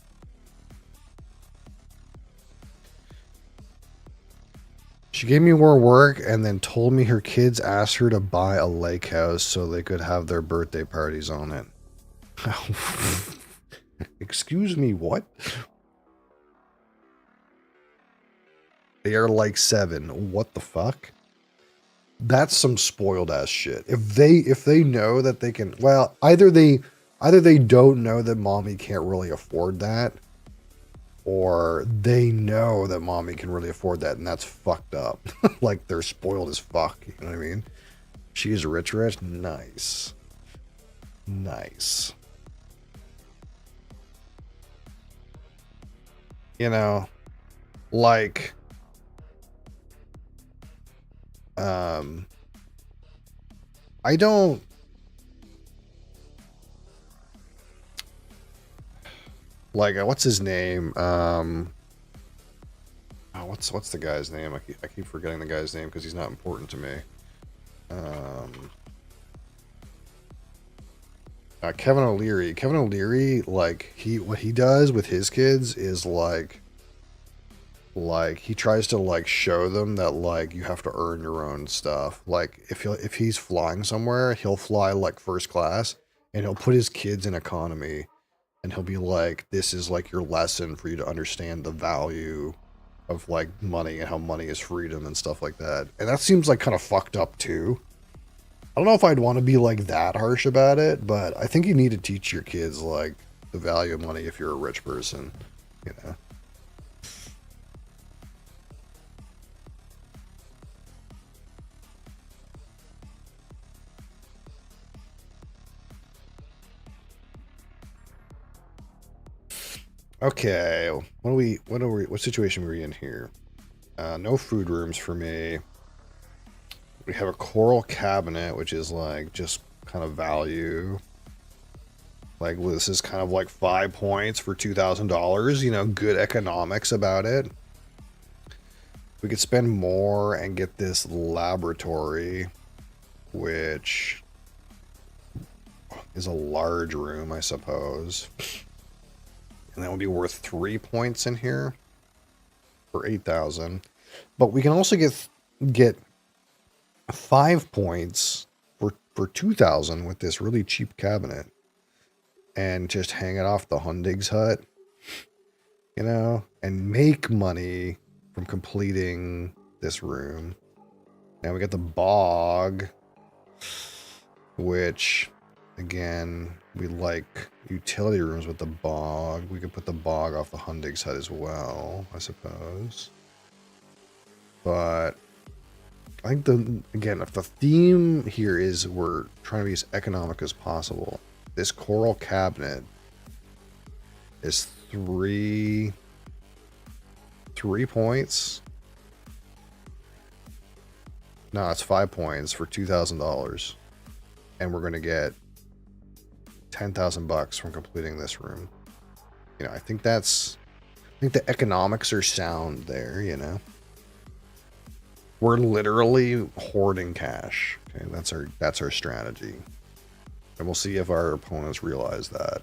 She gave me more work and then told me her kids asked her to buy a lake house so they could have their birthday parties on it. Excuse me, what? They are like 7. What the fuck? That's some spoiled ass shit. If they know that they can, well, either they don't know that mommy can't really afford that, or they know that mommy can really afford that, and that's fucked up. Like they're spoiled as fuck. You know what I mean? She's rich. Nice. Nice. You know, like, I don't, like, what's his name? Oh, what's the guy's name? I keep forgetting the guy's name because he's not important to me. Kevin O'Leary. Kevin O'Leary, like, what he does with his kids is like he tries to like show them that like you have to earn your own stuff. Like if he's flying somewhere, he'll fly like first class and he'll put his kids in economy and he'll be like, this is like your lesson for you to understand the value of like money and how money is freedom and stuff like that. And that seems like kind of fucked up too. I don't know if I'd want to be like that harsh about it, but I think you need to teach your kids like the value of money if you're a rich person, you know. Okay, what situation are we in here? No food rooms for me. We have a coral cabinet, which is like just kind of value. Like this is kind of like 5 points for $2,000, you know, good economics about it. We could spend more and get this laboratory, which is a large room, I suppose. And that would be worth 3 points in here for 8,000. But we can also get 5 points for 2,000 with this really cheap cabinet, and just hang it off the Hundig's hut, you know, and make money from completing this room. Now we got the bog, which again, we like utility rooms with the bog. We could put the bog off the Hundig's hut as well, I suppose. But I think again, if the theme here is we're trying to be as economic as possible, this coral cabinet is 3 points. No, it's 5 points for $2,000, and we're gonna get 10,000 bucks from completing this room. You know, I think the economics are sound there, you know. We're literally hoarding cash. Okay, that's our strategy. And we'll see if our opponents realize that.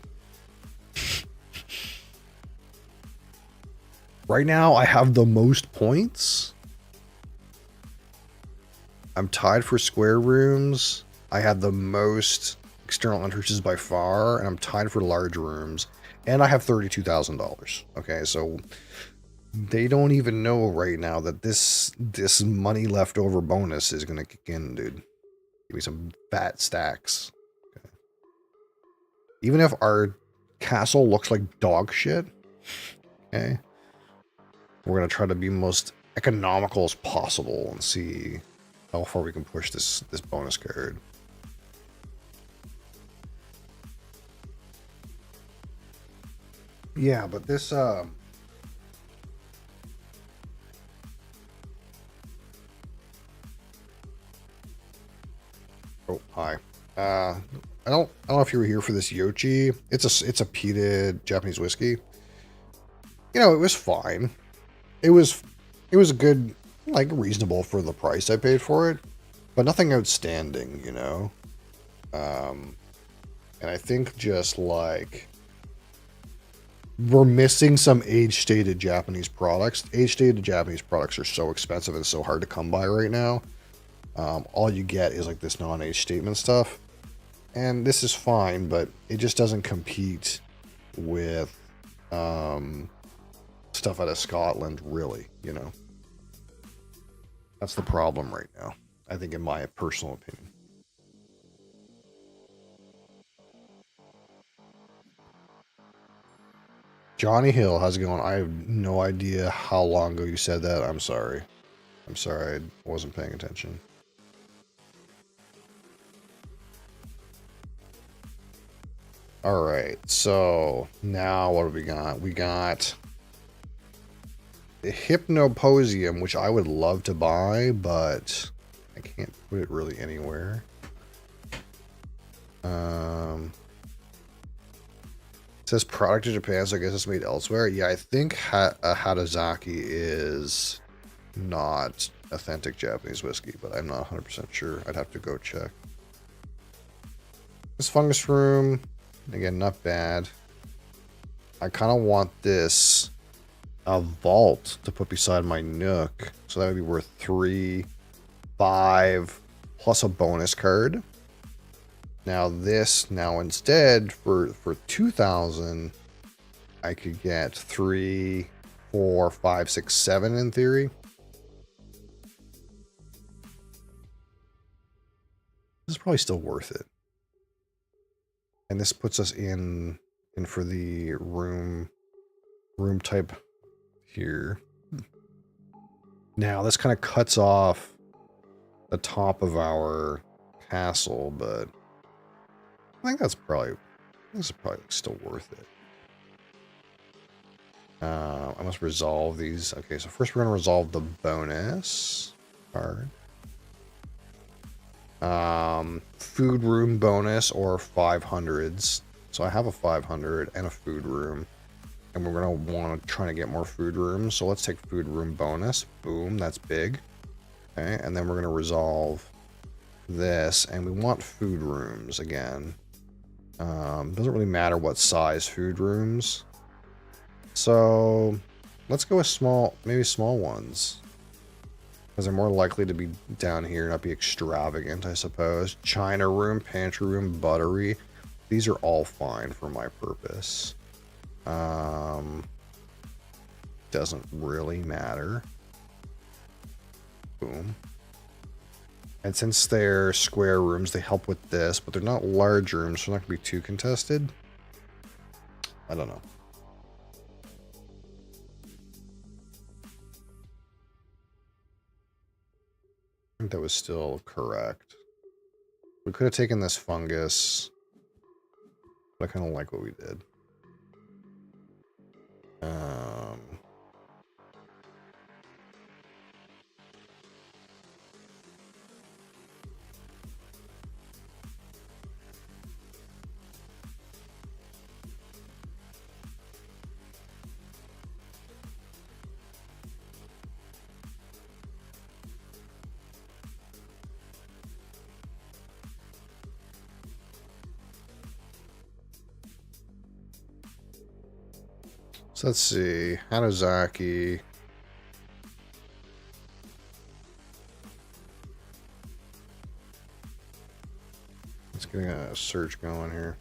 Right now, I have the most points. I'm tied for square rooms. I had the most external entrances by far, and I'm tied for large rooms. And I have $32,000. Okay, so they don't even know right now that this money leftover bonus is gonna kick in, dude. Give me some fat stacks. Okay. Even if our castle looks like dog shit, okay, we're gonna try to be most economical as possible and see how far we can push this bonus card. Yeah, but this oh, hi. I don't know if you were here for this Yochi. It's a peated Japanese whiskey. You know, it was fine. It was a good, like, reasonable for the price I paid for it, but nothing outstanding, you know. And I think just like we're missing some age-stated Japanese products. Age-stated Japanese products are so expensive and so hard to come by right now. All you get is like this non-age statement stuff. And this is fine, but it just doesn't compete with stuff out of Scotland, really, you know. That's the problem right now, I think, in my personal opinion. Johnny Hill, how's it going? I have no idea how long ago you said that. I'm sorry. I'm sorry, I wasn't paying attention. All right, so now what have we got? We got the Hypnoposium, which I would love to buy, but I can't put it really anywhere. It says product to Japan, so I guess it's made elsewhere. Yeah, I think Hatazaki is not authentic Japanese whiskey, but I'm not 100% sure. I'd have to go check. This fungus room, again, not bad. I kind of want this vault to put beside my Nook, so that would be worth 3, 5, plus a bonus card. Now instead for 2,000, I could get 3, 4, 5, 6, 7 in theory. This is probably still worth it. And this puts us in for the room type here. Now this kind of cuts off the top of our castle, but I think this is probably still worth it. I must resolve these. Okay, so first we're going to resolve the bonus card. Food room bonus or 500s. So I have a 500 and a food room. And we're going to want to try to get more food rooms. So let's take food room bonus. Boom, that's big. Okay, and then we're going to resolve this. And we want food rooms again. Doesn't really matter what size food rooms. So let's go with maybe small ones. Because they're more likely to be down here, not be extravagant, I suppose. China room, pantry room, buttery. These are all fine for my purpose. Doesn't really matter. Boom. And since they're square rooms, they help with this, but they're not large rooms, so they're not going to be too contested. I don't know. I think that was still correct. We could have taken this fungus, but I kind of like what we did. So let's see. Hanozaki. Let's get a search going here.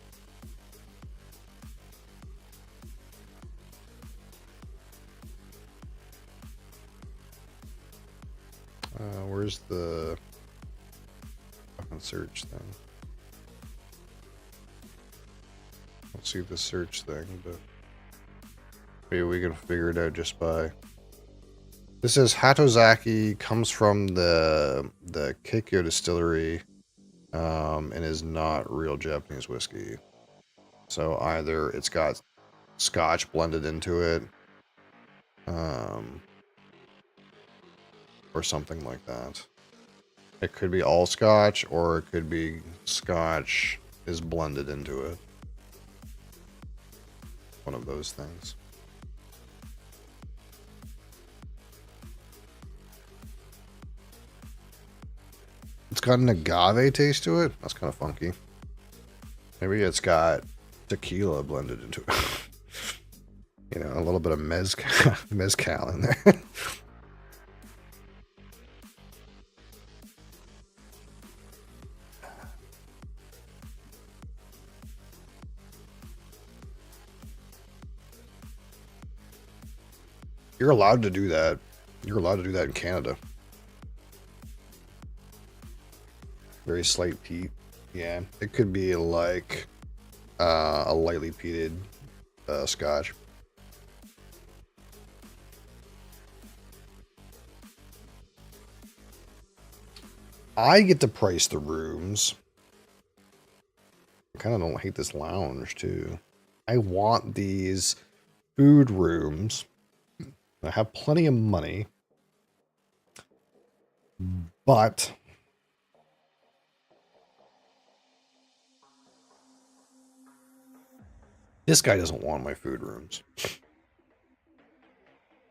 Where's the fucking search thing? Let's see the search thing, but maybe we can figure it out just by. This says Hatozaki comes from the Keikyo distillery, and is not real Japanese whiskey. So either it's got Scotch blended into it, or something like that. It could be all Scotch, or it could be Scotch is blended into it. One of those things. It's got an agave taste to it. That's kind of funky. Maybe it's got tequila blended into it. You know, a little bit of mezcal in there. You're allowed to do that. You're allowed to do that in Canada. Very slight peat. Yeah, it could be like a lightly peated Scotch. I get to price the rooms. I kind of don't hate this lounge too. I want these food rooms. I have plenty of money, but this guy doesn't want my food rooms.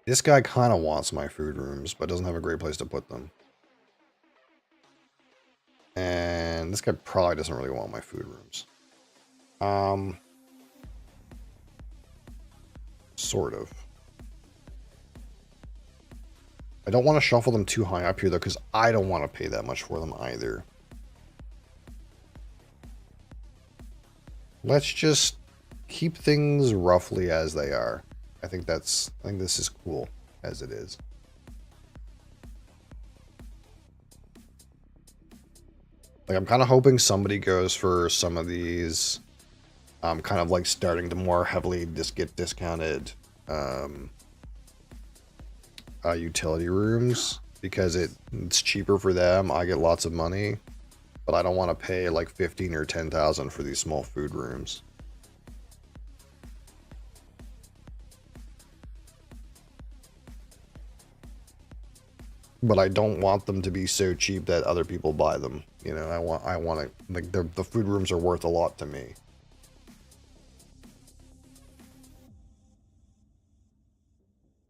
This guy kind of wants my food rooms, but doesn't have a great place to put them. And this guy probably doesn't really want my food rooms. Sort of. I don't want to shuffle them too high up here, though, because I don't want to pay that much for them either. Let's just keep things roughly as they are. I think this is cool as it is. Like, I'm kind of hoping somebody goes for some of these, kind of like starting to more heavily get discounted, utility rooms, because it's cheaper for them. I get lots of money, but I don't want to pay like 15 or 10,000 for these small food rooms. But I don't want them to be so cheap that other people buy them. You know, I want it, like, the food rooms are worth a lot to me.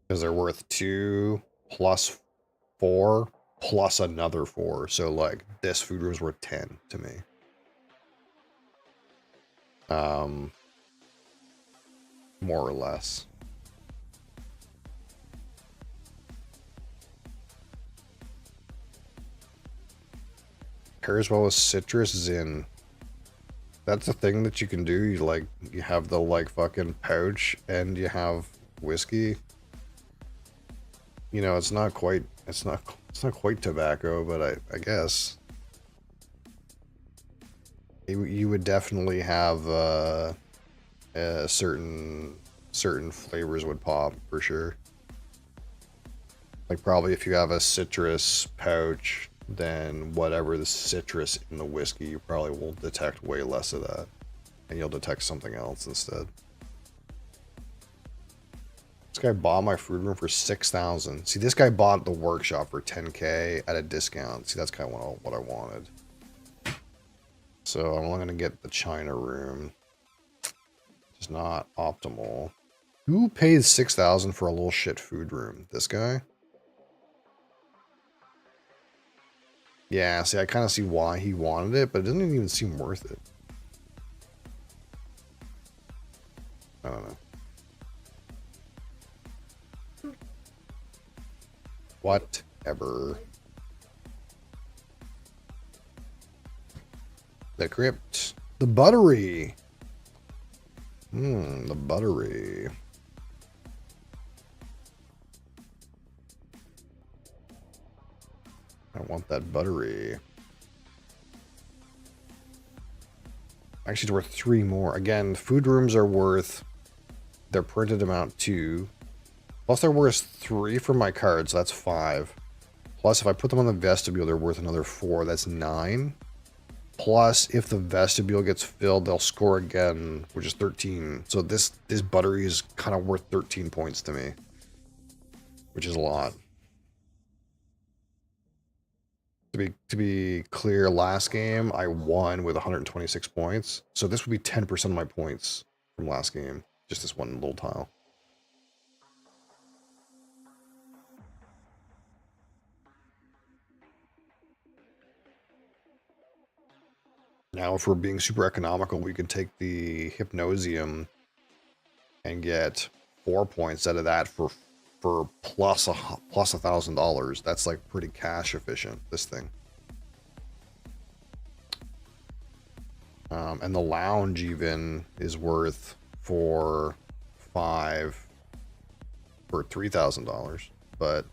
Because they're worth 2 plus 4 plus another 4. So, like, this food room is worth 10 to me. More or less. Pairs well with citrus zin. That's a thing that you can do. You have the, like, fucking pouch and you have whiskey. You know, it's not quite tobacco, but I guess you would definitely have certain flavors would pop for sure. Like, probably if you have a citrus pouch, then whatever the citrus in the whiskey, you probably will detect way less of that, and you'll detect something else instead. This guy bought my food room for 6,000. See, this guy bought the workshop for 10K at a discount. See, that's kind of what I wanted. So I'm only going to get the China room. It's not optimal. Who paid 6,000 for a little shit food room? This guy? Yeah, see, I kind of see why he wanted it, but it doesn't even seem worth it. I don't know. Whatever. The crypt. The buttery. The buttery. I want that buttery. Actually, it's worth 3 more. Again, food rooms are worth their printed amount 2. Plus, they're worth 3 for my cards, so that's 5. Plus, if I put them on the vestibule, they're worth another 4. That's 9. Plus, if the vestibule gets filled, they'll score again, which is 13. So this buttery is kind of worth 13 points to me, which is a lot. To be clear, last game I won with 126 points. So this would be 10% of my points from last game. Just this one little tile. Now, if we're being super economical, we can take the Hypnosium and get 4 points out of that for plus $1,000. That's like pretty cash efficient, this thing. And the lounge even is worth for $3,000, but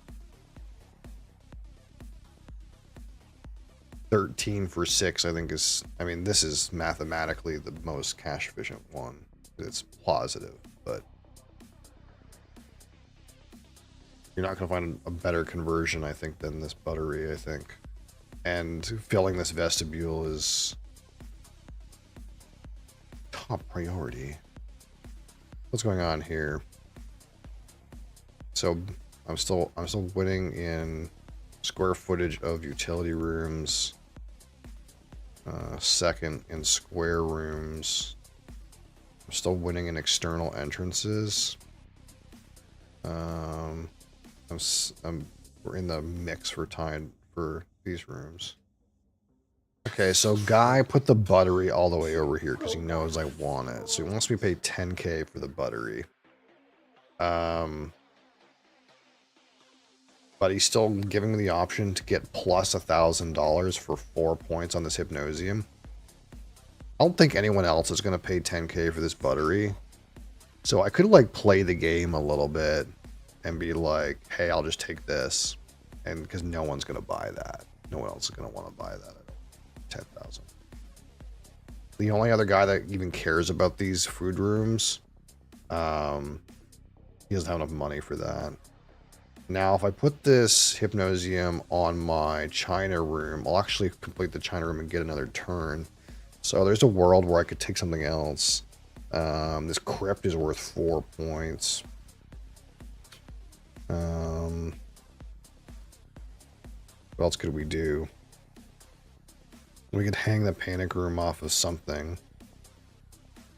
13 for 6, I think is, I mean, this is mathematically the most cash efficient one. It's positive, but you're not going to find a better conversion, I think, than this buttery, I think. And filling this vestibule is top priority. What's going on here? So I'm still winning in square footage of utility rooms. Second in square rooms. I'm still winning in external entrances. We're in the mix for time for these rooms. Okay, so Guy put the buttery all the way over here because he knows I want it. So he wants me to pay 10k for the buttery. But he's still giving me the option to get plus $1,000 for 4 points on this Hypnosium. I don't think anyone else is going to pay 10k for this buttery. So I could like play the game a little bit and be like, hey, I'll just take this. And because no one's going to buy that. No one else is going to want to buy that at 10,000. The only other guy that even cares about these food rooms, he doesn't have enough money for that. Now, if I put this Hypnosium on my China room, I'll actually complete the China room and get another turn. So there's a world where I could take something else. This crypt is worth 4 points. What else could we do? We could hang the panic room off of something.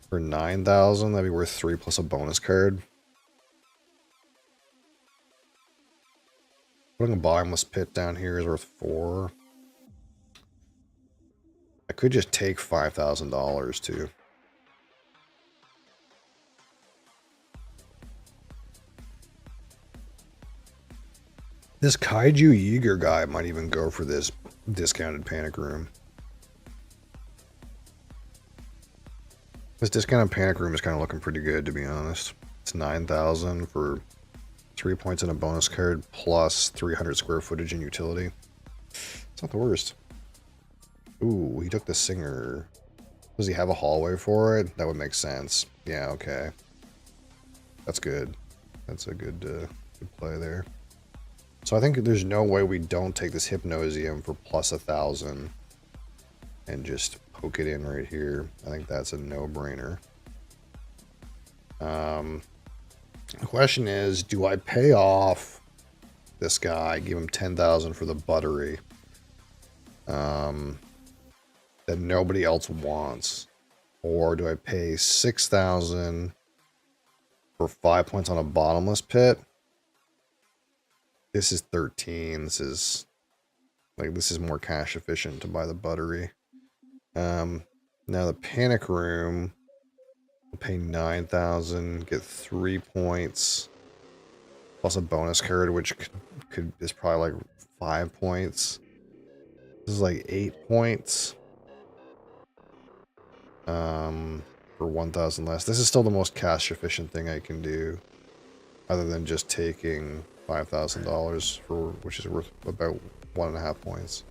For 9,000, that'd be worth 3 plus a bonus card. Putting a bottomless pit down here is worth 4. I could just take $5,000 too. This Kaiju Yeager guy might even go for this discounted panic room. This discounted panic room is kind of looking pretty good, to be honest. It's 9,000 for 3 points and a bonus card plus 300 square footage in utility. It's not the worst. Ooh, he took the singer. Does he have a hallway for it? That would make sense. Yeah, okay. That's good. That's a good, good play there. So I think there's no way we don't take this Hypnosium for plus 1,000 and just poke it in right here. I think that's a no-brainer. The question is, do I pay off this guy, give him 10,000 for the buttery that nobody else wants? Or do I pay 6,000 for 5 points on a bottomless pit? This is 13. This is more cash efficient to buy the buttery. Now the panic room, I'll pay 9,000, get 3 points plus a bonus card, which is probably like 5 points. This is like 8 points. For 1,000 less. This is still the most cash efficient thing I can do, other than just taking $5,000 for, which is worth about 1.5 points.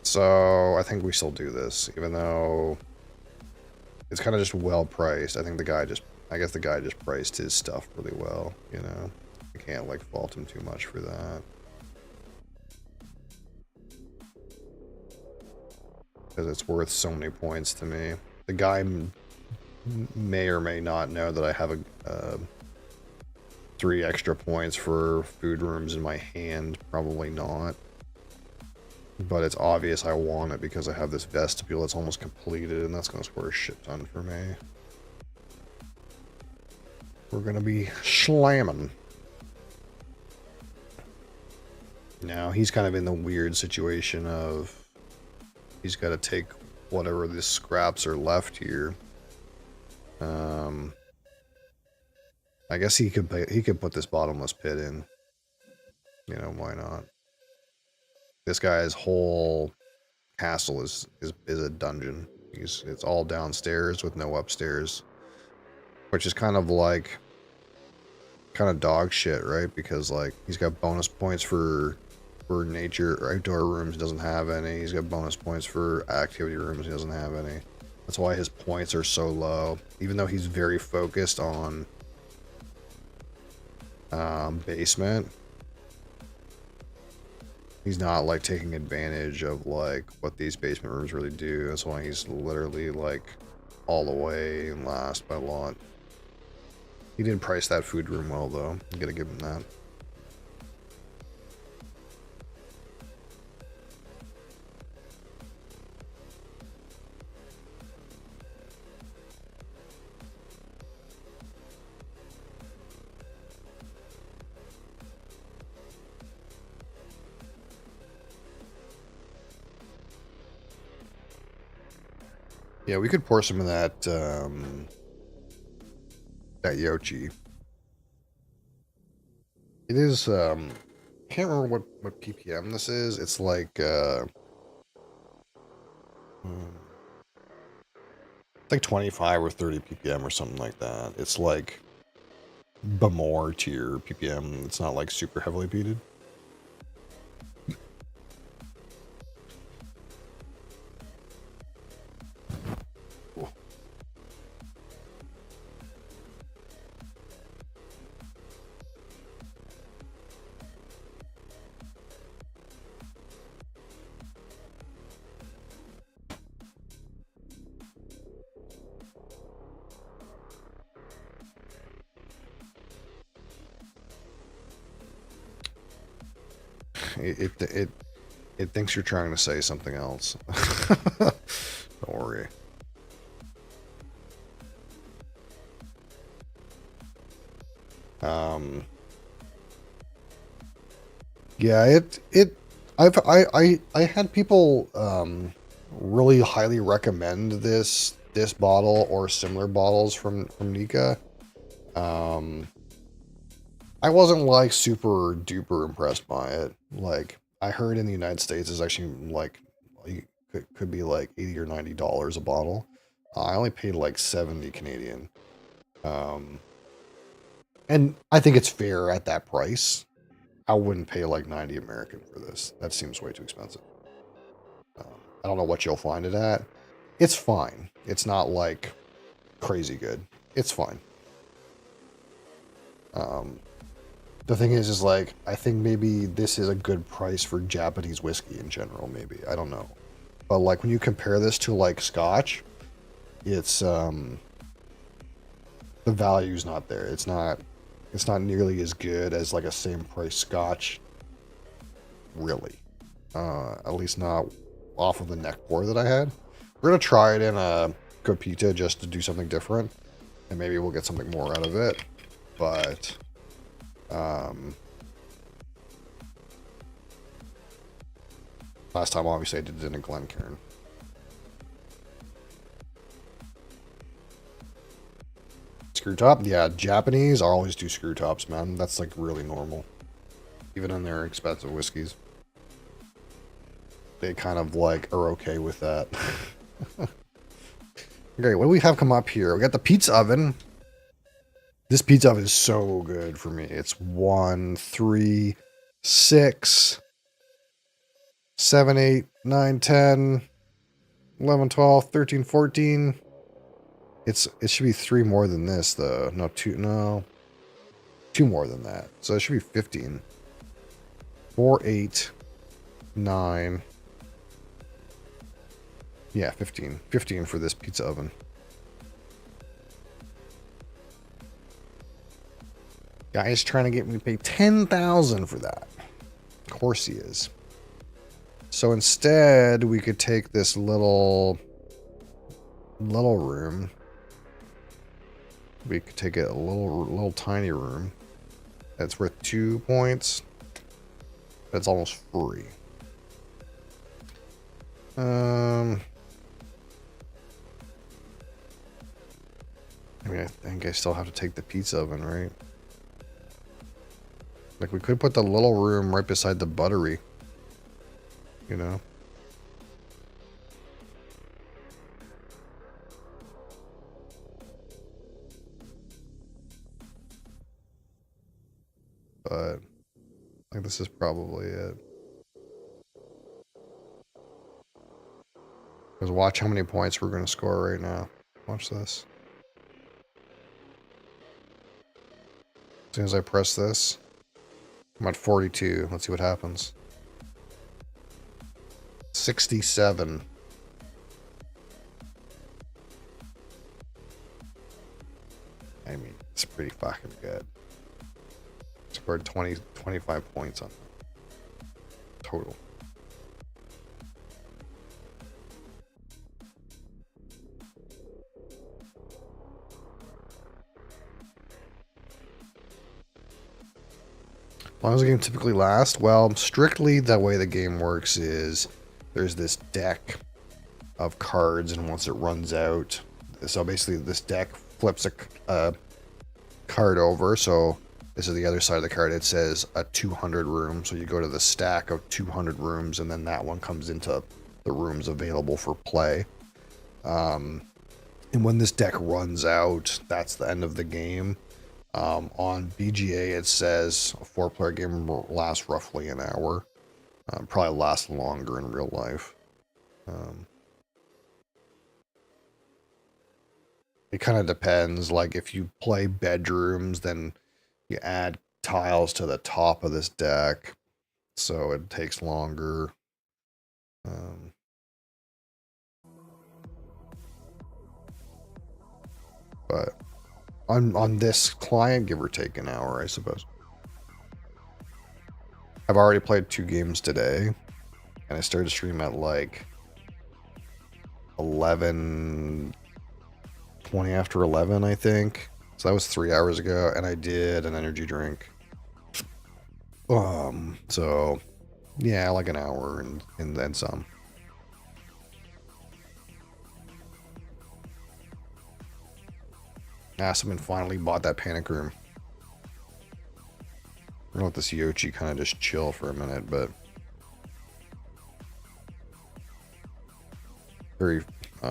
So I think we still do this, even though it's kind of just well priced. I think I guess the guy just priced his stuff really well, you know. I can't like fault him too much for that. Because it's worth so many points to me. The guy may or may not know that I have 3 extra points for food rooms in my hand. Probably not. But it's obvious I want it because I have this vestibule that's almost completed, and that's going to score a shit ton for me. We're going to be slamming. Now, he's kind of in the weird situation of he's got to take whatever the scraps are left here. I guess he could put this bottomless pit in. You know, why not? This guy's whole castle is a dungeon. It's all downstairs with no upstairs, which is kind of dog shit, right? Because like he's got bonus points for nature or outdoor rooms, he doesn't have any. He's got bonus points for activity rooms, he doesn't have any. That's why his points are so low, even though he's very focused on basement. He's not like taking advantage of like what these basement rooms really do. That's why he's literally like all the way last by a lot. He did price that food room well though. I'm gonna give him that. Yeah, we could pour some of that that Yochi. It is can't remember what ppm this is. It's like it's like 25 or 30 ppm or something like that. It's like Bamor tier ppm. It's not like super heavily peated. It thinks you're trying to say something else. Don't worry. Yeah, I had people really highly recommend this bottle or similar bottles from Nika. I wasn't like super duper impressed by it. Like I heard in the United States is actually like could be like $80 or $90 a bottle. I only paid like 70 Canadian. And I think it's fair at that price. I wouldn't pay like 90 American for this. That seems way too expensive. I don't know what you'll find it at. It's fine. It's not like crazy good. It's fine. The thing is like, I think maybe this is a good price for Japanese whiskey in general, maybe. I don't know. But like when you compare this to like Scotch, it's, the value's not there. It's not nearly as good as like a same price Scotch. Really. At least not off of the neck pour that I had. We're going to try it in a Copita just to do something different. And maybe we'll get something more out of it. But, last time obviously I did it in a Glencairn. Screw top? Yeah, Japanese always do screw tops, man. That's like really normal. Even in their expensive whiskeys. They kind of like are okay with that. Okay, what do we have come up here? We got the pizza oven. This pizza oven is so good for me. It's 1, 3, 6, 7, 8, 9, 10, 11, 12, 13, 14. It should be 3 more than this though. No, 2 more than that. So it should be 15. 4, 8, 9. Yeah, 15. 15 for this pizza oven. Guy's trying to get me to pay $10,000 for that. Of course he is. So instead, we could take this little room. We could take a little tiny room. That's worth 2 points. That's almost free. I mean, I think I still have to take the pizza oven, right? Like, we could put the little room right beside the buttery. You know? But I think this is probably it. Because watch how many points we're going to score right now. Watch this. As soon as I press this, I'm at 42. Let's see what happens. 67. I mean, it's pretty fucking good. Scored 25 points on that. Total. How long does the game typically last? Well, strictly the way the game works is there's this deck of cards, and once it runs out, so basically this deck flips a card over. So this is the other side of the card. It says a 200 room. So you go to the stack of 200 rooms, and then that one comes into the rooms available for play. And when this deck runs out, that's the end of the game. On BGA, it says a 4-player game will last roughly an hour. Probably last longer in real life. It kind of depends. Like, if you play bedrooms, then you add tiles to the top of this deck, so it takes longer. But on this client, give or take an hour, I suppose. I've already played 2 games today, and I started to stream at like 11, 20 after 11, I think. So that was 3 hours ago, and I did an energy drink. So yeah, like an hour and then some. Someone finally bought that panic room. I'm gonna let this Yochi kind of just chill for a minute, but very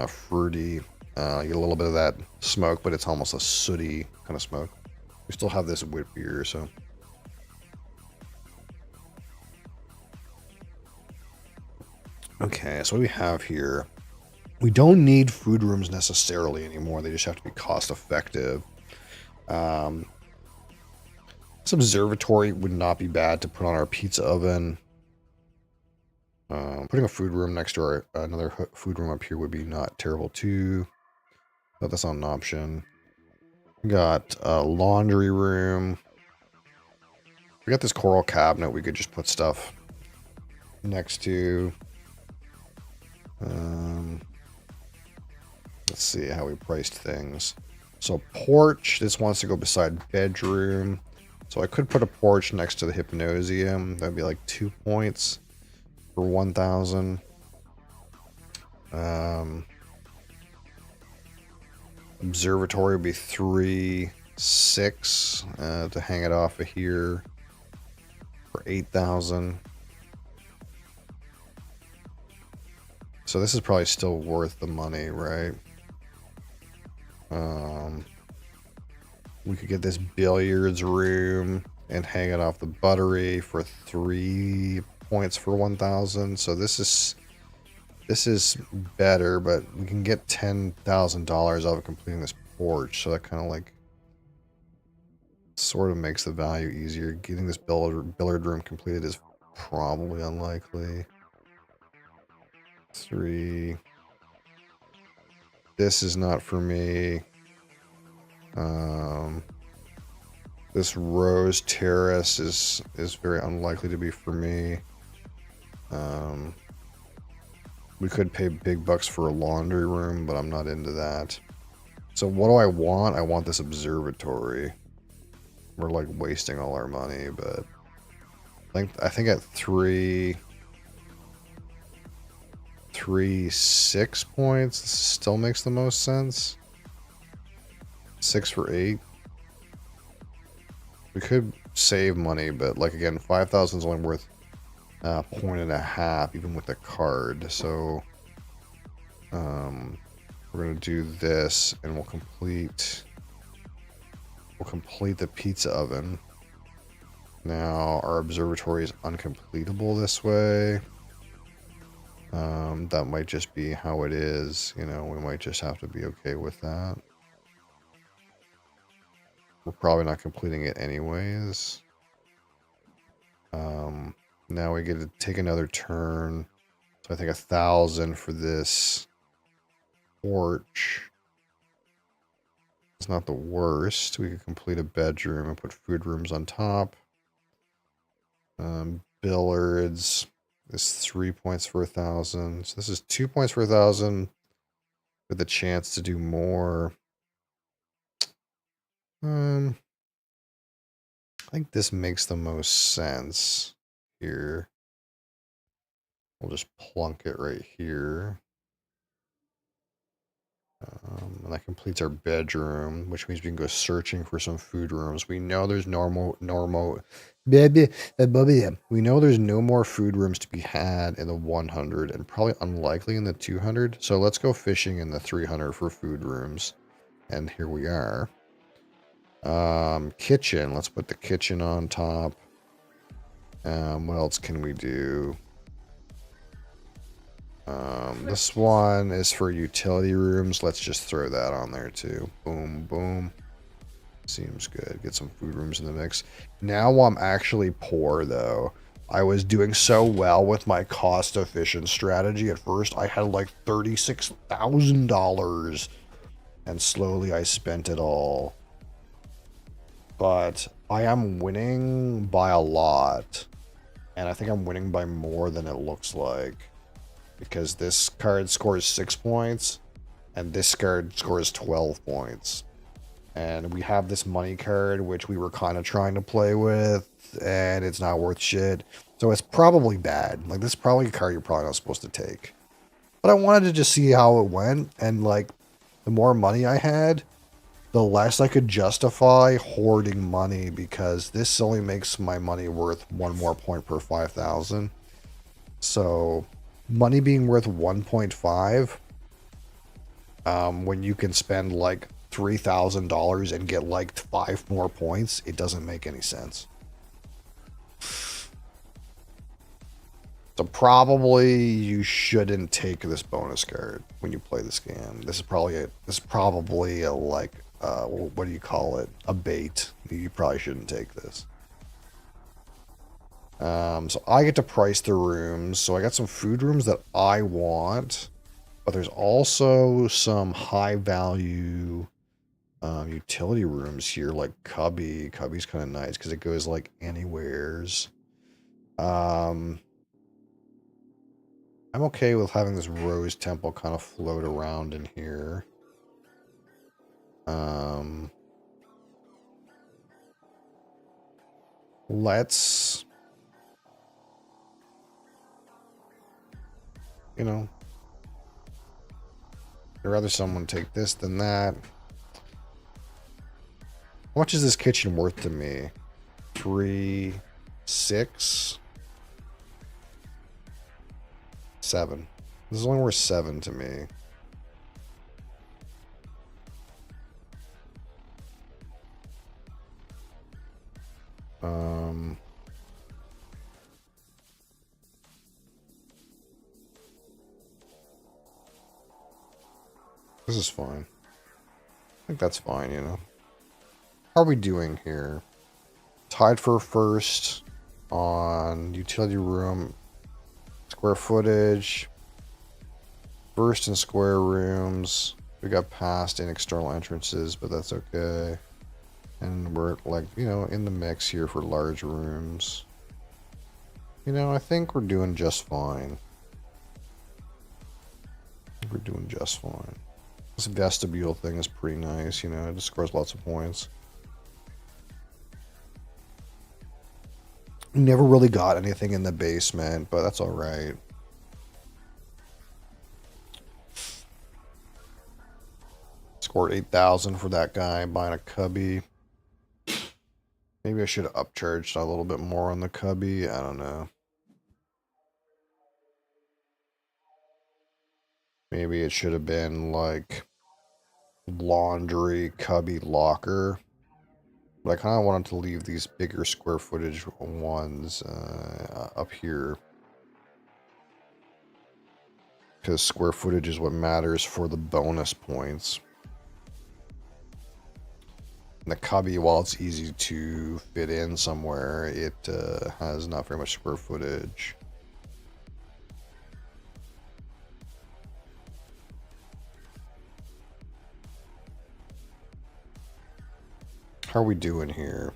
fruity. You get a little bit of that smoke, but it's almost a sooty kind of smoke. We still have this wit beer, so. Okay, so what do we have here? We don't need food rooms necessarily anymore. They just have to be cost effective. This observatory would not be bad to put on our pizza oven. Putting a food room next to another food room up here would be not terrible too. But that's not an option. We got a laundry room. We got this coral cabinet we could just put stuff next to. Let's see how we priced things. So porch, this wants to go beside bedroom. So I could put a porch next to the hypnosium. That'd be like 2 points for 1,000. Observatory would be 3,600 to hang it off of here for 8,000. So this is probably still worth the money, right? We could get this billiards room and hang it off the buttery for 3 points for 1,000. So this is better, but we can get $10,000 out of completing this porch. So that kind of like sort of makes the value easier. Getting this billiard room completed is probably unlikely. 3. This is not for me. This Rose Terrace is very unlikely to be for me. We could pay big bucks for a laundry room, but I'm not into that. So what do I want? I want this observatory. We're like wasting all our money, but I think at 6 points, this still makes the most sense. 6 for 8. We could save money, but like again, 5,000 is only worth a point and a half, even with the card. So we're gonna do this, and we'll complete the pizza oven. Now our observatory is uncompletable this way. That might just be how it is. You know, we might just have to be okay with that. We're probably not completing it anyways. Now we get to take another turn. So I think 1,000 for this porch. It's not the worst. We could complete a bedroom and put food rooms on top. Billiards is 3 points for 1,000. So this is 2 points for 1,000 with a chance to do more. I think this makes the most sense here. We'll just plunk it right here. And that completes our bedroom, which means we can go searching for some food rooms. We know there's we know there's no more food rooms to be had in the 100 and probably unlikely in the 200. So let's go fishing in the 300 for food rooms. And here we are. Kitchen. Let's put the kitchen on top. What else can we do? This one is for utility rooms. Let's just throw that on there too. Boom, boom. Seems good. Get some food rooms in the mix. Now I'm actually poor though. I was doing so well with my cost efficient strategy. At first I had like $36,000 and slowly I spent it all. But I am winning by a lot. And I think I'm winning by more than it looks like. Because this card scores 6 points, and this card scores 12 points. And we have this money card, which we were kind of trying to play with, and it's not worth shit. So it's probably bad. Like, this is probably a card you're probably not supposed to take. But I wanted to just see how it went, and, like, the more money I had, the less I could justify hoarding money, because this only makes my money worth 1 more point per 5,000. So money being worth 1.5 when you can spend like $3,000 and get like 5 more points, it doesn't make any sense. So probably you shouldn't take this bonus card when you play this game. This is probably a like what do you call it? A bait. You probably shouldn't take this. So I get to price the rooms. So I got some food rooms that I want, but there's also some high value utility rooms here, like Cubby. Cubby's kind of nice because it goes like anywheres. I'm okay with having this Rose Temple kind of float around in here. Let's, you know, I'd rather someone take this than that. How much is this kitchen worth to me? 3, 6, 7. This is only worth 7 to me. This is fine. I think that's fine, you know. How are we doing here? Tied for first on utility room, square footage, first in square rooms. We got passed in external entrances, but that's okay. And we're like, you know, in the mix here for large rooms. You know, I think we're doing just fine. We're doing just fine. This vestibule thing is pretty nice, you know, it just scores lots of points. Never really got anything in the basement, but that's alright. Scored 8,000 for that guy buying a cubby. Maybe I should have upcharged a little bit more on the cubby. I don't know. Maybe it should have been like laundry cubby locker. But I kind of wanted to leave these bigger square footage ones up here. Because square footage is what matters for the bonus points. And the cubby, while it's easy to fit in somewhere, it has not very much square footage. How are we doing here?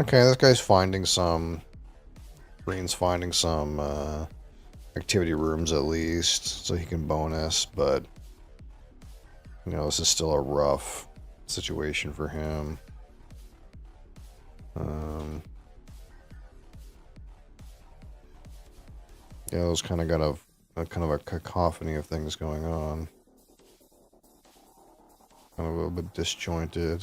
Okay, this guy's finding some... Green's finding some activity rooms at least, so he can bonus, but... You know, this is still a rough situation for him. Yeah, there's kind of got a cacophony of things going on. Kind of a little bit disjointed.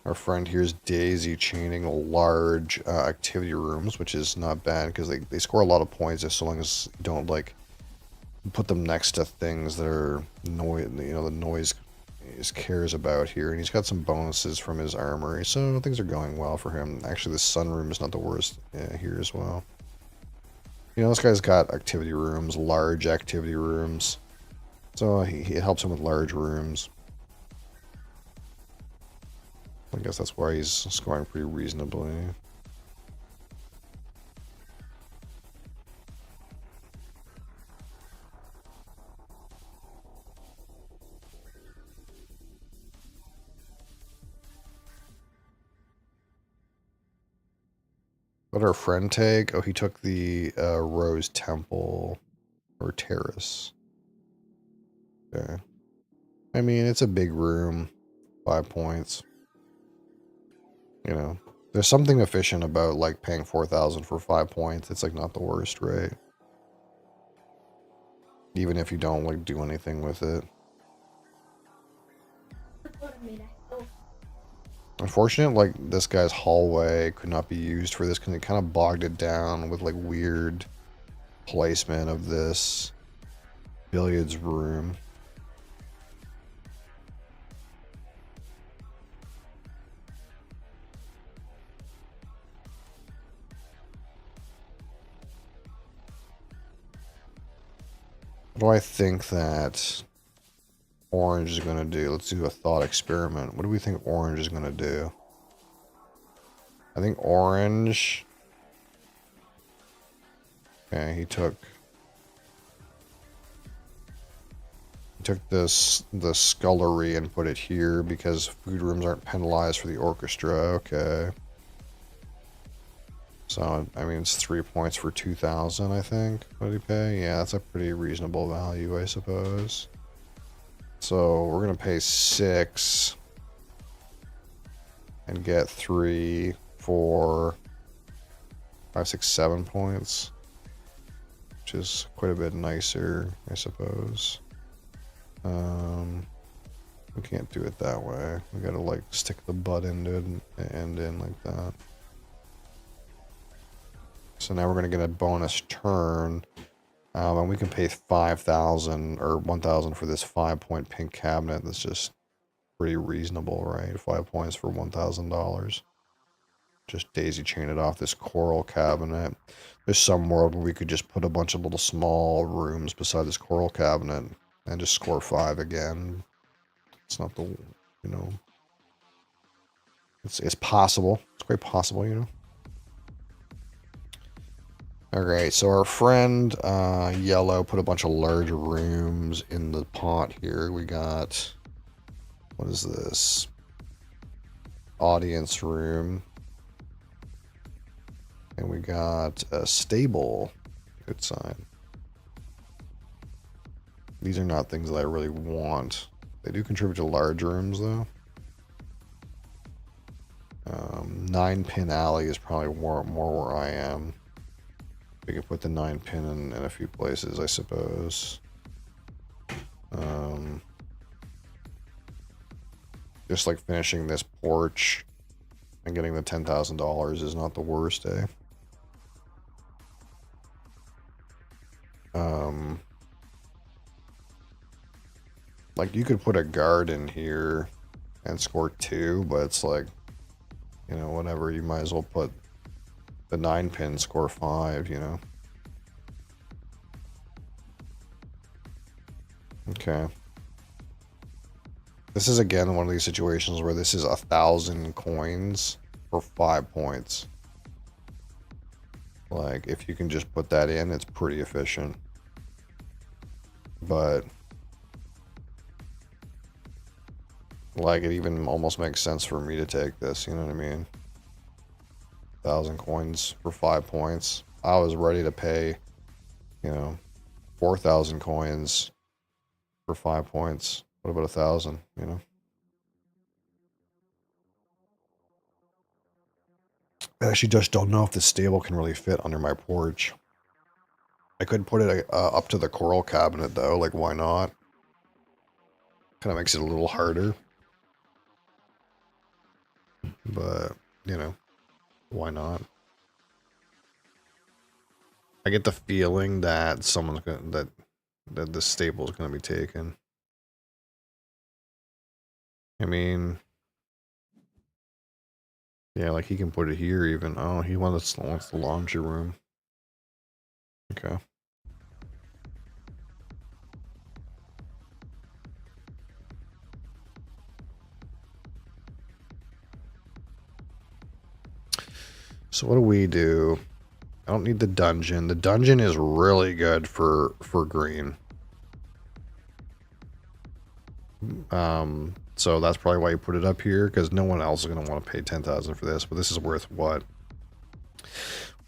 Our friend here's daisy chaining large activity rooms, which is not bad because they score a lot of points as long as you don't like put them next to things that are noise. You know, the noise cares about here, and he's got some bonuses from his armory, so things are going well for him. Actually, the sunroom is not the worst here as well. You know, this guy's got activity rooms, large activity rooms. So he helps him with large rooms. I guess that's why he's scoring pretty reasonably. What did our friend take? Oh, he took the Rose Temple or Terrace. Okay. I mean, it's a big room. 5 points. You know, there's something efficient about like paying 4,000 for 5 points. It's like not the worst, right? Even if you don't like do anything with it. Unfortunate, like this guy's hallway could not be used for this because it kind of bogged it down with like weird placement of this billiards room. What do I think that orange is going to do? Let's do a thought experiment. What do we think orange is going to do? I think orange... Okay, he took this, the scullery, and put it here because food rooms aren't penalized for the orchestra. Okay. So, I mean, it's 3 points for 2,000, I think. What did he pay? Yeah, that's a pretty reasonable value, I suppose. So, we're going to pay 6 and get 3, 4, 5, 6, 7 points, which is quite a bit nicer, I suppose. We can't do it that way. We gotta like stick the butt into it and end in like that. So now we're gonna get a bonus turn. And we can pay 5,000 or 1,000 for this 5-point pink cabinet. That's just pretty reasonable, right? 5 points for $1,000. Just daisy chain it off this coral cabinet. There's some world where we could just put a bunch of little small rooms beside this coral cabinet and just score 5 again. It's not the, you know, it's possible. It's quite possible, you know. Alright, so our friend Yellow put a bunch of large rooms in the pot here. We got, what is this? Audience room. And we got a stable. Good sign. These are not things that I really want. They do contribute to large rooms, though. 9-pin alley is probably more where I am. We can put the 9-pin in a few places, I suppose. Just like finishing this porch and getting the $10,000 is not the worst, eh? Like you could put a guard in here and score 2, but it's like, you know, whatever. You might as well put the 9-pin score 5, you know. Okay. This is again one of these situations where this is 1,000 coins for 5 points. Like, if you can just put that in, it's pretty efficient. But like, it even almost makes sense for me to take this, you know what I mean? 1,000 coins for 5 points. I was ready to pay, you know, 4,000 coins for 5 points. What about 1,000, you know? I actually just don't know if the stable can really fit under my porch. I could put it up to the coral cabinet, though. Like, why not? Kind of makes it a little harder. But, you know, why not? I get the feeling that someone's gonna, that the stable's gonna be taken. I mean, yeah, like he can put it here even. Oh, he wants the laundry room. Okay. So what do we do? I don't need the dungeon. The dungeon is really good for green. So that's probably why you put it up here, because no one else is going to want to pay 10,000 for this. But this is worth what?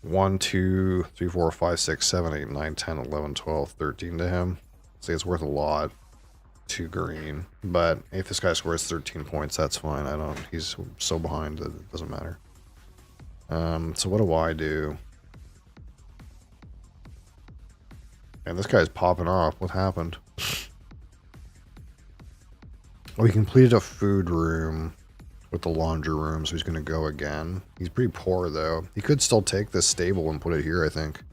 1, 2, 3, 4, 5, 6, 7, 8, 9, 10, 11, 12, 13 to him. See, it's worth a lot to green. But if this guy scores 13 points, that's fine. He's so behind that it doesn't matter. So what do I do? And this guy's popping off. What happened? Oh, he completed a food room with the laundry room, so he's going to go again. He's pretty poor, though. He could still take this stable and put it here, I think.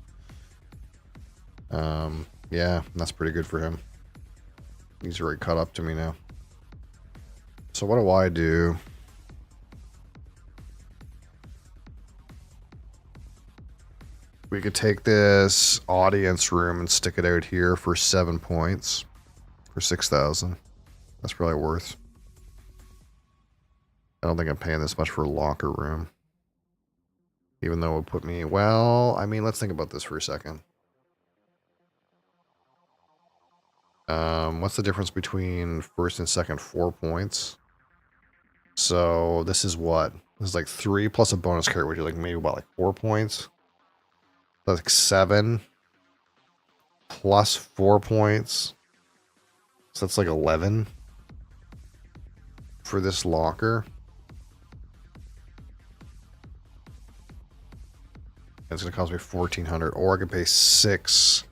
Yeah, that's pretty good for him. He's already caught up to me now. So what do I do? We could take this audience room and stick it out here for 7 points. For 6,000. That's probably worth. I don't think I'm paying this much for a locker room. Even though it would put me... Well, I mean, let's think about this for a second. What's the difference between first and second? 4 points. So this is what? This is like 3 plus a bonus card, which is like maybe about like 4 points. That's like 7 plus 4 points. So that's like 11 for this locker. It's going to cost me 1,400, or I could pay 6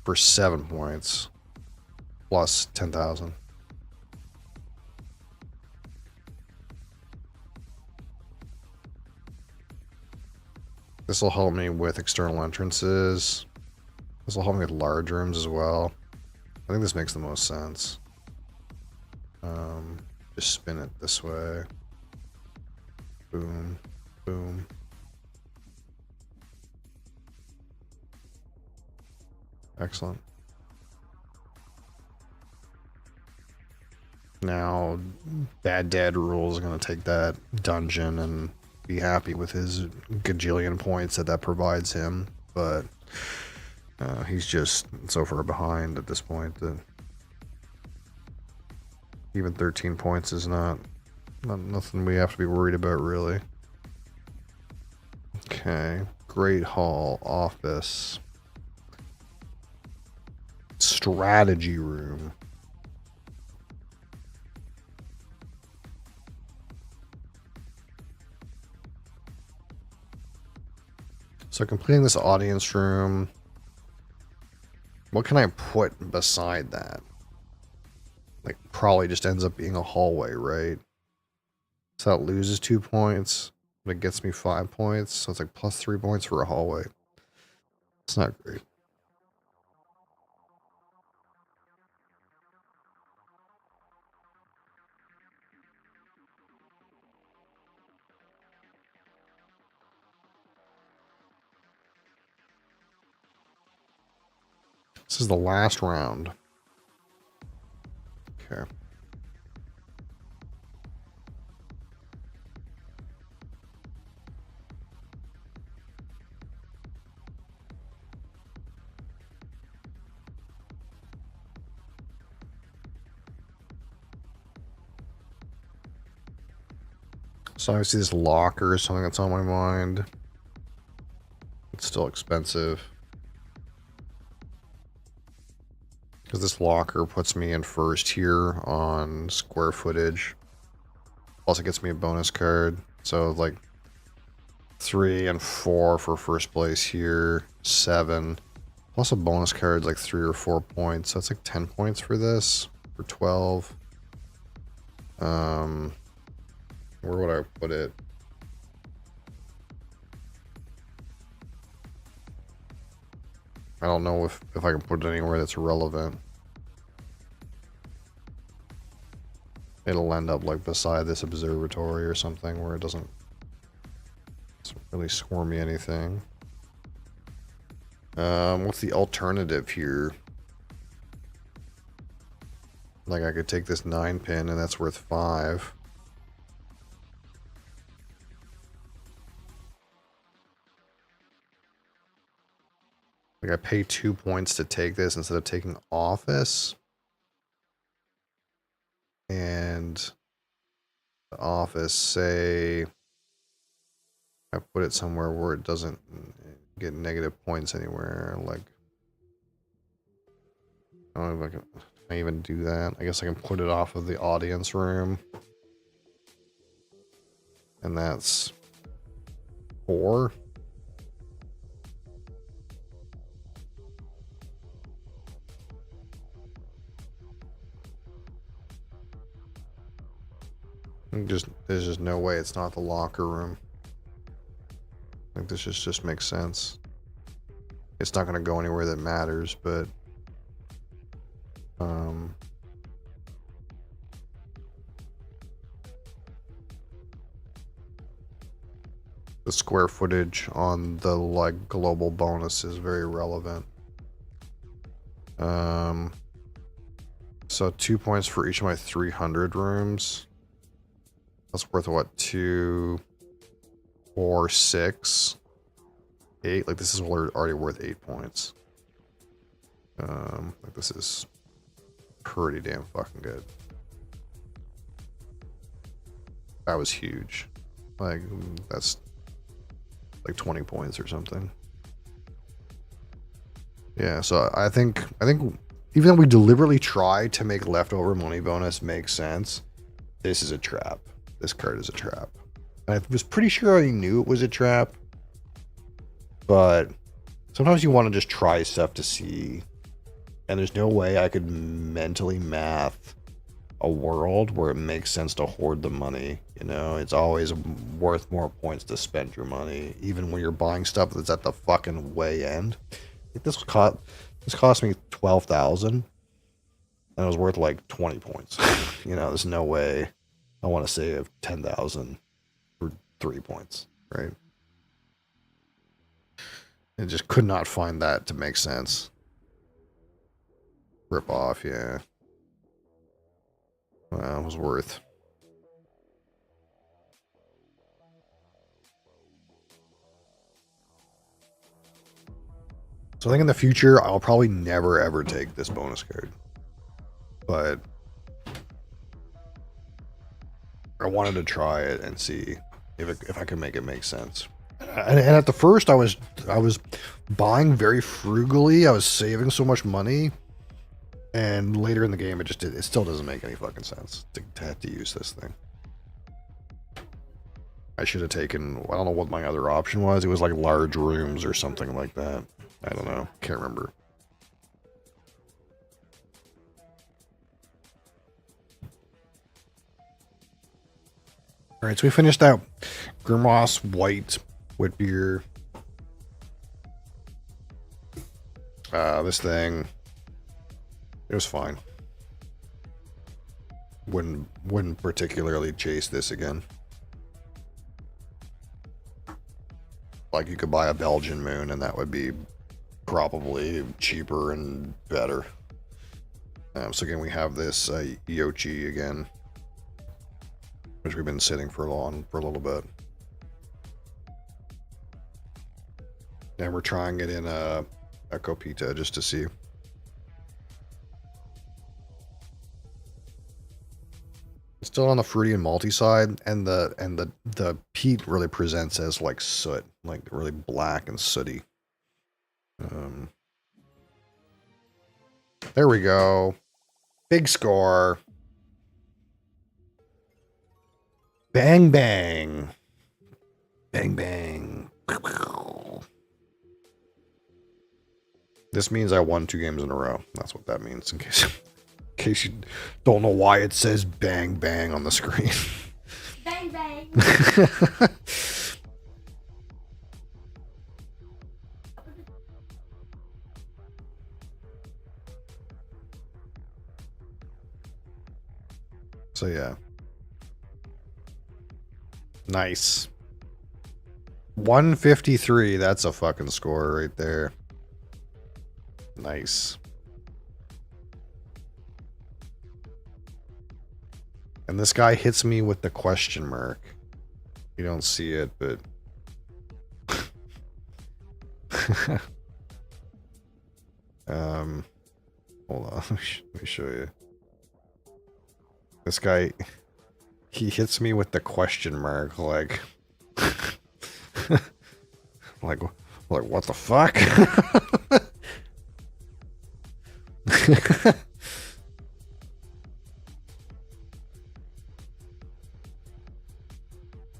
for for 7 points plus 10,000. This will help me with external entrances. This will help me with large rooms as well. I think this makes the most sense. Just spin it this way. Boom, boom. Excellent. Now, Bad Dad Rules is going to take that dungeon and be happy with his gajillion points that provides him, but he's just so far behind at this point that even 13 points is not nothing we have to be worried about, really. Okay, Great Hall, office, strategy room. So completing this audience room, what can I put beside that? Like, probably just ends up being a hallway, right? So that loses 2 points, but it gets me 5 points. So it's like plus 3 points for a hallway. It's not great. This is the last round. Okay. So obviously this locker is something that's on my mind. It's still expensive. Because this locker puts me in first here on square footage. Plus it gets me a bonus card. So like 3 and 4 for first place here. 7. Plus a bonus card like 3 or 4 points. So it's like 10 points for this. For 12. Where would I put it? I don't know if I can put it anywhere that's relevant. It'll end up like beside this observatory or something where it doesn't really score me anything. What's the alternative here? Like I could take this 9 pin and that's worth 5. Like I pay 2 points to take this instead of taking office. And the office, say I put it somewhere where it doesn't get negative points anywhere. Like, I don't know if can I even do that. I guess I can put it off of the audience room. And that's 4. There's just no way it's not the locker room. I think this just makes sense. It's not going to go anywhere that matters, but the square footage on the like global bonus is very relevant. So 2 points for each of my 300 rooms. That's worth what? 2, 4, 6, 8. Like this is already worth 8 points. Like this is pretty damn fucking good. That was huge. Like that's like 20 points or something. Yeah, so I think even though we deliberately tried to make leftover money bonus make sense, this is a trap. This card is a trap. And I was pretty sure I already knew it was a trap. But sometimes you want to just try stuff to see And there's no way I could mentally math a world where it makes sense to hoard the money. You know, it's always worth more points to spend your money, even when you're buying stuff that's at the fucking way end. Like this cost me 12,000, and it was worth like 20 points. You know, there's no way I want to save 10,000 for 3 points, right? I just could not find that to make sense. Rip off, yeah. Well, it was worth. So I think in the future, I'll probably never ever take this bonus card. But I wanted to try it and see if I could make it make sense. And at the first, I was buying very frugally. I was saving so much money. And later in the game, it still doesn't make any fucking sense to have to use this thing. I should have taken, I don't know what my other option was. It was like large rooms or something like that. I don't know. Can't remember. Alright, so we finished out Grimross White wit beer. This thing, it was fine. Wouldn't particularly chase this again. Like you could buy a Belgian Moon and that would be probably cheaper and better. So again, we have this Yochi again, which we've been sitting for a little bit. And we're trying it in a Copita just to see. It's still on the fruity and malty side, and the peat really presents as like soot, like really black and sooty. There we go. Big score. Bang bang. Bang bang. This means I won 2 games in a row. That's what that means, in case you don't know why it says bang bang on the screen. Bang bang. So yeah. Nice. 153, that's a fucking score right there. Nice. And this guy hits me with the question mark. You don't see it, but... hold on, let me show you. This guy, he hits me with the question mark, like... like what the fuck?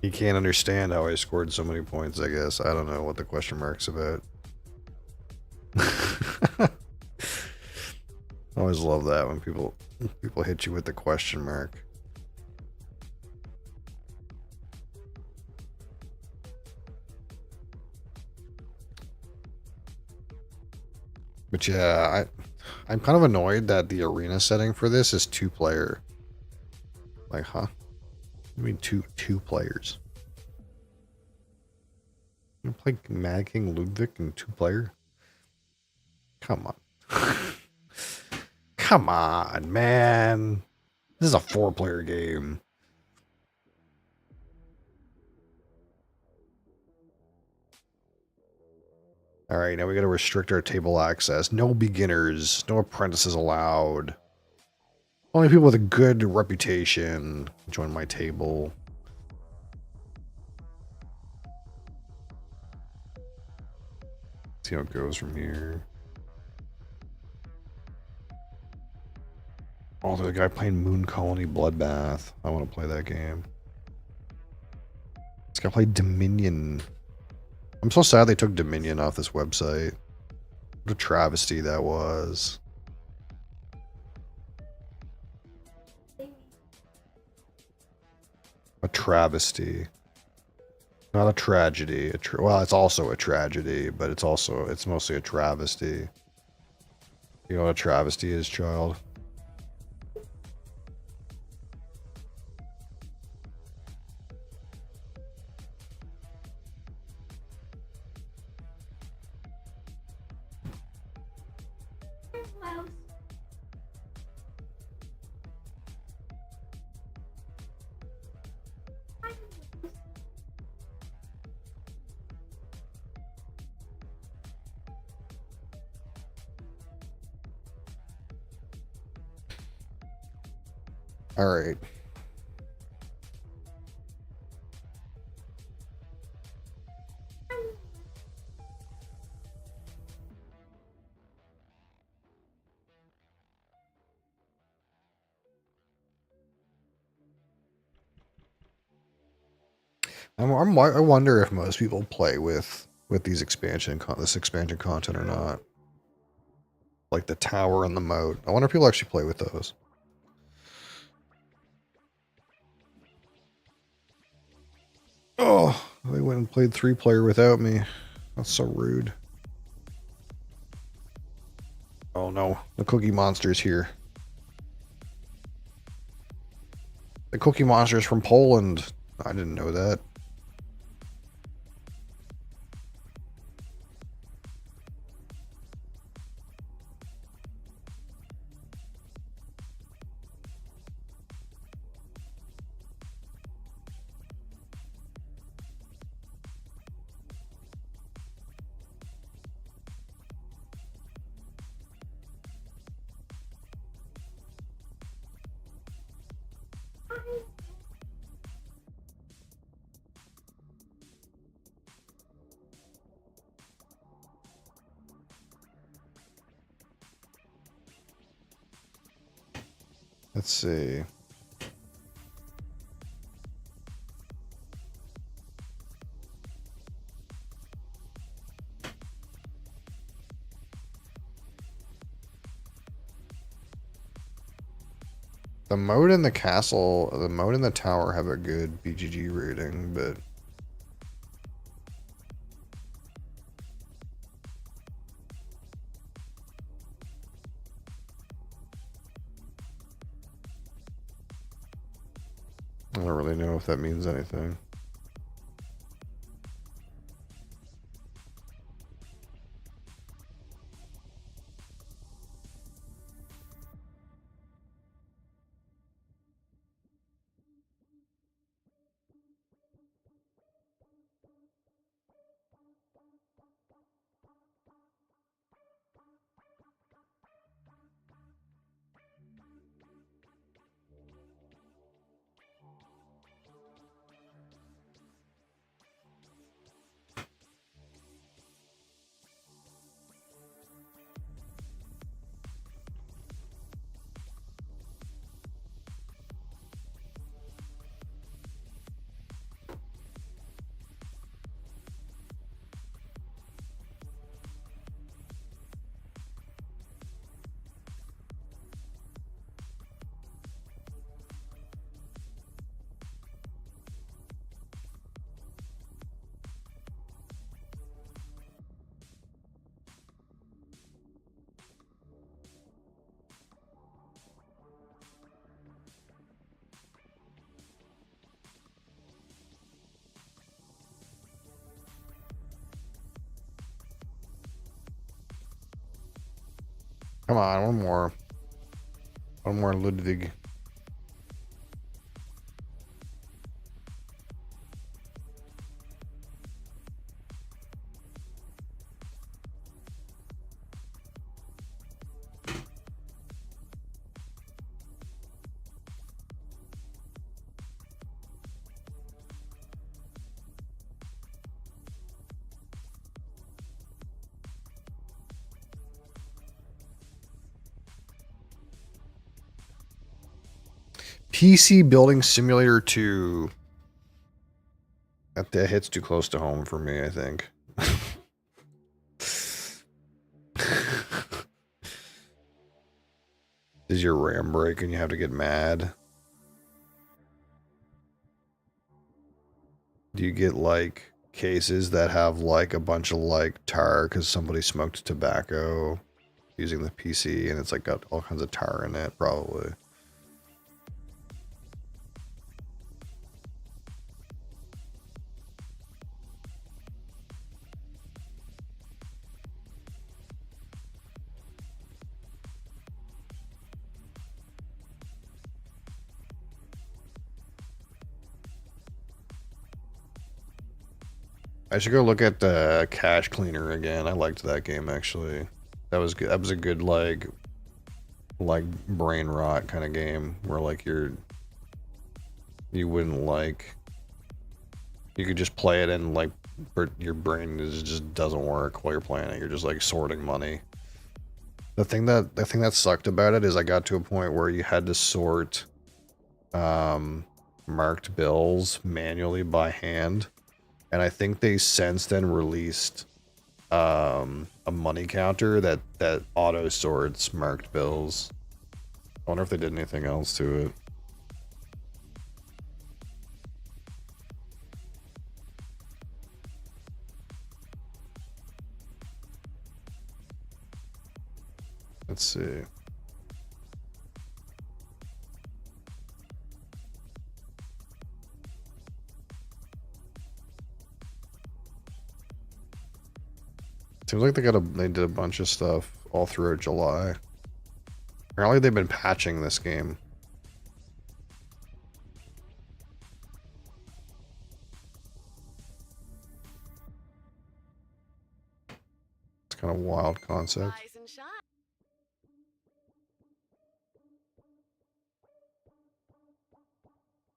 He can't understand how I scored so many points, I guess. I don't know what the question mark's about. I always love that when people hit you with the question mark. But yeah, I'm kind of annoyed that the arena setting for this is 2-player. Like, huh? I mean, two players. You play Mad King Ludwig in 2-player? Come on. Come on, man. This is a 4-player game. Alright, now we gotta restrict our table access. No beginners, no apprentices allowed. Only people with a good reputation join my table. See how it goes from here. Oh, there's a guy playing Moon Colony Bloodbath. I want to play that game. This guy played Dominion. I'm so sad they took Dominion off this website. What a travesty that was. travesty. Not a tragedy. Well, it's also a tragedy, but it's mostly a travesty. You know what a travesty is, child? All right. I wonder if most people play with these this expansion content or not. Like the tower and the moat. I wonder if people actually play with those. Oh, they went and played 3-player without me. That's so rude. Oh no, the Cookie Monster's here. The Cookie Monster's from Poland. I didn't know that. Let's see. The moat and the castle, the moat and the tower have a good BGG rating, but I don't really know if that means anything. Come on, one more. One more Ludwig. PC Building Simulator 2. That hits too close to home for me, I think. Does your RAM break and you have to get mad? you get like cases that have like a bunch of like tar because somebody smoked tobacco using the PC and it's like got all kinds of tar in it, probably. I should go look at the Cache Cleaner again. I liked that game actually. That was good. That was a good like brain rot kind of game where like you wouldn't like, you could just play it and like your brain just doesn't work while you're playing it. You're just like sorting money. The thing that sucked about it is I got to a point where you had to sort marked bills manually by hand. And I think they since then released a money counter that auto sorts marked bills. I wonder if they did anything else to it. Let's see. Seems like they did a bunch of stuff all throughout July. Apparently they've been patching this game. It's kind of a wild concept.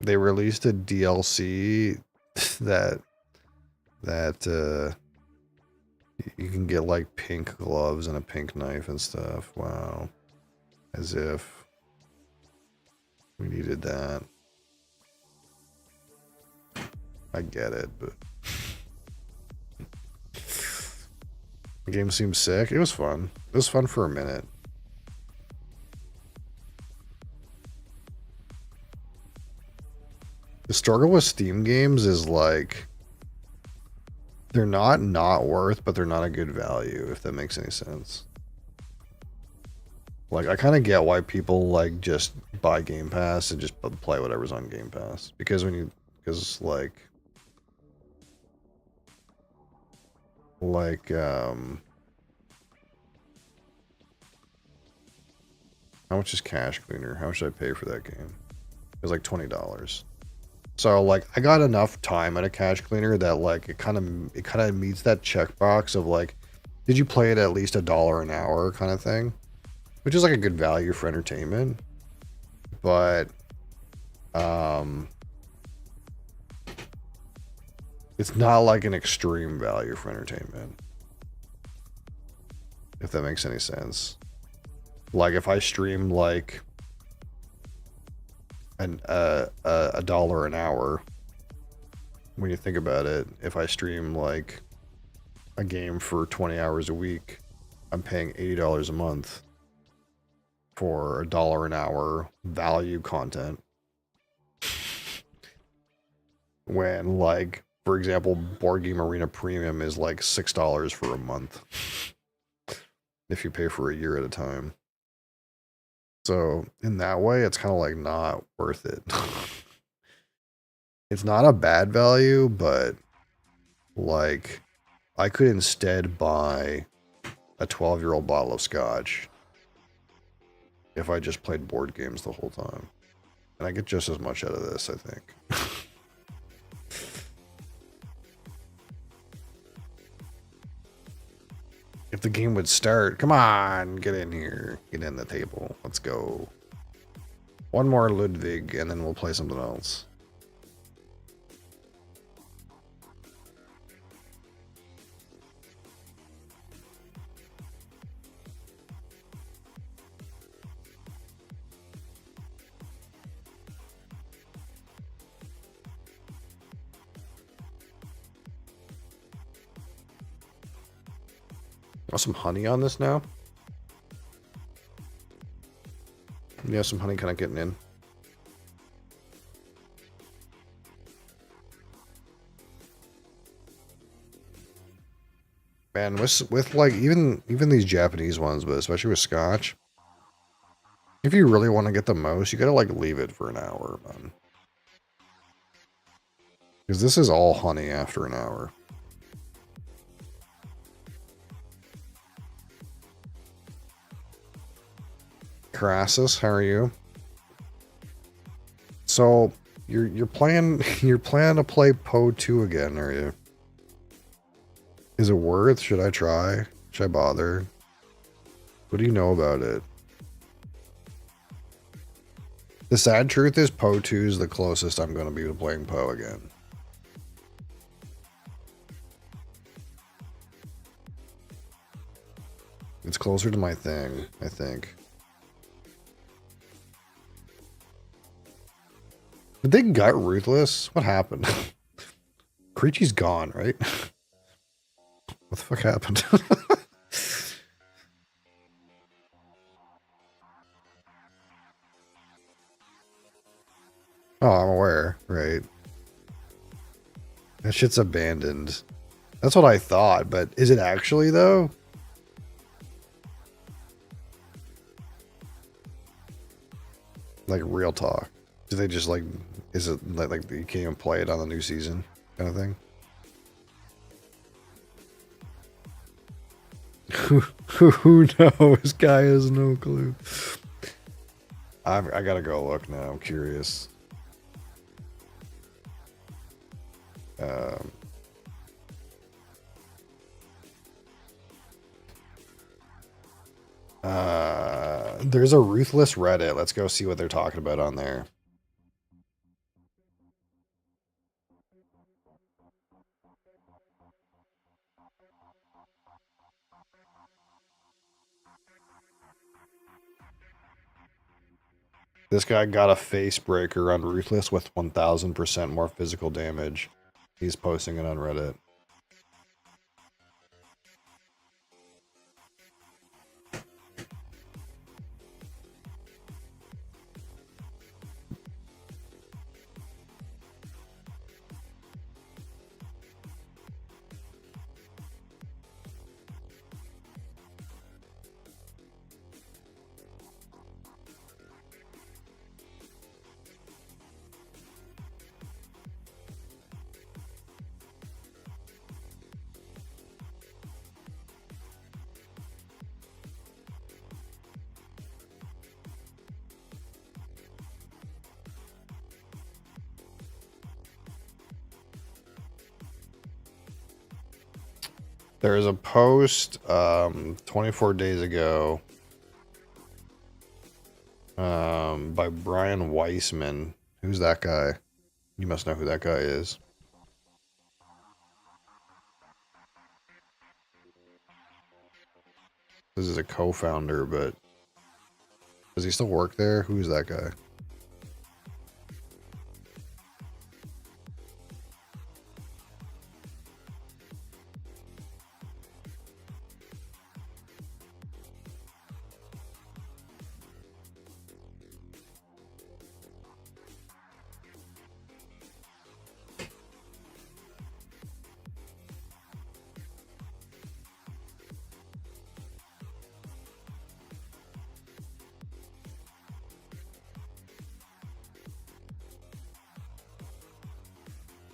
They released a DLC that you can get like pink gloves and a pink knife and stuff. Wow. As if we needed that. I get it, but the game seems sick. It was fun. It was fun for a minute. The struggle with Steam games is like, they're not worth, but they're not a good value, if that makes any sense. Like, I kind of get why people like just buy Game Pass and just play whatever's on Game Pass. Because like how much is Cache Cleaner? How much should I pay for that game? It was like $20. So like I got enough time at a Cache Cleaner that like it kind of meets that checkbox of like, did you play it at least $1 an hour kind of thing, which is like a good value for entertainment. But it's not like an extreme value for entertainment, if that makes any sense. Like if I stream like a dollar an hour, when you think about it, if I stream like a game for 20 hours a week, I'm paying $80 a month for $1 an hour value content. When like, for example, Board Game Arena Premium is like $6 for a month if you pay for a year at a time. So in that way, it's kind of like not worth it. It's not a bad value, but like I could instead buy a 12-year-old bottle of scotch if I just played board games the whole time. And I get just as much out of this, I think. If the game would start, come on, get in here, get in the table, let's go. One more Ludwig, and then we'll play something else. Want some honey on this now? Yeah, some honey kind of getting in. Man, with like even these Japanese ones, but especially with Scotch, if you really want to get the most, you gotta like leave it for an hour, man. Because this is all honey after an hour. Crassus, how are you? So you're playing you're planning to play Poe 2 again, are you? Is it worth? Should I try? Should I bother? What do you know about it? The sad truth is Poe 2 is the closest I'm going to be to playing Poe again. It's closer to my thing, I think. Did they gut Ruthless? What happened? Creechy's gone, right? What the fuck happened? Oh, I'm aware, right? That shit's abandoned. That's what I thought, but is it actually though? Like real talk. Do they just like, is it like you can't even play it on the new season kind of thing? Who knows? Guy has no clue. I gotta go look now. I'm curious. There's a Ruthless Reddit. Let's go see what they're talking about on there. This guy got a face breaker on Ruthless with 1000% more physical damage. He's posting it on Reddit. There is a post 24 days ago by Brian Weissman. Who's that guy? You must know who that guy is. This is a co-founder, but does he still work there? Who's that guy?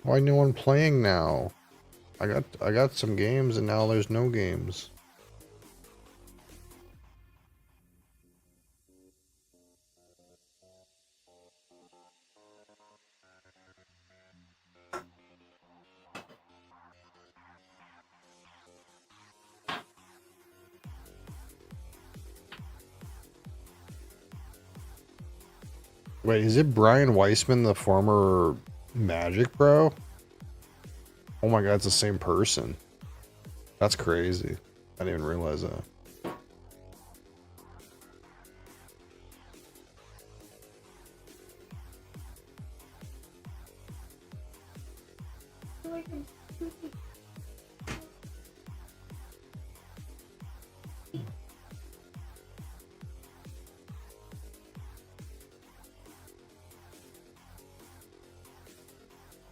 Why no one playing now? I got some games and now there's no games. Wait, is it Brian Weissman, the former Magic Pro? Oh my god, it's the same person. That's crazy. I didn't even realize that.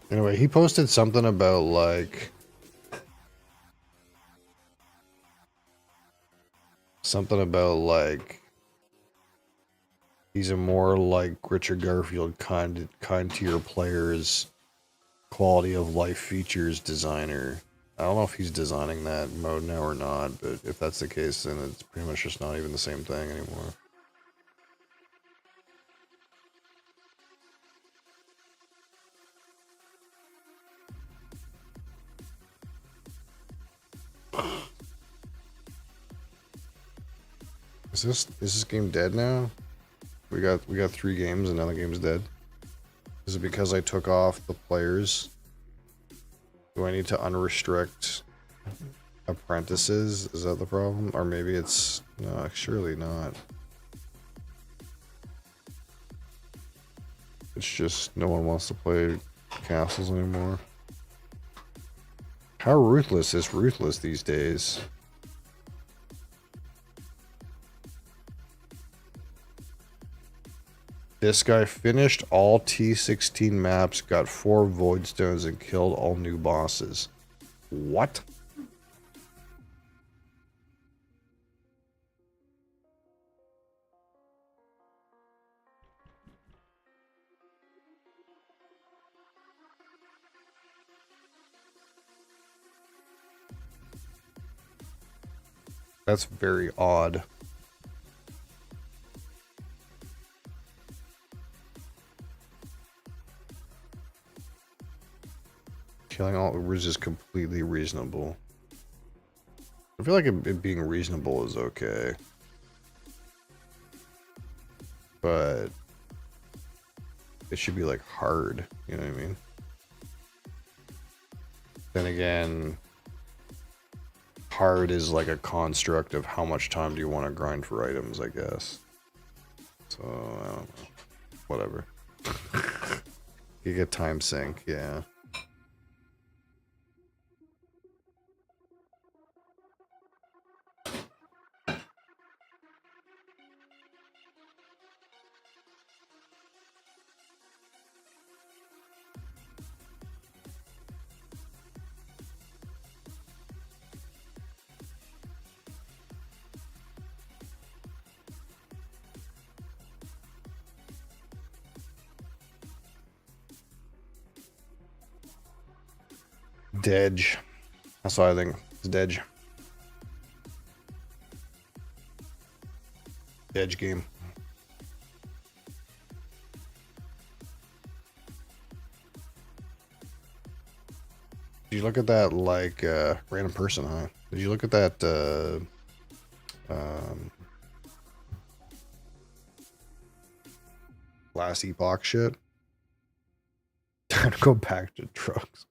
Anyway, he posted something about like Something about like he's a more like Richard Garfield kind to your players quality of life features designer. I don't know if he's designing that mode now or not, but if that's the case, then it's pretty much just not even the same thing anymore. Is this game dead now? We got 3 games and now the game's dead. Is it because I took off the players? Do I need to unrestrict apprentices? Is that the problem? Or maybe it's... No, surely not. It's just no one wants to play castles anymore. How ruthless is ruthless these days? This guy finished all T16 maps, got 4 void stones, and killed all new bosses. What? That's very odd. Killing all Ubers is completely reasonable. I feel like it being reasonable is okay. But it should be like hard, you know what I mean? Then again, hard is like a construct of how much time do you want to grind for items, I guess. So, I don't know. Whatever. You get time sync, yeah. Dedge. That's what I think. It's Dedge. Dedge game. Did you look at that, like, random person, huh? Did you look at that, last epoch shit? Time to go back to drugs.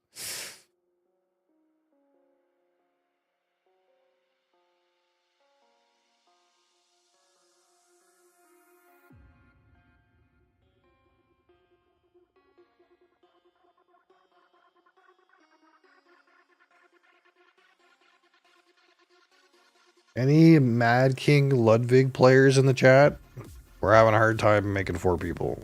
Any Mad King Ludwig players in the chat? We're having a hard time making 4 people.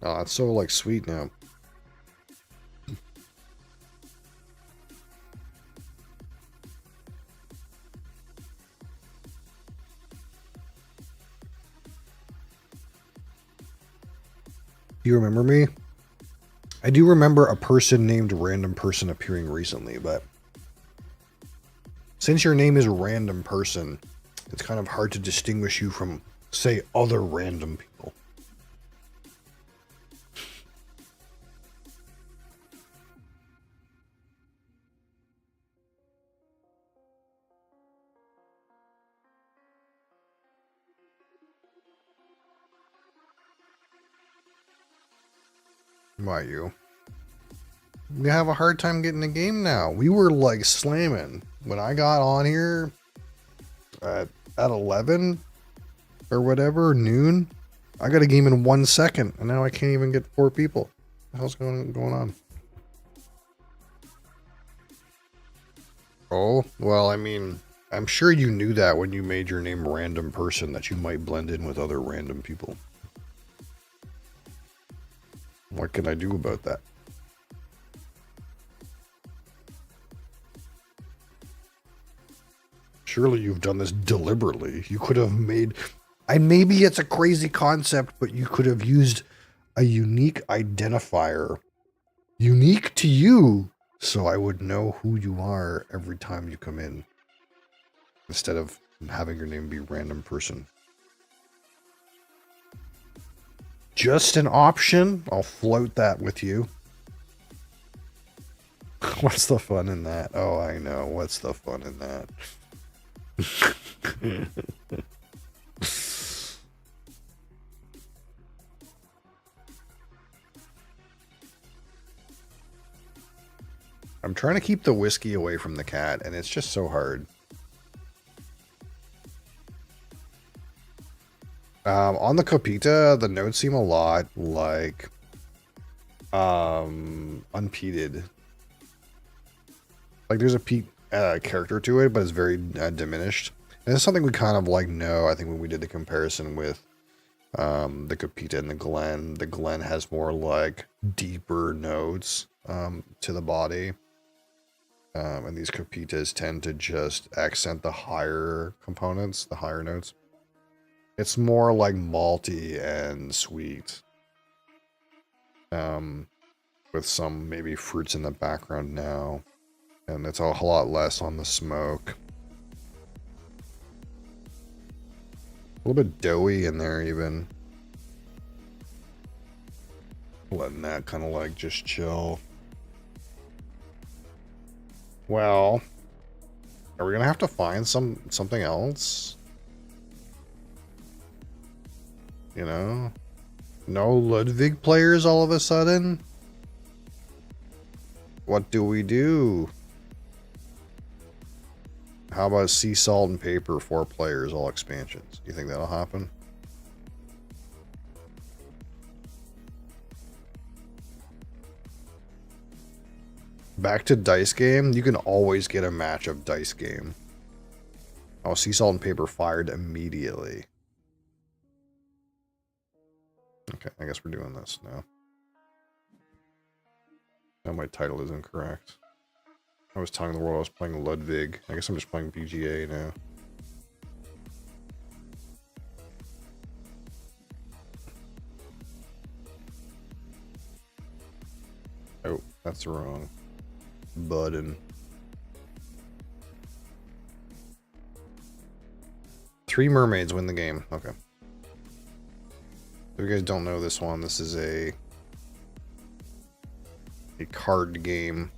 Oh, it's so like sweet now. Do you remember me? I do remember a person named Random Person appearing recently, but since your name is Random Person, it's kind of hard to distinguish you from, say, other random people. Why you? We have a hard time getting a game now. We were like slamming when I got on here at 11 or whatever, noon. I got a game in 1 second, and now I can't even get 4 people. What the hell's going on? Oh, well, I mean, I'm sure you knew that when you made your name Random Person, that you might blend in with other random people. What can I do about that? Surely you've done this deliberately. You could have made... maybe it's a crazy concept, but you could have used a unique identifier. Unique to you, so I would know who you are every time you come in. Instead of having your name be Random Person. Just an option. I'll float that with you. What's the fun in that? Oh, I know. What's the fun in that? I'm trying to keep the whiskey away from the cat, and it's just so hard. On the Copita, the notes seem a lot like unpeated. Like there's a peat character to it, but it's very diminished. And it's something we kind of like know. I think when we did the comparison with the Copita and the Glen has more like deeper notes to the body. And these Copitas tend to just accent the higher components, the higher notes. It's more like malty and sweet. With some maybe fruits in the background now. And it's a lot less on the smoke. A little bit doughy in there even. Letting that kind of like just chill. Well, are we gonna have to find something else? You know? No Ludwig players all of a sudden? What do we do? How about sea salt and paper, 4 players, all expansions? You think that'll happen? Back to dice game. You can always get a match of dice game. Oh, sea salt and paper fired immediately. Okay, I guess we're doing this now. Now my title is incorrect. I was telling the world I was playing Ludwig. I guess I'm just playing BGA now. Oh, that's the wrong button. 3 mermaids win the game. Okay. If you guys don't know this one, this is a card game.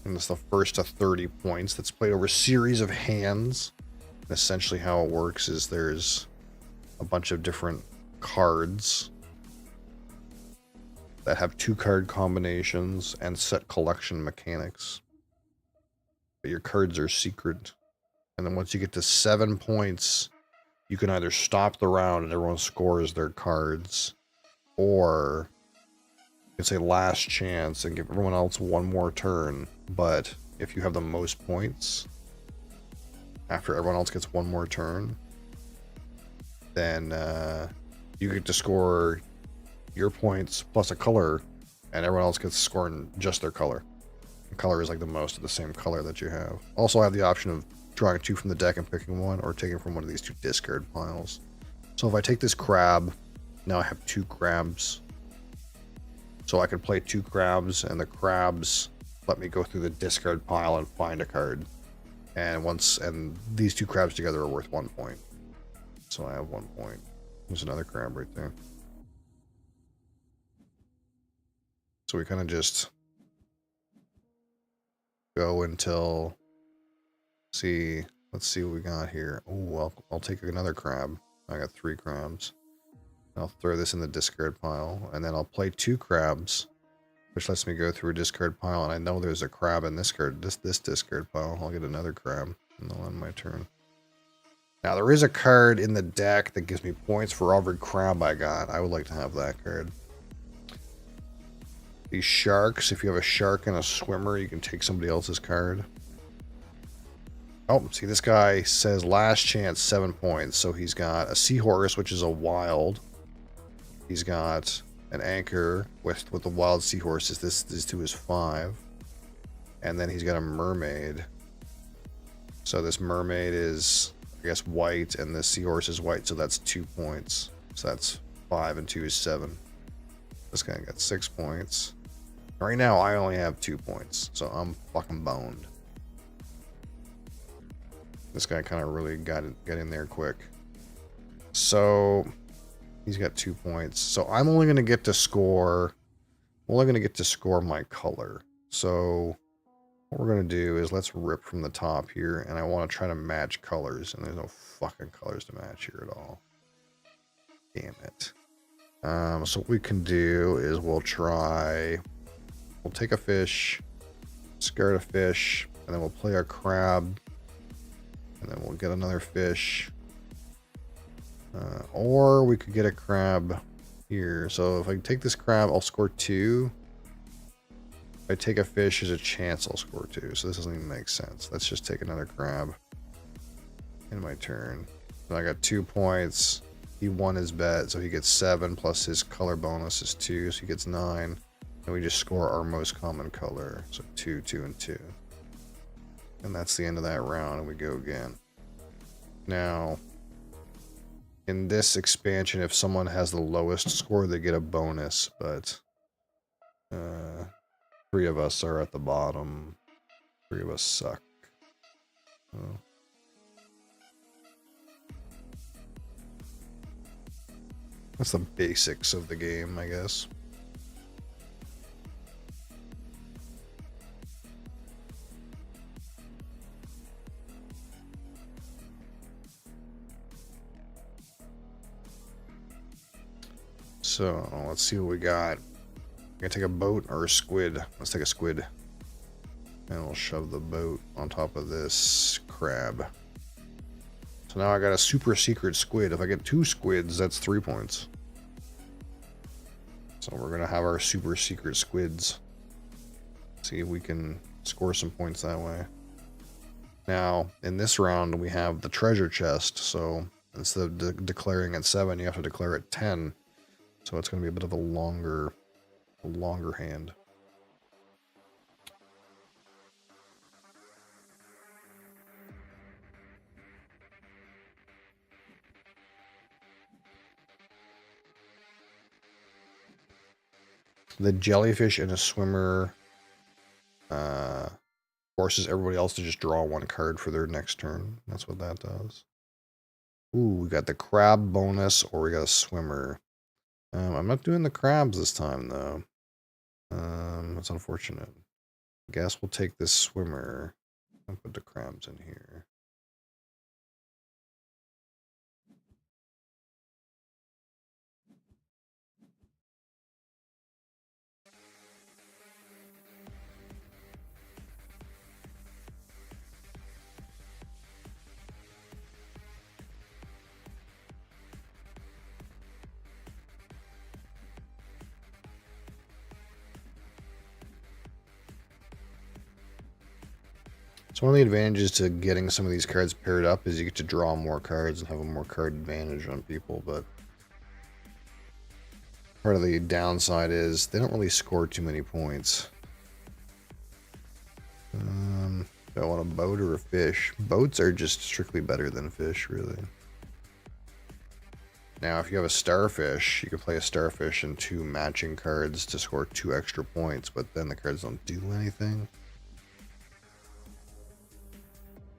And it's the first to 30 points that's played over a series of hands. And essentially how it works is there's a bunch of different cards that have 2 card combinations and set collection mechanics. But your cards are secret. And then once you get to 7 points, you can either stop the round and everyone scores their cards, or it's a last chance and give everyone else one more turn. But if you have the most points after everyone else gets one more turn, then you get to score your points plus a color, and everyone else gets scoring just their color. The color is like the most of the same color that you have. Also, I have the option of drawing 2 from the deck and picking one, or taking from one of these 2 discard piles. So if I take this crab, now I have 2 crabs. So I could play 2 crabs, and the crabs let me go through the discard pile and find a card. And these 2 crabs together are worth 1 point. So I have 1 point. There's another crab right there. So we kind of just go until... Let's see what we got here. Oh, I'll take another crab. I got 3 crabs. I'll throw this in the discard pile, and then I'll play 2 crabs, which lets me go through a discard pile, and I know there's a crab in this discard pile. I'll get another crab, and I'll end my turn. Now, there is a card in the deck that gives me points for every crab I got. I would like to have that card. These sharks, if you have a shark and a swimmer, you can take somebody else's card. Oh, see, this guy says last chance 7 points. So he's got a seahorse, which is a wild. He's got an anchor with the wild seahorses. This two is 5. And then he's got a mermaid. So this mermaid is, I guess, white, and this seahorse is white, so that's 2 points. So that's 5 and 2 is 7. This guy got 6 points. Right now, I only have 2 points, so I'm fucking boned. This guy kind of really got in there quick. So he's got 2 points. So I'm only going to get to score. I'm only going to get to score my color. So what we're going to do is let's rip from the top here, and I want to try to match colors, and there's no fucking colors to match here at all. Damn it. So what we can do is we'll take a fish, skirt a fish, and then we'll play our crab, and then we'll get another fish. Or we could get a crab here. So if I take this crab, I'll score 2. If I take a fish, there's a chance I'll score 2. So this doesn't even make sense. Let's just take another crab. In my turn. So I got 2 points. He won his bet, so he gets 7 plus his color bonus is 2, so he gets 9. And we just score our most common color. So 2, 2, and 2. And that's the end of that round, and we go again. Now, in this expansion, if someone has the lowest score, they get a bonus, but 3 of us are at the bottom. 3 of us suck. Oh. That's the basics of the game, I guess. So, let's see what we got. We're gonna take a boat or a squid. Let's take a squid. And we'll shove the boat on top of this crab. So now I got a super secret squid. If I get 2 squids, that's 3 points. So we're gonna have our super secret squids. See if we can score some points that way. Now, in this round, we have the treasure chest. So instead of declaring at 7, you have to declare at 10. So it's going to be a bit of a longer hand. The jellyfish and a swimmer forces everybody else to just draw 1 card for their next turn. That's what that does. Ooh, we got the crab bonus, or we got a swimmer. I'm not doing the crabs this time, though. That's unfortunate. I guess we'll take this swimmer and put the crabs in here. So one of the advantages to getting some of these cards paired up is you get to draw more cards and have a more card advantage on people, but part of the downside is they don't really score too many points. Do I want a boat or a fish? Boats are just strictly better than fish, really. Now, if you have a starfish, you can play a starfish and 2 matching cards to score 2 extra points, but then the cards don't do anything.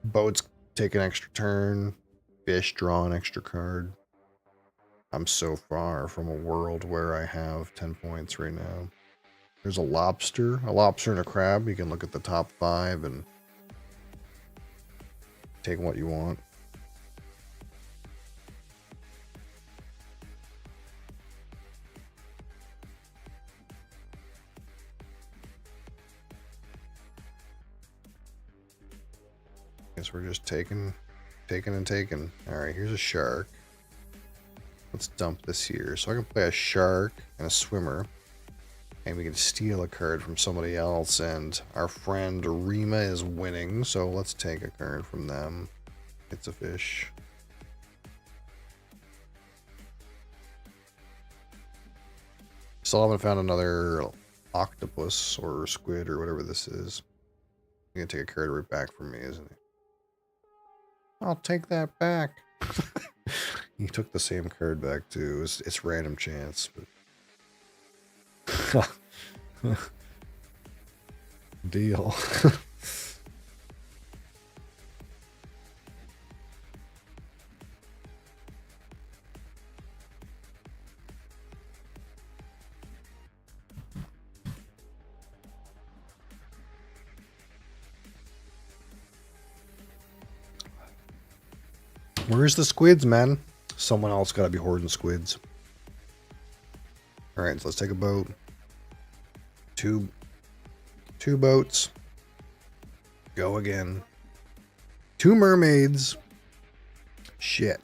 Boats take an extra turn. Fish draw an extra card. I'm so far from a world where I have 10 points right now. There's a lobster and a crab. You can look at the top 5 and take what you want. Guess we're just taking and taking. Alright, here's a shark. Let's dump this here. So I can play a shark and a swimmer. And we can steal a card from somebody else, and our friend Rima is winning, so let's take a card from them. It's a fish. Still haven't found another octopus or squid or whatever this is. He's gonna take a card right back from me, isn't he? I'll take that back. He took the same card back too. It's random chance, but deal. Where's the squids, man? Someone else gotta be hoarding squids. Alright, so let's take a boat. Two boats. Go again. 2 mermaids. Shit.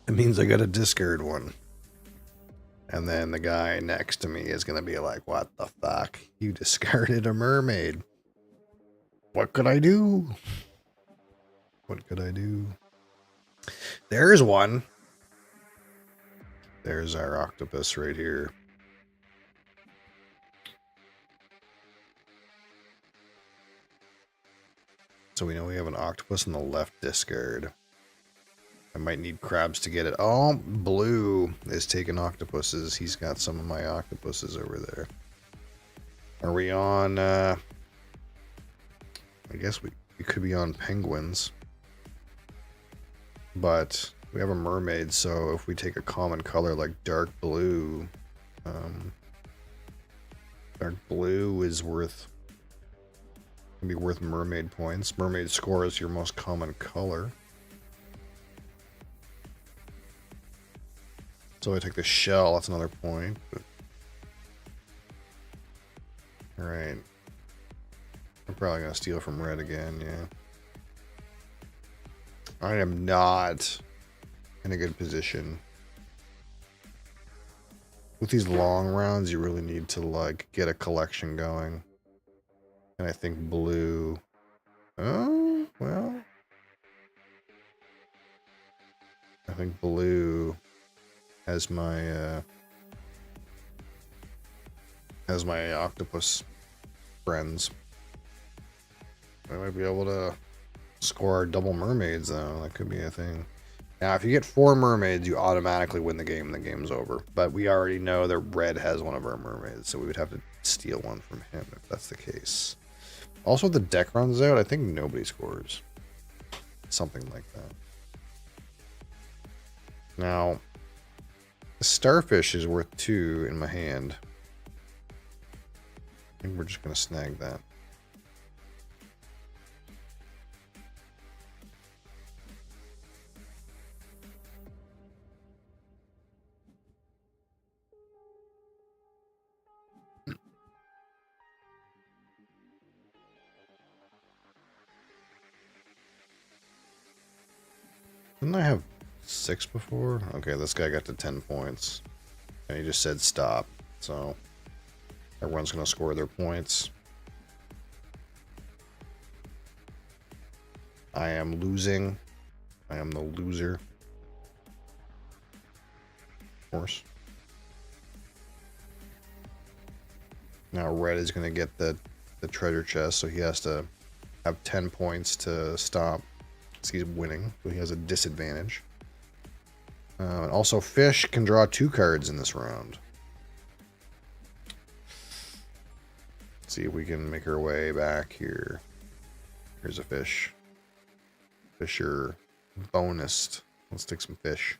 It means I gotta discard one. And then the guy next to me is gonna be like, what the fuck? You discarded a mermaid. What could I do? What could I do? There's one. There's our octopus right here. So we know we have an octopus in the left discard. I might need crabs to get it. Oh, Blue is taking octopuses. He's got some of my octopuses over there. Are we on, I guess we could be on penguins. But we have a mermaid, so if we take a common color like dark blue is worth, can be worth mermaid points. Mermaid score is your most common color. So I take the shell, that's another point. But... Alright. I'm probably gonna steal from red again, yeah. I am not in a good position. With these long rounds, you really need to, like, get a collection going. And I think blue... Oh, well... I think blue has my octopus friends. I might be able to score our double mermaids, though. That could be a thing. Now, if you get 4 mermaids, you automatically win the game and the game's over. But we already know that red has one of our mermaids, so we would have to steal one from him if that's the case. Also, if the deck runs out, I think nobody scores. Something like that. Now, the starfish is worth 2 in my hand. I think we're just going to snag that. Didn't I have 6 before? Okay, this guy got to 10 points. And he just said stop. So, everyone's going to score their points. I am losing. I am the loser. Of course. Now red is going to get the treasure chest, so he has to have 10 points to stop. He's winning, so he has a disadvantage. And also, fish can draw 2 cards in this round. Let's see if we can make our way back here. Here's a fish. Fisher bonused. Let's take some fish.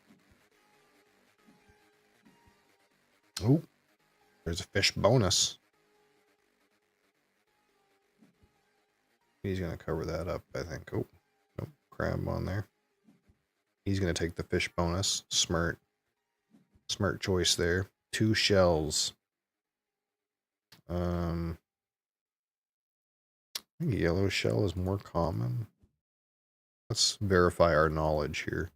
Oh, there's a fish bonus. He's going to cover that up, I think. Oh. Crab on there. He's going to take the fish bonus. Smart choice there. 2 shells. I think yellow shell is more common. Let's verify our knowledge here.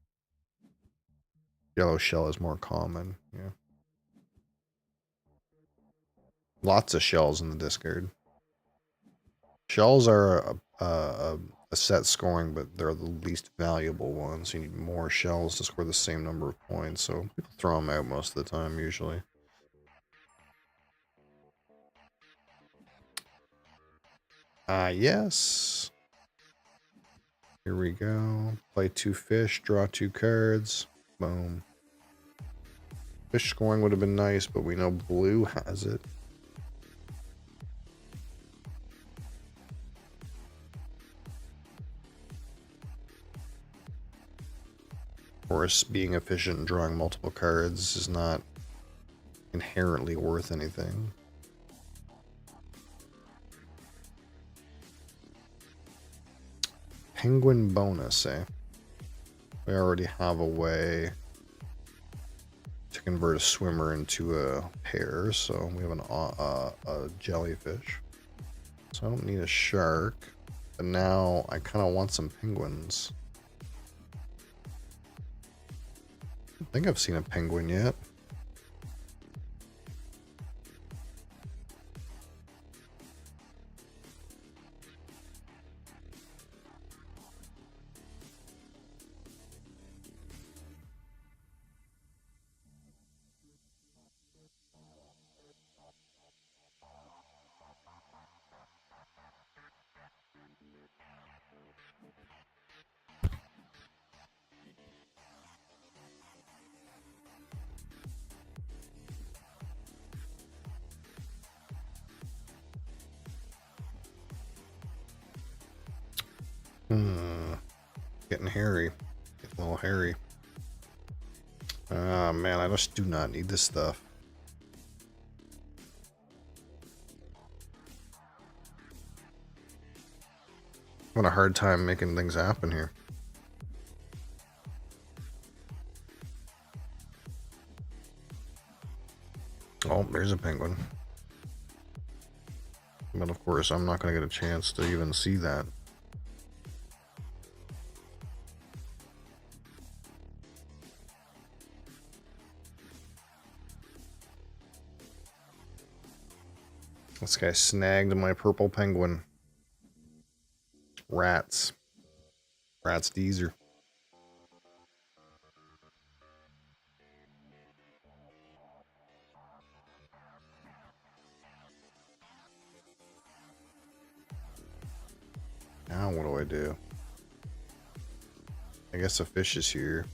Yellow shell is more common. Yeah. Lots of shells in the discard. Shells are a set scoring, but they're the least valuable ones. You need more shells to score the same number of points, so people throw them out most of the time, usually. Yes. Here we go. Play 2 fish, draw 2 cards. Boom. Fish scoring would have been nice, but we know blue has it. Of course, being efficient and drawing multiple cards is not inherently worth anything. Penguin bonus, eh? We already have a way to convert a swimmer into a pair, so we have a jellyfish. So I don't need a shark, but now I kind of want some penguins. I don't think I've seen a penguin yet. Getting hairy. Getting a little hairy. Ah, man, I just do not need this stuff. I'm having a hard time making things happen here. Oh, there's a penguin. But of course, I'm not going to get a chance to even see that. This guy snagged my purple penguin. Rats. Rats Deezer. Now what do I do? I guess a fish is here.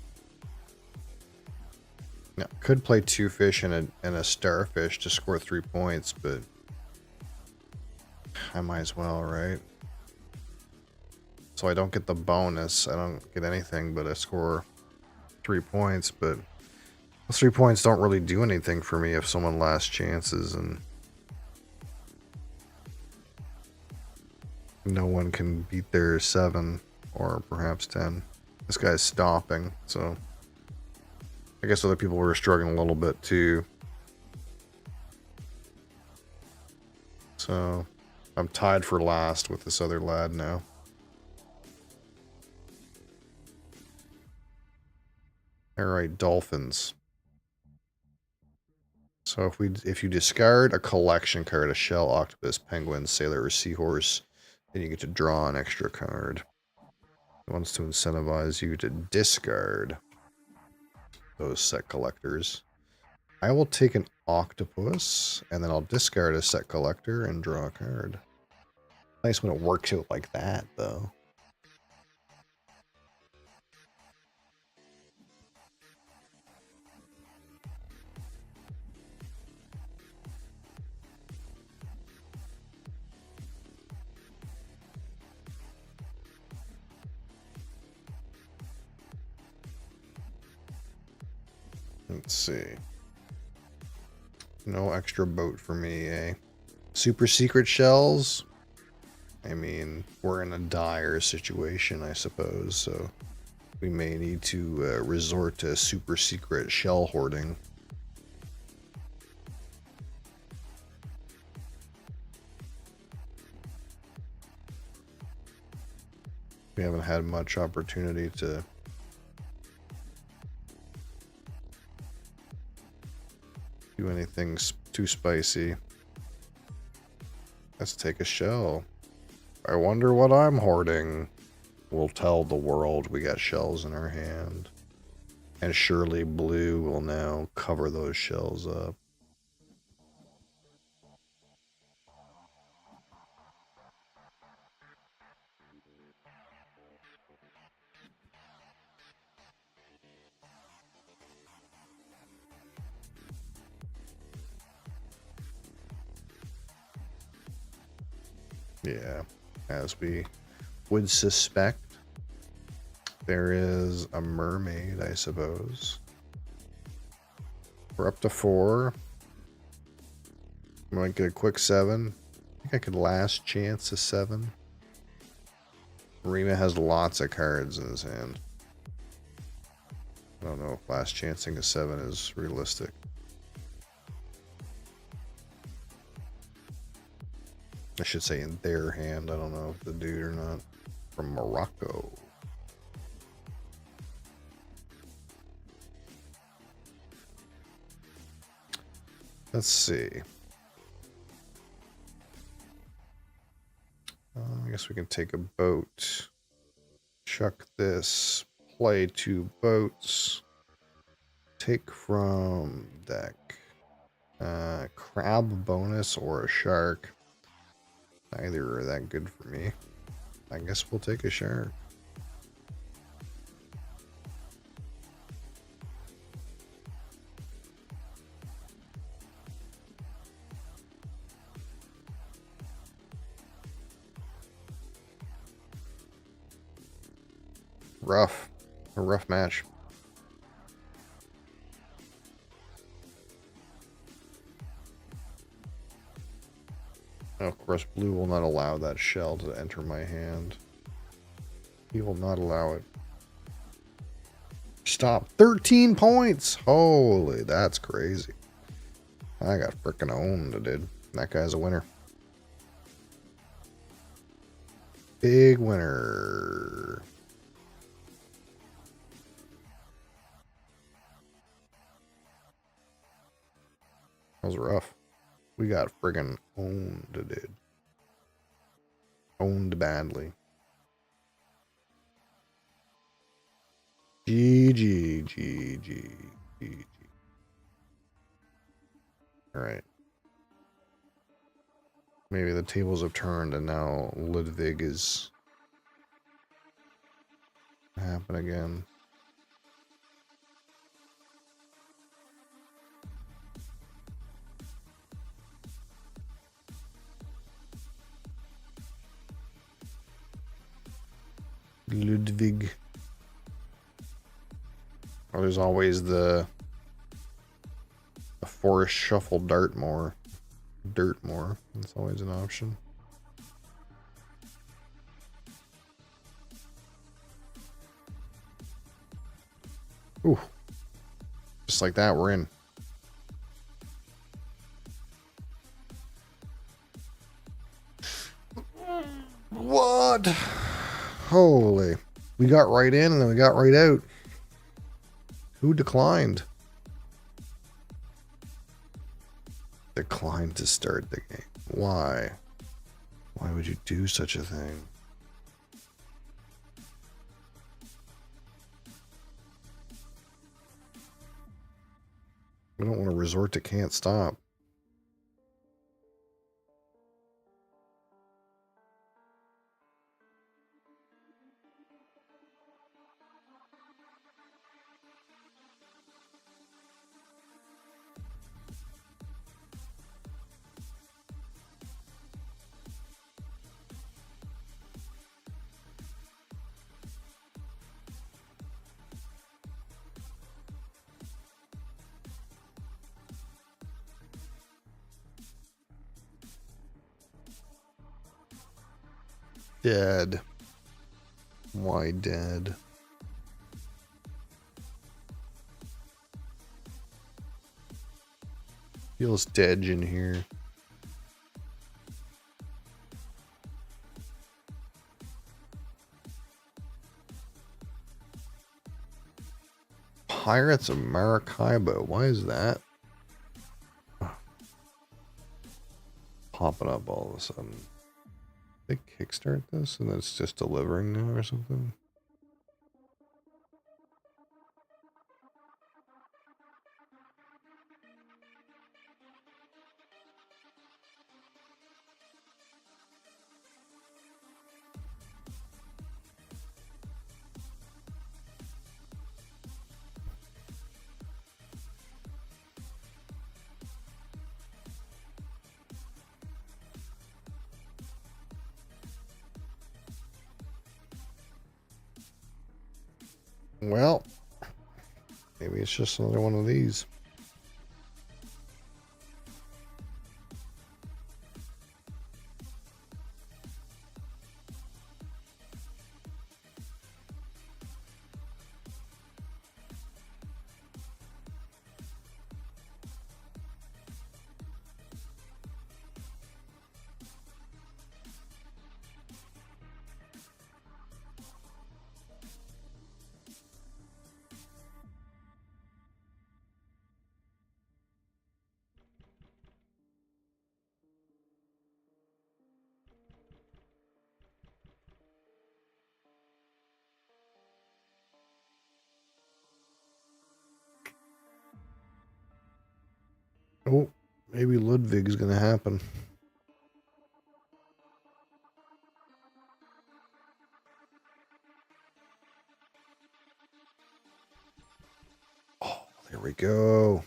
Now, could play 2 fish and a starfish to score 3 points, but I might as well, right? So I don't get the bonus. I don't get anything, but I score 3 points. But those 3 points don't really do anything for me if someone last chances and no one can beat their 7 or perhaps 10. This guy's stopping, so I guess other people were struggling a little bit too. So I'm tied for last with this other lad now. Alright, dolphins. So if you discard a collection card, a shell, octopus, penguin, sailor, or seahorse, then you get to draw an extra card. It wants to incentivize you to discard those set collectors. I will take an octopus, and then I'll discard a set collector and draw a card. Nice when it works out like that, though. Let's see. No extra boat for me, eh? Super secret shells? I mean, we're in a dire situation, I suppose, so we may need to resort to super secret shell hoarding. We haven't had much opportunity to do anything too spicy. Let's take a shell. I wonder what I'm hoarding. We'll tell the world we got shells in our hand. And surely blue will now cover those shells up. Yeah, as we would suspect, there is a mermaid, I suppose. We're up to 4. Might get a quick 7. I think I could last chance a 7. Rima has lots of cards in his hand. I don't know if last chancing a 7 is realistic. I should say in their hand. I don't know if the dude or not. From Morocco. Let's see. I guess we can take a boat. Chuck this. Play 2 boats. Take from deck. Crab bonus or a shark. Neither are that good for me. I guess we'll take a shark. Rough. A rough match. Oh, of course, blue will not allow that shell to enter my hand. He will not allow it. Stop. 13 points! Holy, that's crazy. I got frickin' owned, dude. That guy's a winner. Big winner. That was rough. We got friggin' owned, dude. Owned badly. GG, GG, GG. Alright. Maybe the tables have turned and now Ludwig is happen again. Ludwig. Oh, there's always the forest shuffle Dartmoor. Dirtmore. That's always an option. Ooh. Just like that, we're in. What? Holy. We got right in and then we got right out. Who declined? Declined to start the game. Why? Why would you do such a thing? We don't want to resort to can't stop. Dead. Why dead? Feels dead in here. Pirates of Maracaibo. Why is that? popping up all of a sudden? They kickstart this and it's just delivering now or something? Well, maybe it's just another one of these. Oh, maybe Ludwig's gonna happen. Oh, there we go.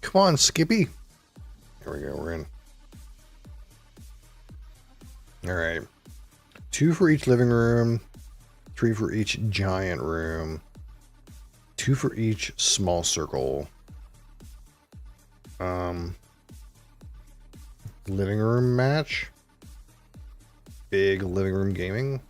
Come on, Skippy. There we go, we're in. All right. 2 for each living room, 3 for each giant room, 2 for each small circle. Living room match. Big living room gaming.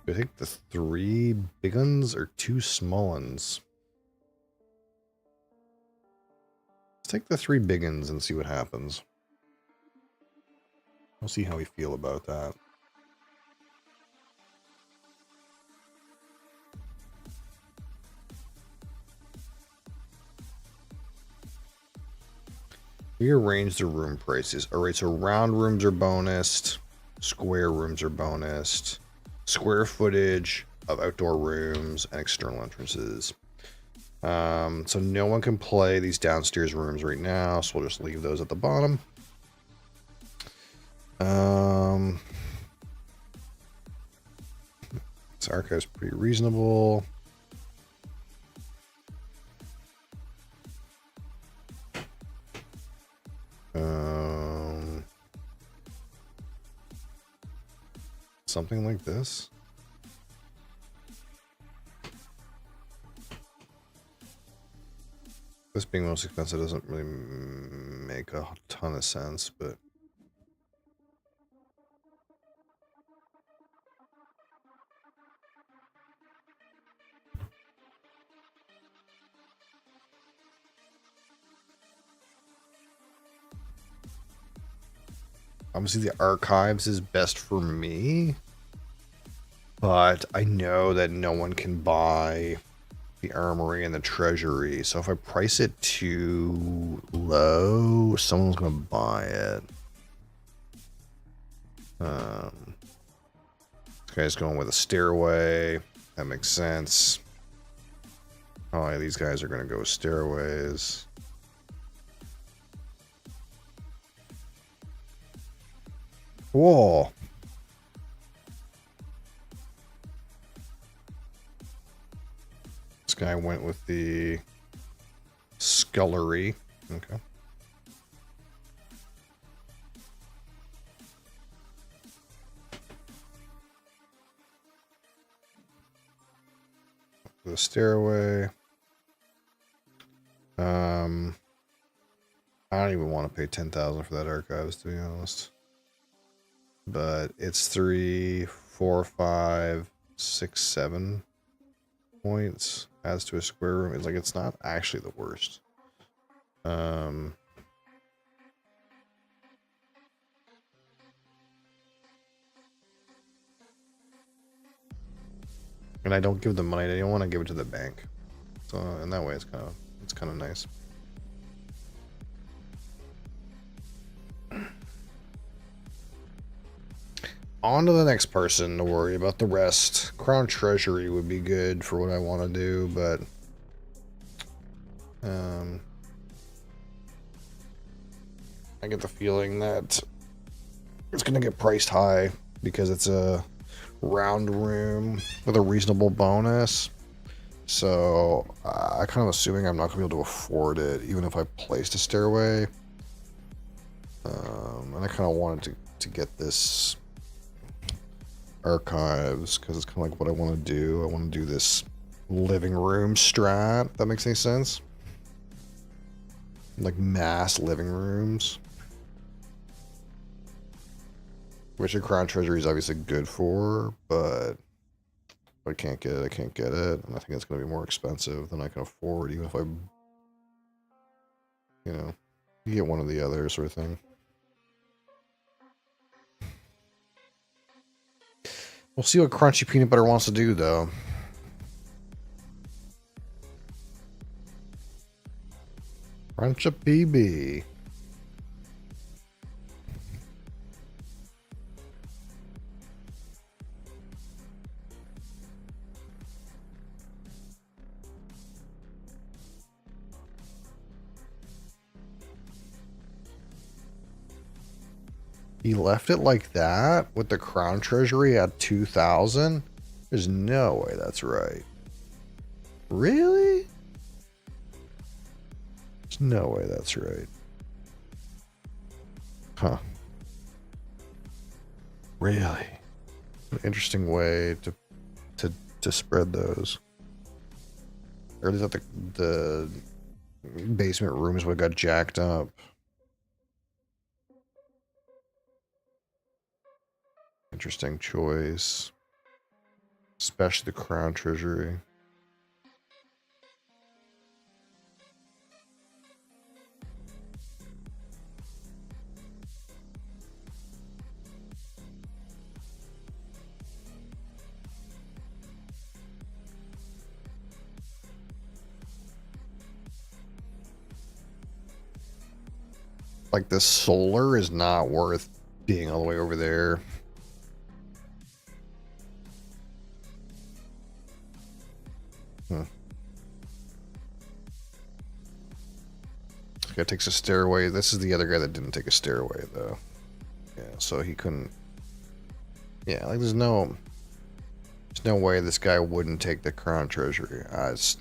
I think the 3 big ones or 2 small ones. Let's take the 3 big ones and see what happens. We'll see how we feel about that. Rearrange the room prices. All right, so round rooms are bonused. Square rooms are bonused. Square footage of outdoor rooms and external entrances. So no one can play these downstairs rooms right now, so we'll just leave those at the bottom. This archive's pretty reasonable. Something like this. This being most expensive doesn't really make a ton of sense, but obviously the archives is best for me, but I know that no one can buy the armory and the treasury, so if I price it too low, someone's gonna buy it. This guy's going with a stairway. That makes sense. Oh, yeah, these guys are gonna go with stairways. Whoa. This guy went with the scullery. Okay. The stairway. I don't even want to pay 10,000 for that archives, to be honest. But it's 3, 4, 5, 6, 7 points. Adds to a square room. It's like, it's not actually the worst. And I don't give them money. I don't want to give it to the bank. So in that way, it's kind of nice. On to the next person to worry about the rest. Crown Treasury would be good for what I want to do, but I get the feeling that it's going to get priced high because it's a round room with a reasonable bonus. So I kind of assuming I'm not going to be able to afford it, even if I placed a stairway. And I kind of wanted to get this archives because it's kind of like what I want to do. I want to do this living room strat. If that makes any sense? Like mass living rooms. Which a Crown Treasury is obviously good for, but if I can't get it, I can't get it. And I think it's going to be more expensive than I can afford, even if I, you get one or the other sort of thing. We'll see what Crunchy Peanut Butter wants to do, though. Crunch a PB. He left it like that with the Crown Treasury at 2,000? There's no way that's right. Really? There's no way that's right. Huh. Really? An interesting way to spread those. Or is that the basement rooms would have got jacked up? Interesting choice. Especially the Crown Treasury. Like, the solar is not worth being all the way over there. This guy takes a stairway. This is the other guy that didn't take a stairway, though. Yeah, so he couldn't. Yeah, like there's no way this guy wouldn't take the Crown Treasury. It's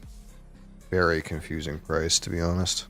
very confusing price, to be honest.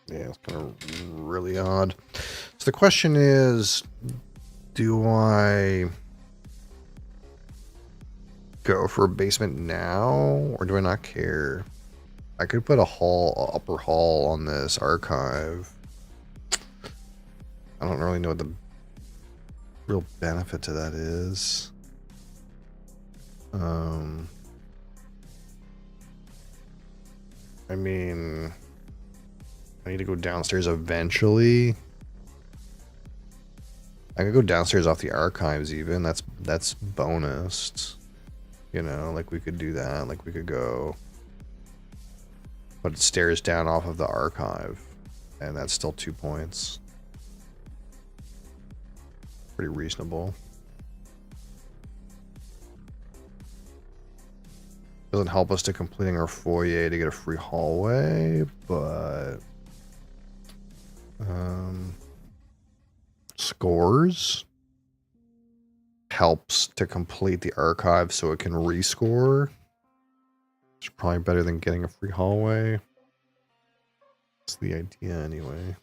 Yeah, it's kind of really odd. So the question is, do I go for a basement now, or do I not care? I could put a upper hall on this archive. I don't really know what the real benefit to that is. I mean, I need to go downstairs eventually. I could go downstairs off the archives even. That's bonused. Like we could do that. Like we could go put stairs down off of the archive. And that's still 2 points. Pretty reasonable. Doesn't help us to completing our foyer to get a free hallway, but scores helps to complete the archive so it can rescore. It's probably better than getting a free hallway. That's the idea anyway.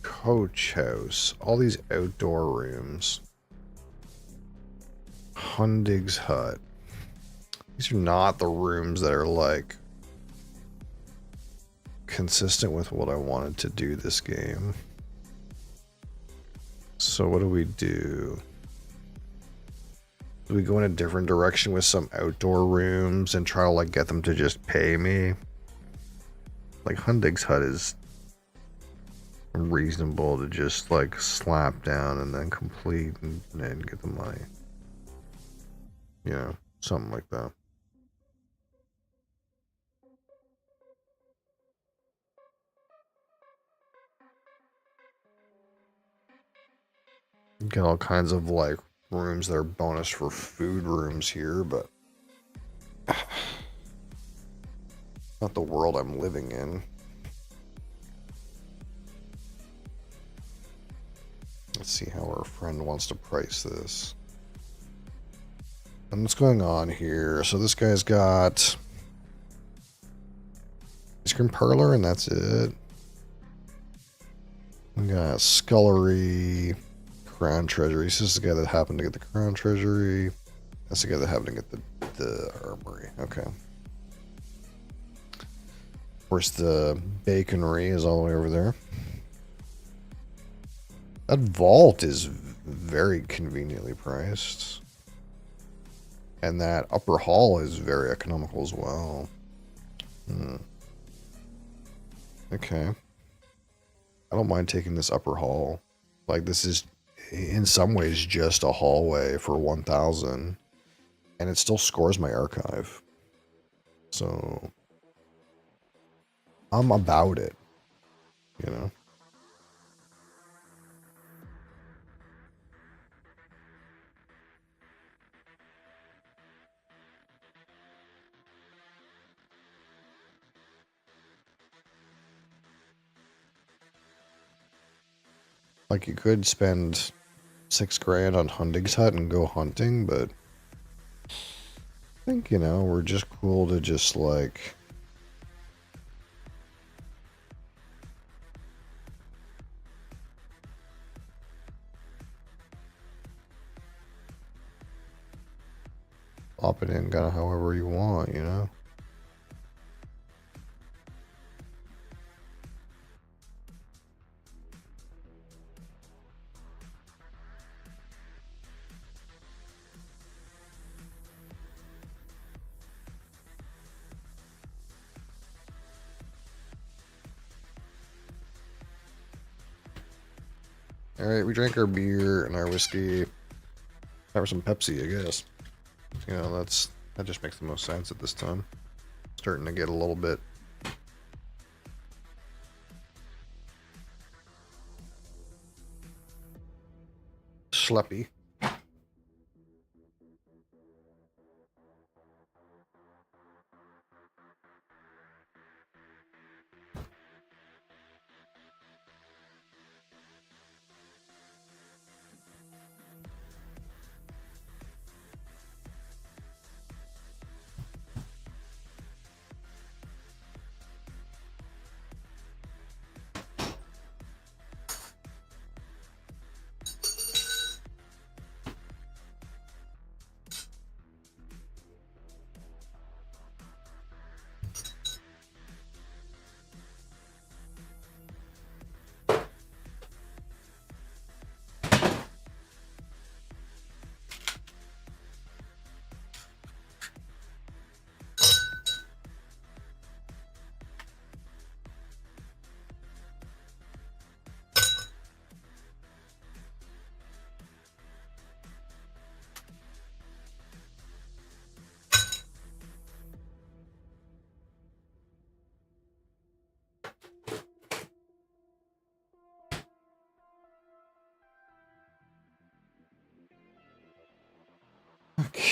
Coach house. All these outdoor rooms. Hundig's hut. These are not the rooms that are like consistent with what I wanted to do this game. So what do we do? Do we go in a different direction with some outdoor rooms and try to like get them to just pay me? Like Hundig's hut is reasonable to just like slap down and then complete and get the money. You know, something like that. Get all kinds of like rooms that are bonus for food rooms here, but not the world I'm living in. Let's see how our friend wants to price this. And what's going on here? So this guy's got ice cream parlor, and that's it. We got scullery, crown treasury. This is the guy that happened to get the crown treasury. That's the guy that happened to get the armory. Okay. Of course, the baconry is all the way over there. That vault is very conveniently priced. And that upper hall is very economical as well. Okay. I don't mind taking this upper hall. Like, this is, in some ways, just a hallway for 1,000. And it still scores my archive. So, I'm about it. You know? Like, you could spend 6 grand on Hundig's hut and go hunting, but I think, you know, we're just cool to just, like, pop it in kind of however you want, you know? Alright, we drank our beer and our whiskey. Have some Pepsi, I guess. You know, that just makes the most sense at this time. Starting to get a little bit schleppy.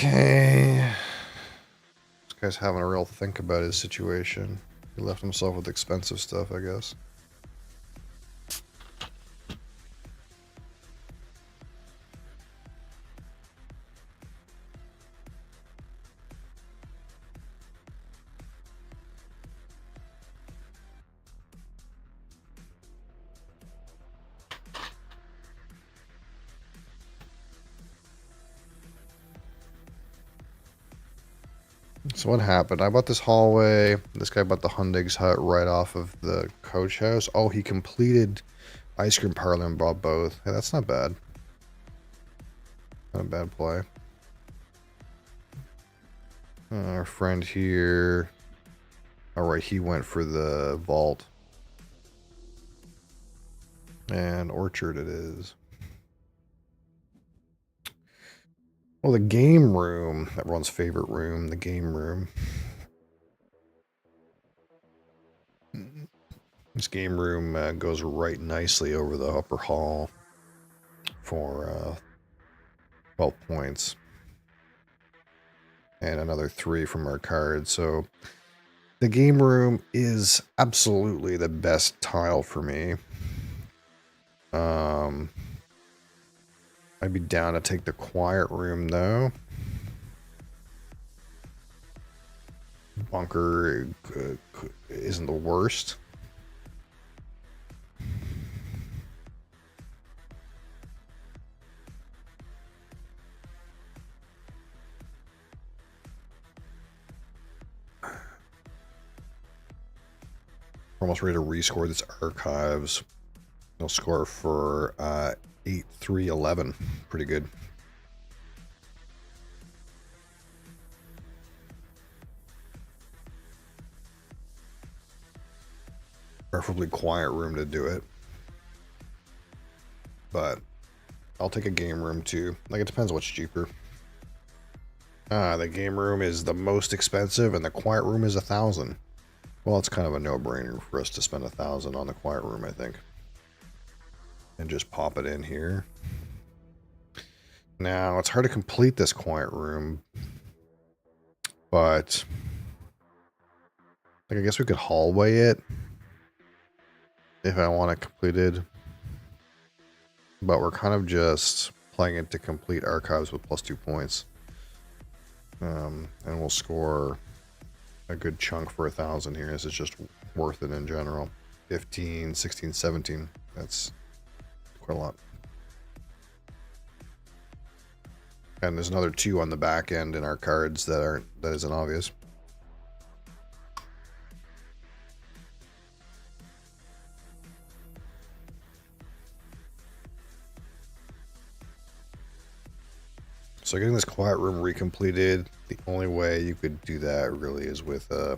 Okay. This guy's having a real think about his situation. He left himself with expensive stuff, I guess. So what happened? I bought this hallway. This guy bought the Hundig's hut right off of the coach house. Oh, he completed ice cream parlor and bought both. Hey, that's not bad. Not a bad play. Our friend here. Alright, he went for the vault. And orchard it is. Well, the game room, everyone's favorite room, the game room. This game room goes right nicely over the upper hall for 12 points. And another 3 from our card. So the game room is absolutely the best tile for me. I'd be down to take the quiet room though. Bunker isn't the worst. We're almost ready to rescore this archives. They'll score for 8-3-11. Pretty good. Preferably quiet room to do it. But I'll take a game room too. Like, it depends what's cheaper. The game room is the most expensive and the quiet room is 1,000. Well, it's kind of a no-brainer for us to spend 1,000 on the quiet room, I think. And just pop it in here. Now, it's hard to complete this quiet room. But like, I guess we could hallway it if I want it completed. But we're kind of just playing it to complete archives with +2 points. And we'll score a good chunk for 1,000 here. This is just worth it in general. 15, 16, 17. That's quite a lot. And there's another 2 on the back end in our cards that isn't obvious. So getting this quiet room recompleted, the only way you could do that really is with a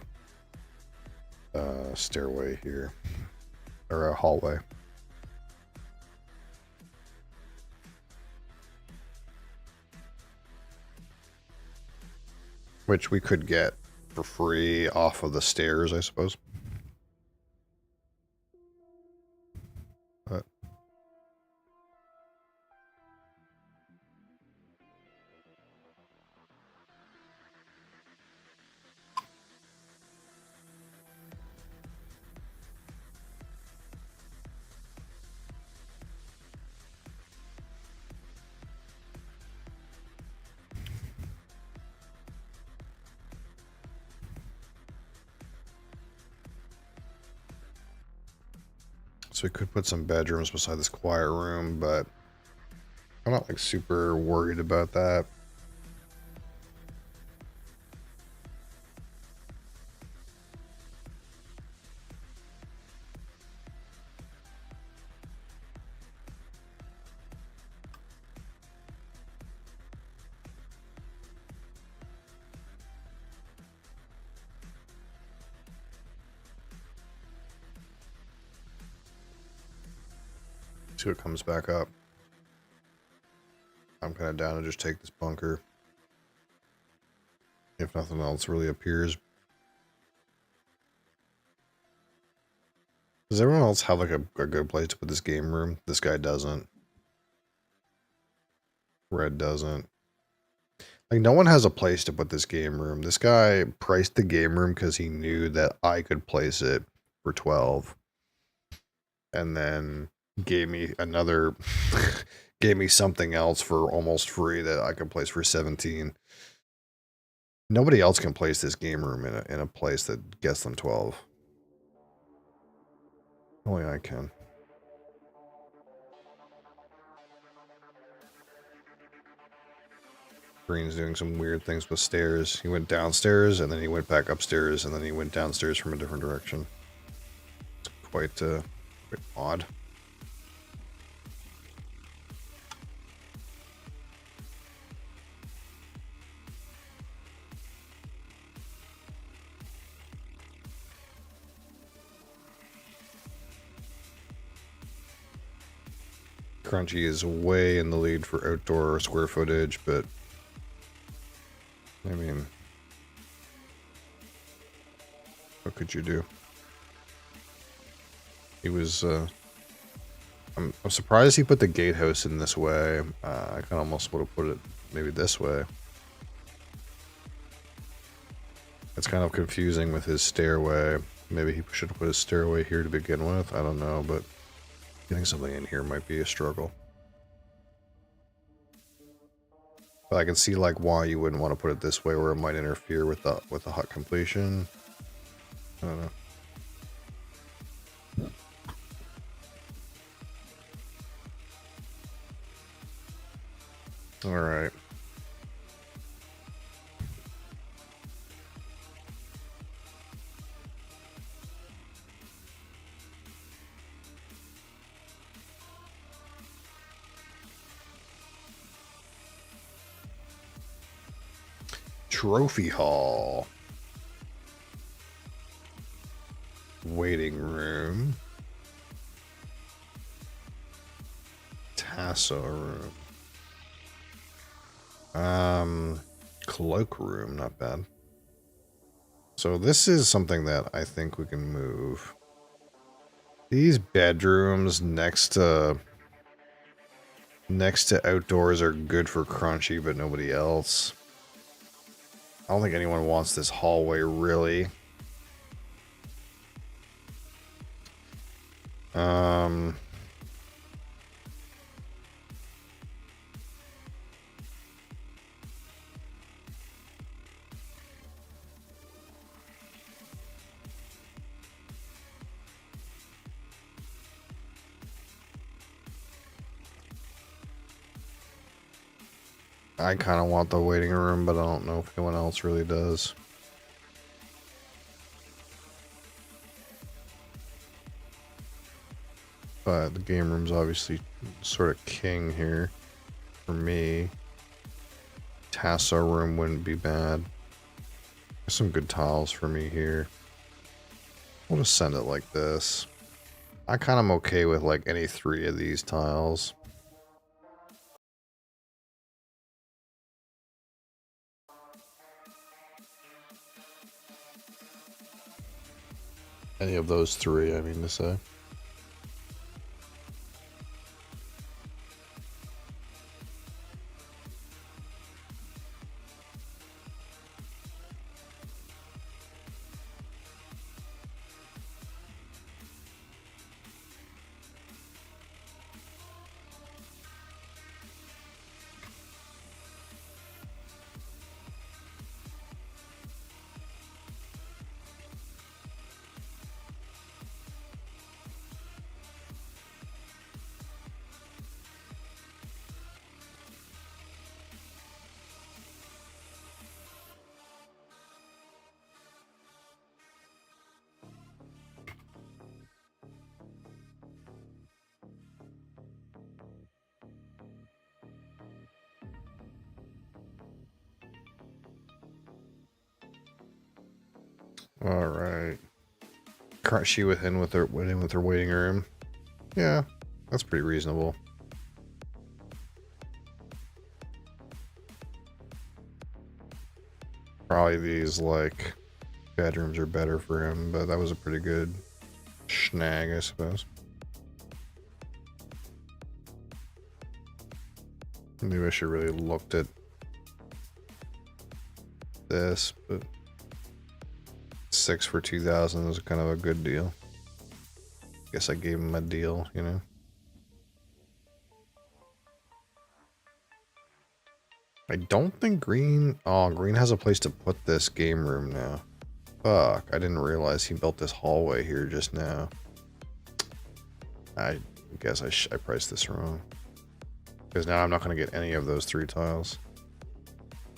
stairway here, or a hallway. Which we could get for free off of the stairs, I suppose. But so we could put some bedrooms beside this quiet room, but I'm not like super worried about that. See what comes back up. I'm kind of down to just take this bunker. If nothing else really appears. Does everyone else have like a good place to put this game room? This guy doesn't. Red doesn't. Like, no one has a place to put this game room. This guy priced the game room because he knew that I could place it for 12. And then gave me another, gave me something else for almost free that I could place for 17. Nobody else can place this game room in a place that gets them 12. Only I can. Green's doing some weird things with stairs. He went downstairs, and then he went back upstairs, and then he went downstairs from a different direction. It's quite odd. Crunchy is way in the lead for outdoor square footage, but I mean, what could you do? He was, I'm surprised he put the gatehouse in this way. I kind of almost would have put it maybe this way. It's kind of confusing with his stairway. Maybe he should have put his stairway here to begin with. I don't know, but getting something in here might be a struggle. But I can see like why you wouldn't want to put it this way, where it might interfere with the hut completion. I don't know. All right. Trophy hall. Waiting room. Tasso room. Cloak room, not bad. So this is something that I think we can move. These bedrooms next to outdoors are good for Crunchy, but nobody else. I don't think anyone wants this hallway, really. I kind of want the waiting room, but I don't know if anyone else really does. But the game room's obviously sort of king here for me. Tasso room wouldn't be bad. There's some good tiles for me here. We'll just send it like this. I kind of am okay with like any 3 of these tiles. Any of those 3, I mean to say. All right. Crunchy within with her waiting room. Yeah, that's pretty reasonable. Probably these like bedrooms are better for him, but that was a pretty good snag, I suppose. Maybe I should really looked at this, but 6 for 2,000 is kind of a good deal. Guess I gave him a deal, you know. I don't think green... Oh, green has a place to put this game room now. Fuck, I didn't realize he built this hallway here just now. I guess I priced this wrong. Because now I'm not going to get any of those 3 tiles.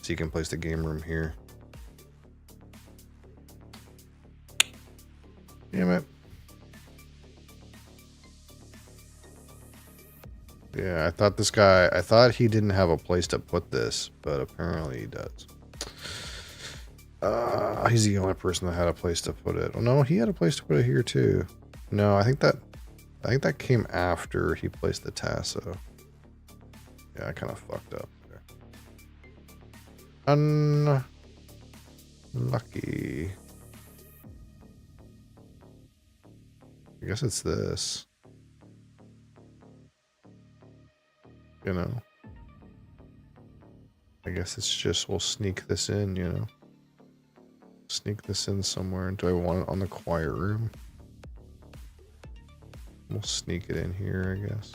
So you can place the game room here. Damn it. Yeah, I thought he didn't have a place to put this, but apparently he does. He's the only person that had a place to put it. Oh no, he had a place to put it here too. No, I think that came after he placed the tasso. Yeah, I kind of fucked up there. Unlucky. I guess it's this. You know. I guess it's just, we'll sneak this in, you know. Sneak this in somewhere. Do I want it on the quiet room? We'll sneak it in here, I guess.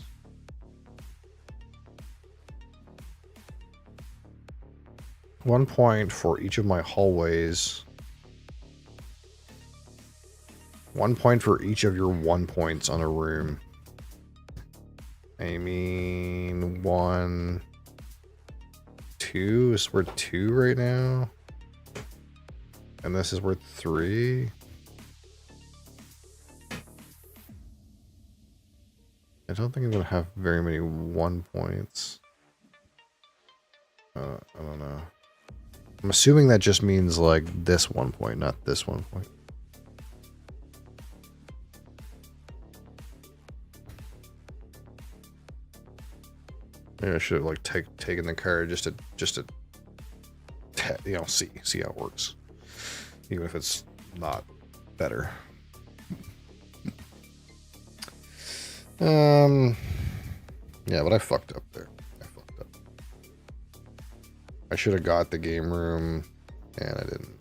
One point for each of my hallways. 1 point for each of your 1 points on a room. I mean, 1, 2 is worth 2 right now. And this is worth 3. I don't think I'm going to have very many 1 points. I don't know. I'm assuming that just means like this 1 point, not this 1 point. Maybe I should have like taken the card just to you know, see how it works, even if it's not better. Yeah, but I fucked up there. I should have got the game room, and I didn't.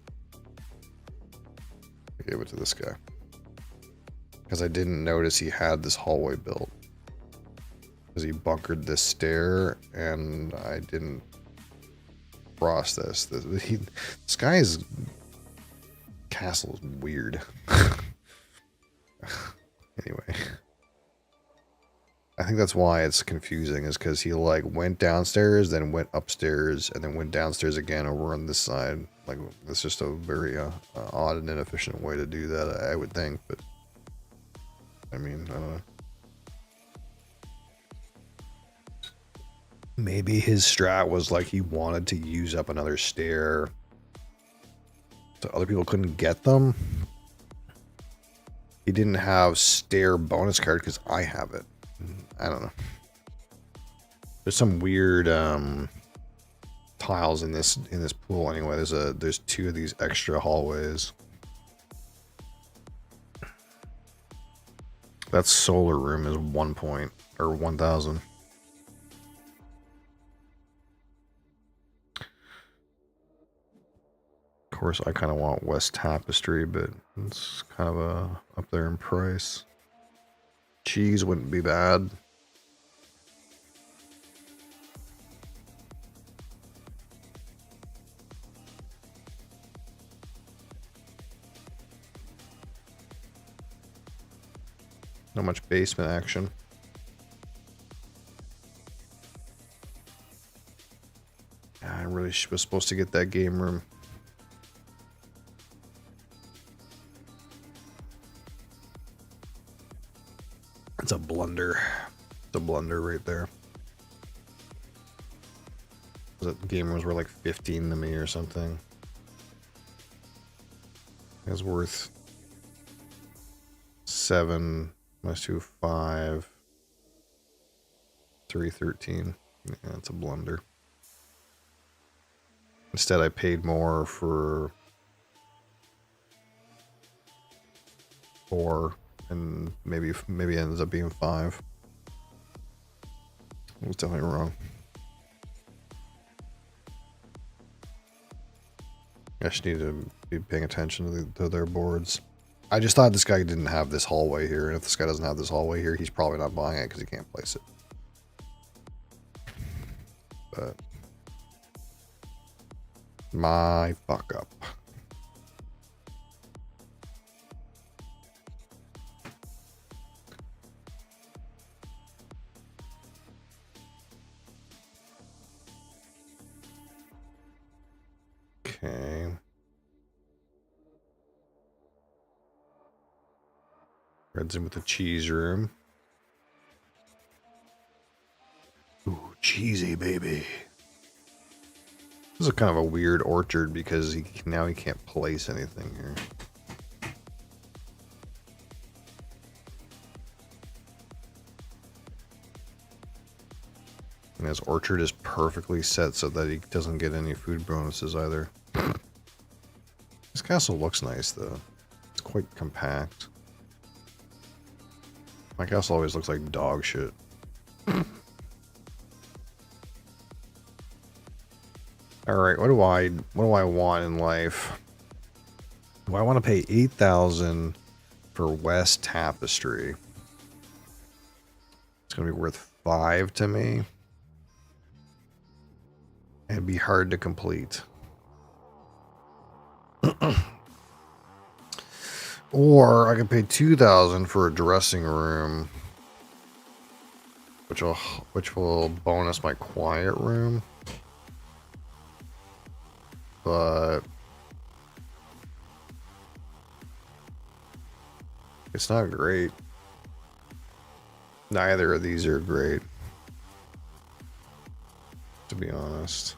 I gave it to this guy because I didn't notice he had this hallway built. Because he bunkered this stair, and I didn't cross this. This guy's castle is weird. Anyway, I think that's why it's confusing, is because he like went downstairs, then went upstairs, and then went downstairs again over on this side. Like, it's just a very odd and inefficient way to do that, I would think. But I mean, I don't know. Maybe his strat was like he wanted to use up another stair so other people couldn't get them. He didn't have stair bonus card because I have it. I don't know. There's some weird tiles in this pool anyway. There's 2 of these extra hallways. That solar room is 1 point or 1,000. Of course, I kind of want West Tapestry, but it's kind of up there in price. Cheese wouldn't be bad. Not much basement action. I really was supposed to get that game room. It's a blunder. It's a blunder right there. The game rooms were like 15 to me or something. It's worth 7 minus 2, 5. 3, 13. Yeah, it's a blunder. Instead, I paid more for 4. And maybe it ends up being 5. I was definitely wrong. I just need to be paying attention to their boards. I just thought this guy didn't have this hallway here, and if this guy doesn't have this hallway here, he's probably not buying it because he can't place it. But my fuck up. Okay. Red's in with the cheese room. Ooh, cheesy baby. This is kind of a weird orchard because now he can't place anything here. And his orchard is perfectly set so that he doesn't get any food bonuses either. This castle looks nice though. It's quite compact. My castle always looks like dog shit. Alright, what do I want in life? Do I want to pay 8,000 for West Tapestry? It's gonna be worth 5 to me. And be hard to complete. Or I could pay 2,000 for a dressing room, which will bonus my quiet room. But it's not great. Neither of these are great, to be honest.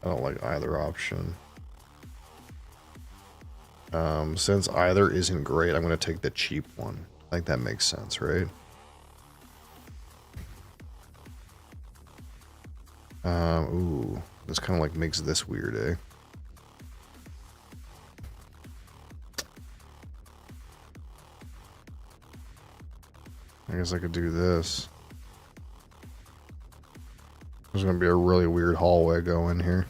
I don't like either option. Since either isn't great, I'm going to take the cheap one. I think that makes sense, right? Ooh, this kind of like makes this weird, eh? I guess I could do this. There's going to be a really weird hallway going here.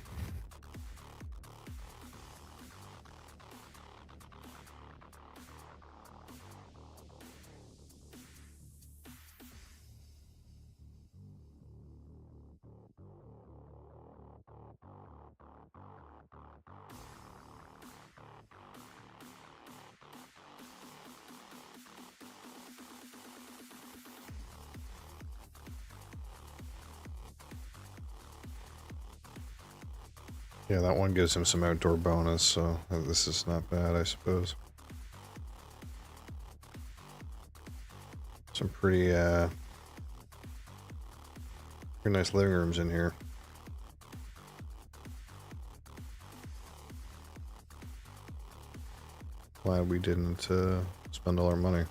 Yeah, that one gives him some outdoor bonus, so this is not bad, I suppose. Some pretty nice living rooms in here. Glad we didn't spend all our money.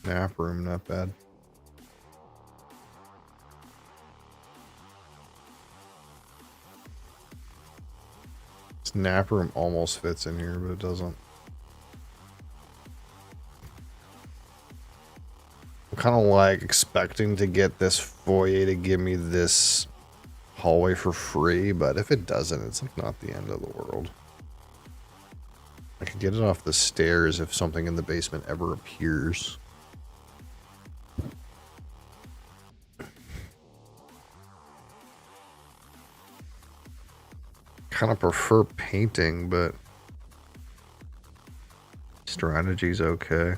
Nap room, not bad. This nap room almost fits in here, but it doesn't. I'm kind of like expecting to get this foyer to give me this hallway for free, but if it doesn't, it's like not the end of the world. I could get it off the stairs if something in the basement ever appears. Kind of prefer painting, but strategy's okay.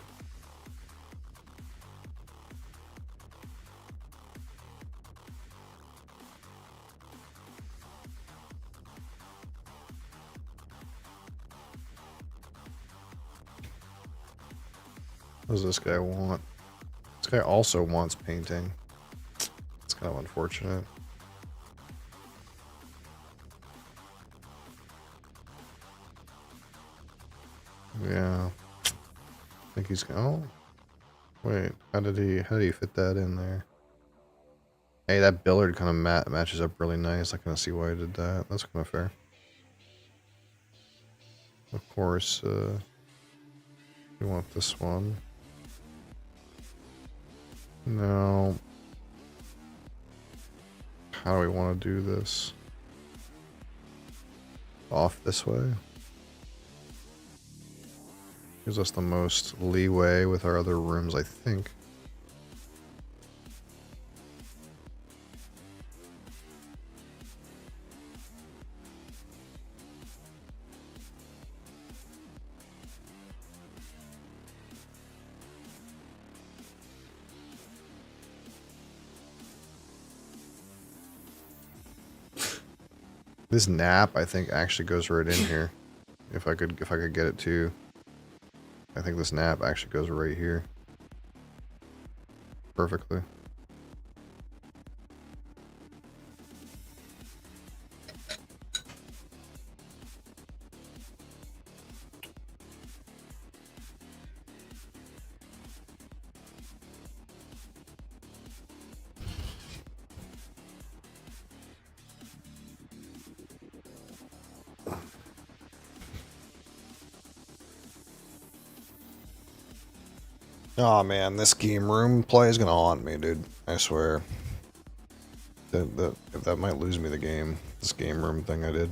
What does this guy want? This guy also wants painting. It's kind of unfortunate. Yeah. I think he's oh. Wait, how did he fit that in there? Hey, that billard kind of matches up really nice. I kind of see why he did that. That's kind of fair. Of course, we want this one. No. How do we want to do this? off this way. Gives us the most leeway with our other rooms, I think. This nap, I think, actually goes right in here. If I could get it to. I think this nap actually goes right here. Perfectly. Oh man, this game room play is gonna haunt me, dude. I swear. That might lose me the game. This game room thing I did.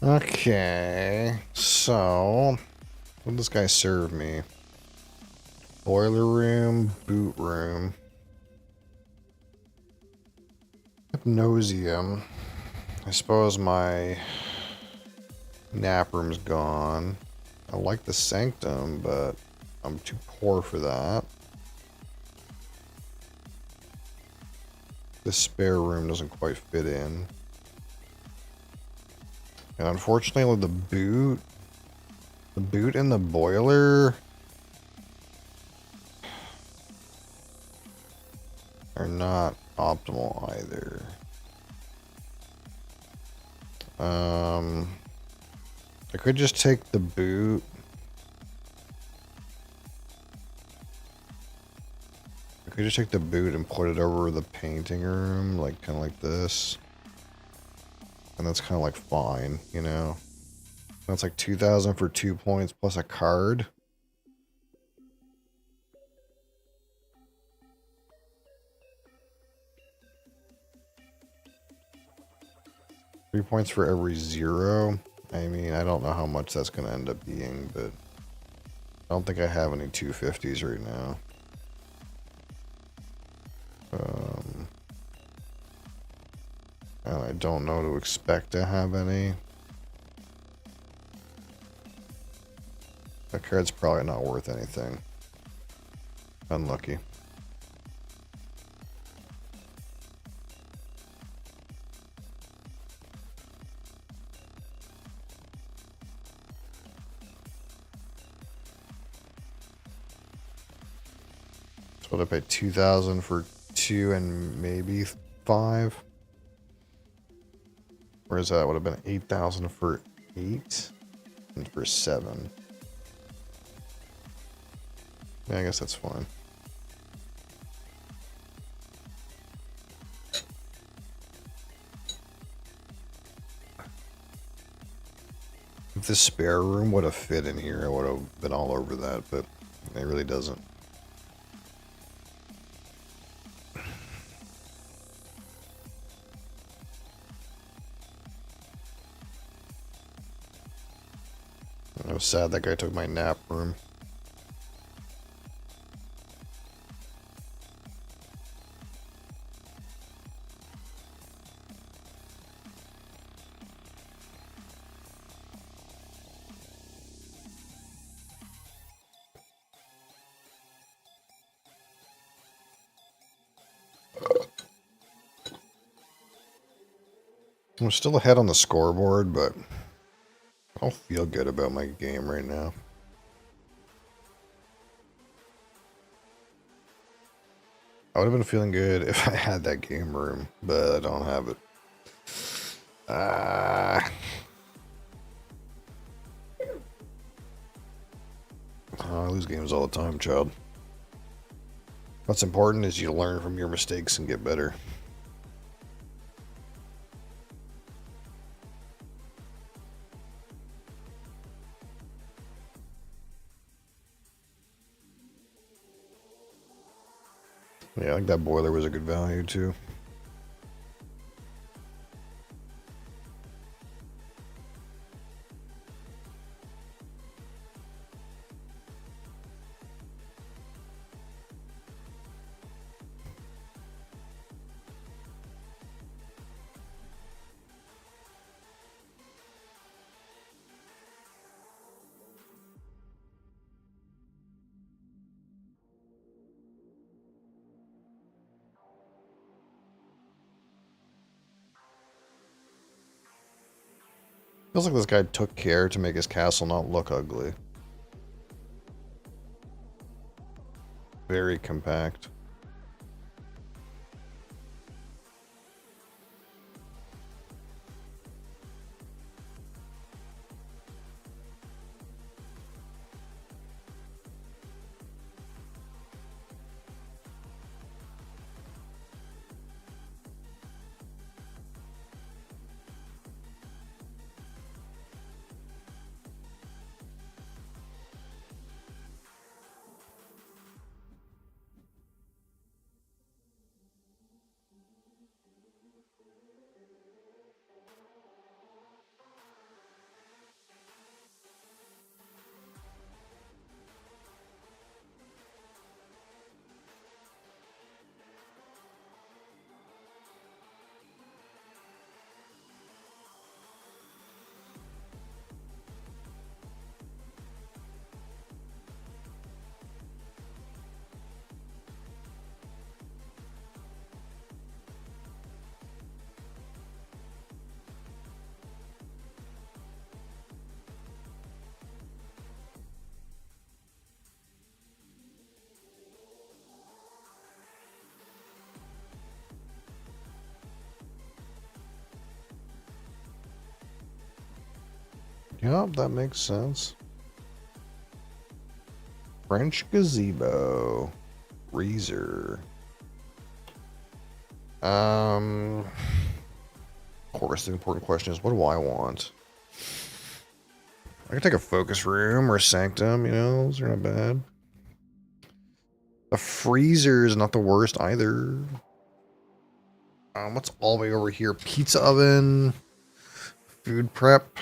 Okay, so what did this guy serve me? Boiler room, boot room, hypnosium. I suppose my nap room's gone. I like the sanctum, but I'm too poor for that. The spare room doesn't quite fit in. And unfortunately, the boot and the boiler are not optimal either. I could just take the boot. I could just take the boot and put it over the painting room, like kind of like this. And that's kind of like fine, you know. That's like 2,000 for 2 points plus a card. Three points for every 0. I mean, I don't know how much that's going to end up being, but I don't think I have any 250s right now. And I don't know to expect to have any. That card's probably not worth anything. Unlucky. So what I pay 2,000 for 2 and maybe 5. Whereas that would have been 8,000 for 8 and for 7. Yeah, I guess that's fine. If the spare room would have fit in here, I would have been all over that, but it really doesn't. I was sad that guy took my nap room. I'm still ahead on the scoreboard, but I don't feel good about my game right now. I would have been feeling good if I had that game room, but I don't have it. I lose games all the time, child. What's important is you learn from your mistakes and get better. Yeah, I think that boiler was a good value too. Feels like this guy took care to make his castle not look ugly. Very compact. Yep, that makes sense. French gazebo. freezer. Of course, the important question is, what do I want? I can take a focus room or a sanctum, you know, those are not bad. A freezer is not the worst either. What's all the way over here? Pizza oven, food prep.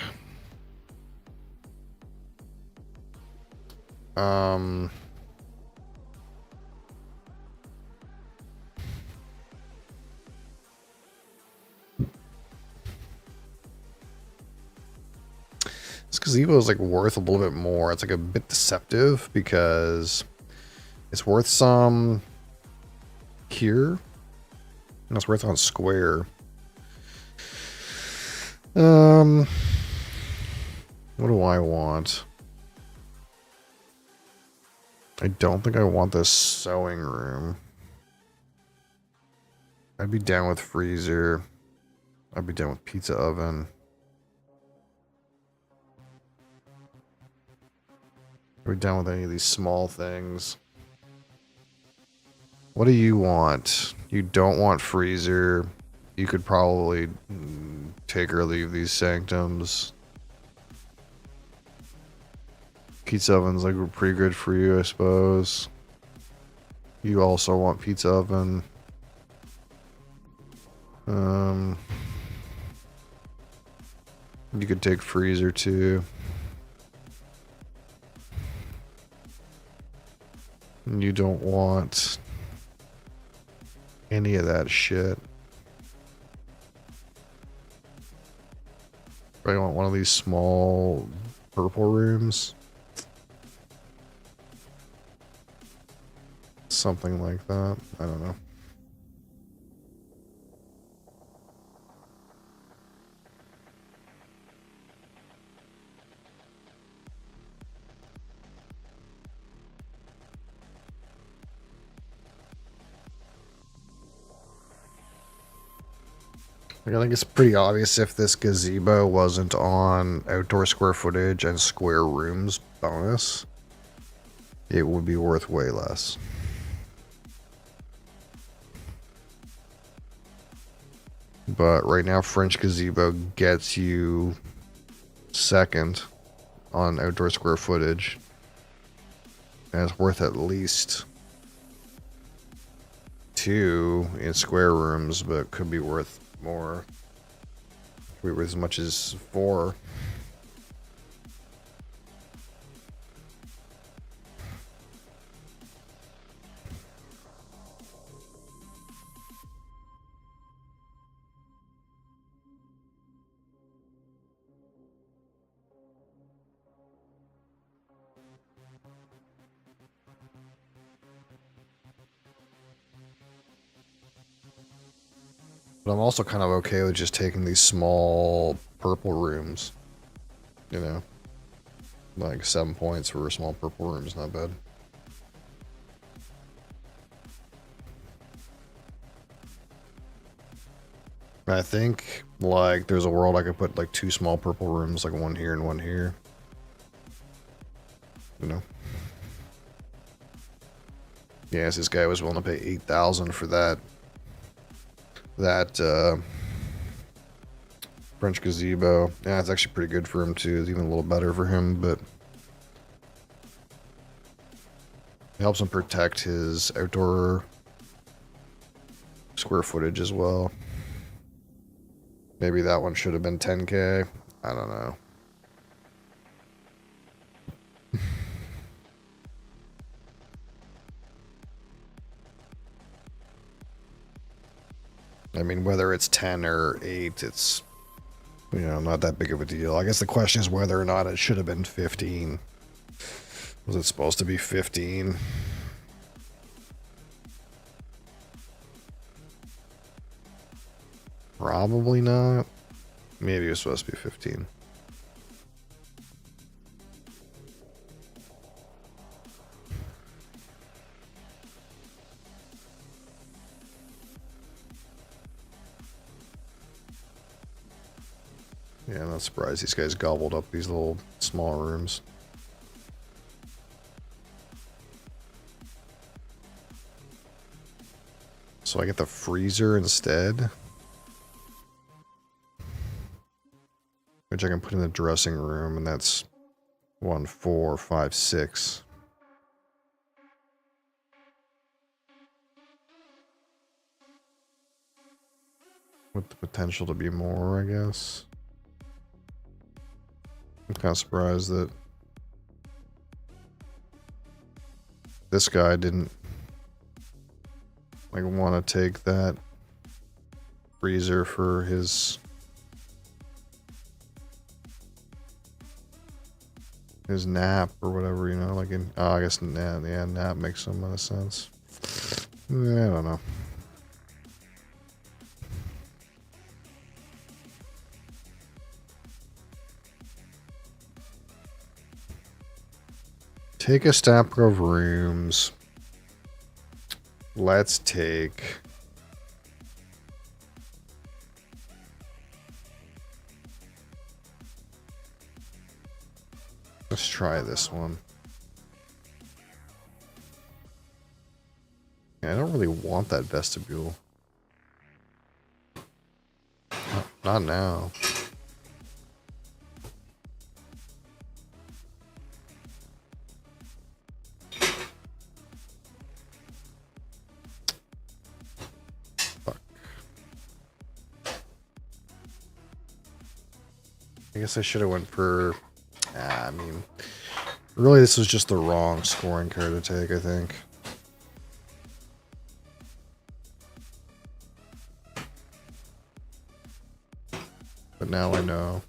This gazebo is like worth a little bit more. It's like a bit deceptive because it's worth some here. And it's worth on square. What do I want? I don't think I want this sewing room. I'd be down with freezer. I'd be down with pizza oven. I'd be down with any of these small things. What do you want? You don't want freezer. You could probably take or leave these sanctums. Pizza oven's like pretty good for you, I suppose. You also want pizza oven. You could take freezer too. You don't want any of that shit. I want one of these small purple rooms. Something like that. I don't know. I think it's pretty obvious if this gazebo wasn't on outdoor square footage and square rooms bonus, it would be worth way less. But right now, French gazebo gets you second on outdoor square footage. And it's worth at least 2 in square rooms, but could be worth more. Could be worth as much as 4. But I'm also kind of okay with just taking these small purple rooms. You know? Like 7 points for a small purple room is not bad. I think, like, there's a world I could put, like, 2 small purple rooms, like one here and one here. You know? Yes, this guy was willing to pay 8,000 for that French gazebo. Yeah, it's actually pretty good for him too. It's even a little better for him, but it helps him protect his outdoor square footage as well. Maybe that one should have been 10K. I don't know. I mean, whether it's 10 or 8, it's, you know, not that big of a deal. I guess the question is whether or not it should have been 15. Was it supposed to be 15? Probably not. Maybe it was supposed to be 15. Yeah, I'm not surprised these guys gobbled up these little small rooms. So I get the freezer instead. Which I can put in the dressing room, and that's 1, 4, 5, 6. With the potential to be more, I guess. I'm kind of surprised that this guy didn't like want to take that freezer for his nap or whatever, you know, like in, oh, I guess nap, yeah, nap makes some amount of sense. I don't know. Take a stack of rooms. Let's take... Let's try this one. Yeah, I don't really want that vestibule. Not now. Fuck. I guess I should have went for... I mean, really this was just the wrong scoring card to take, I think. But now I know.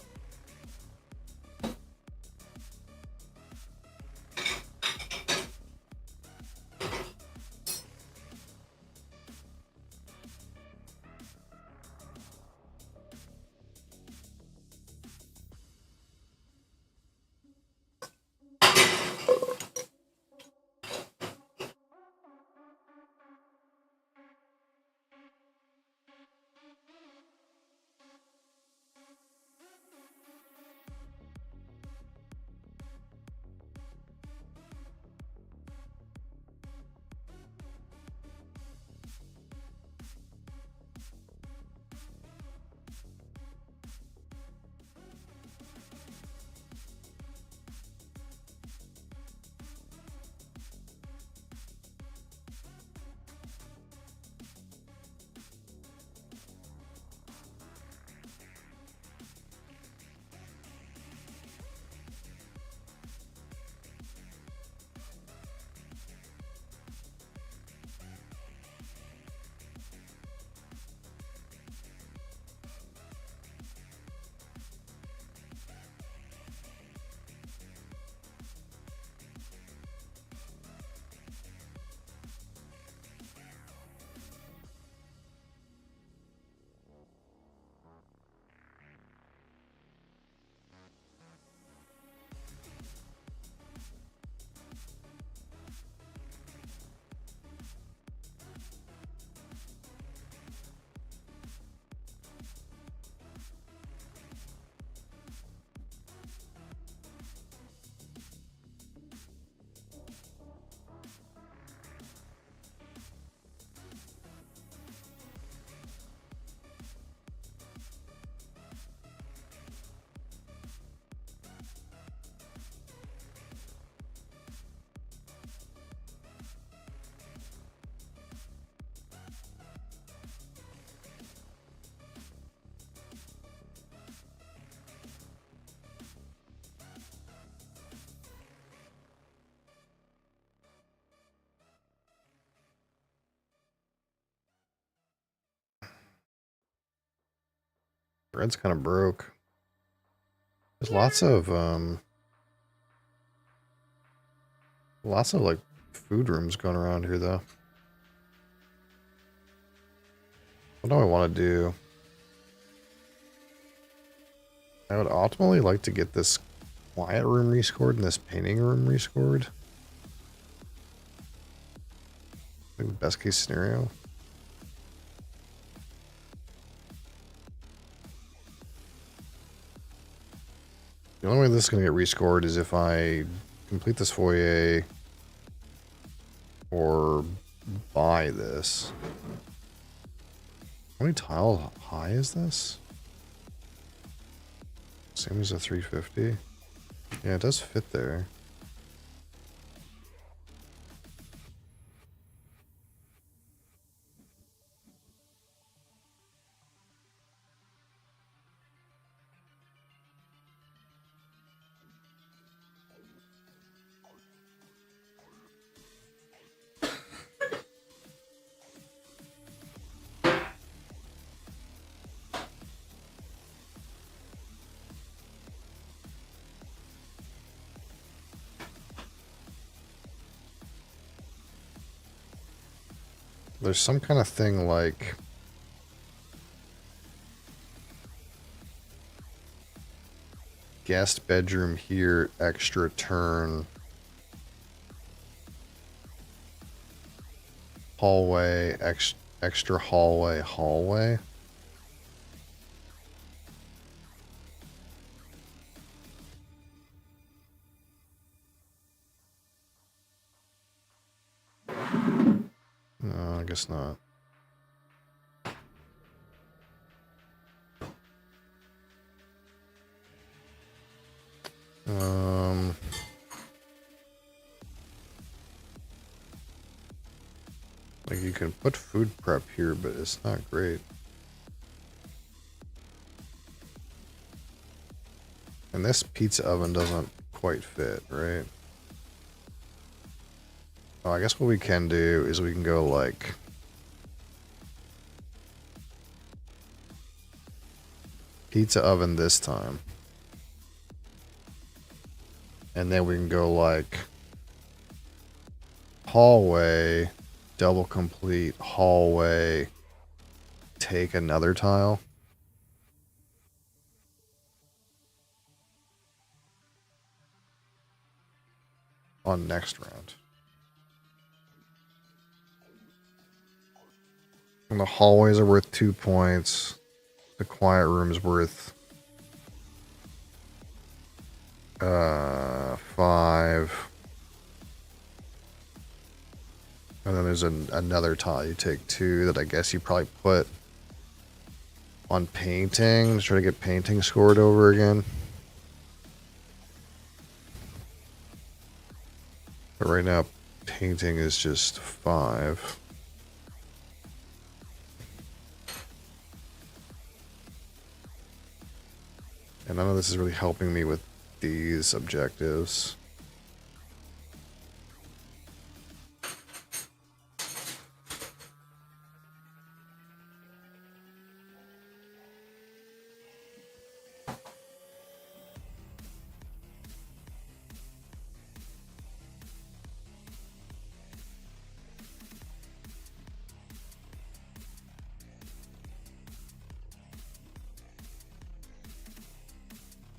Red's kind of broke. There's lots of like food rooms going around here though. What do I want to do? I would ultimately like to get this quiet room rescored and this painting room rescored. Maybe best case scenario. The only way this is going to get rescored is if I complete this foyer or buy this. How many tiles high is this? Same as a 350. Yeah, it does fit there. There's some kind of thing like guest bedroom here, extra turn, hallway, extra hallway. No, I guess not. Like you can put food prep here, but it's not great. And this pizza oven doesn't quite fit, right? Oh, I guess what we can do is we can go like pizza oven this time. And then we can go like hallway, double complete, hallway, take another tile. On next round. And the hallways are worth 2 points. The quiet room is worth 5. And then there's another tile you take 2 that I guess you probably put on painting to try to get painting scored over again. But right now, painting is just 5. And none of this is really helping me with these objectives.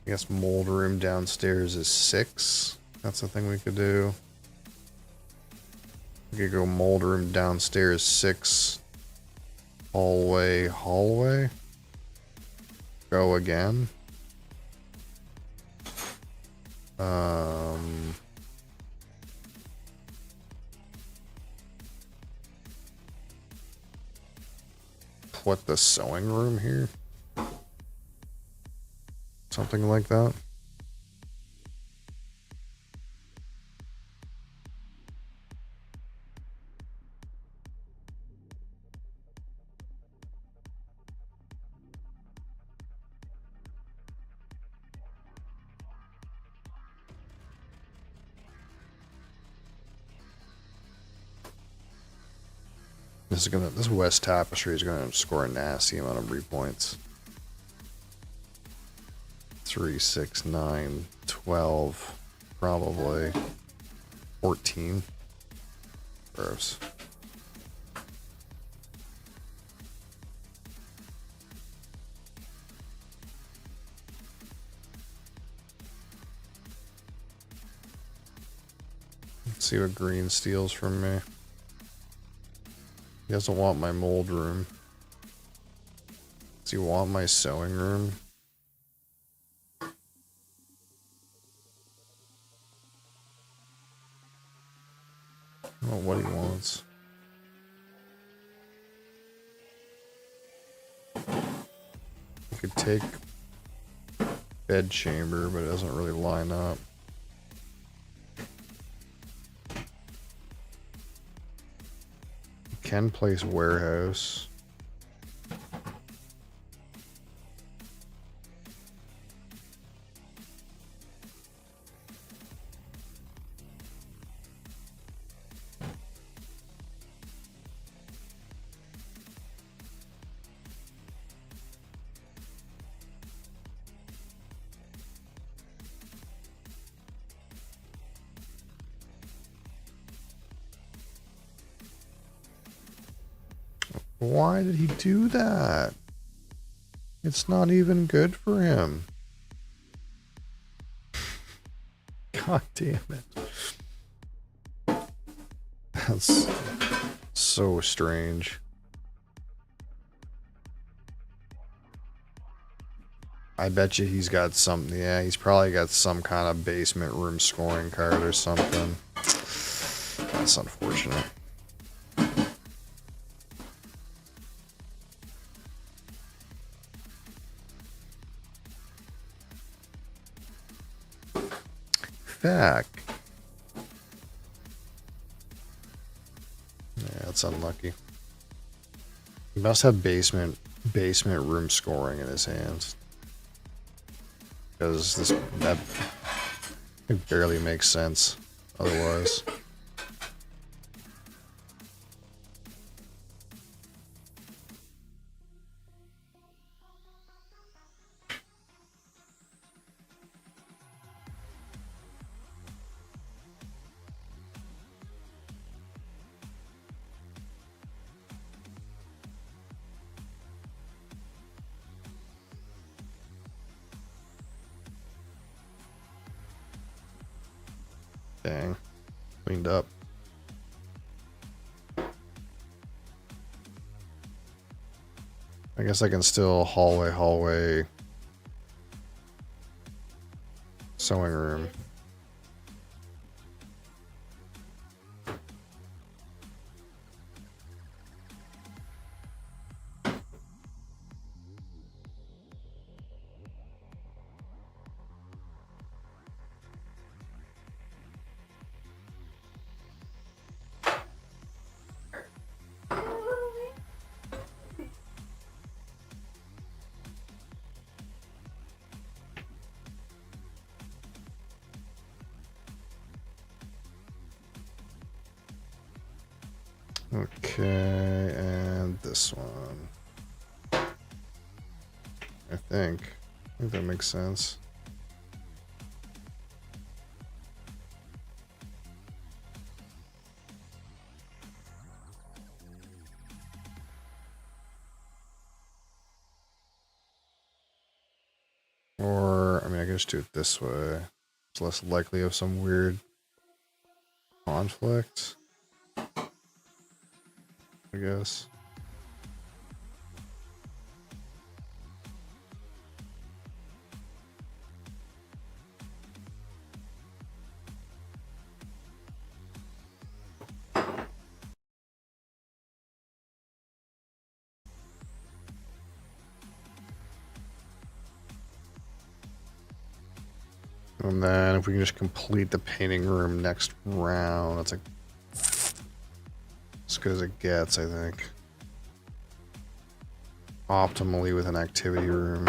I guess mold room downstairs is 6. That's the thing we could do. We could go mold room downstairs 6. Hallway. Go again. Put the sewing room here. Something like that. This West Tapestry is gonna score a nasty amount of repoints. 3, 6, 9, 12, probably 14. Gross. Let's see what green steals from me. He doesn't want my mold room. Does he want my sewing room? I don't know what he wants. could take bed chamber, but it doesn't really line up. Can place warehouse. Why did he do that? It's not even good for him. God damn it. That's so strange. I bet you he's got something. Yeah, he's probably got some kind of basement room scoring card or something. That's unfortunate. Back. Yeah, that's unlucky. He must have basement room scoring in his hands. Because that it barely makes sense otherwise. Dang. Cleaned up. I guess I can still hallway sewing room. Okay, and this one. I think that makes sense. Or, I mean, I can just do it this way. It's less likely of some weird conflict, I guess. And then if we can just complete the painting room next round, that's like as good as it gets, I think. Optimally with an activity room.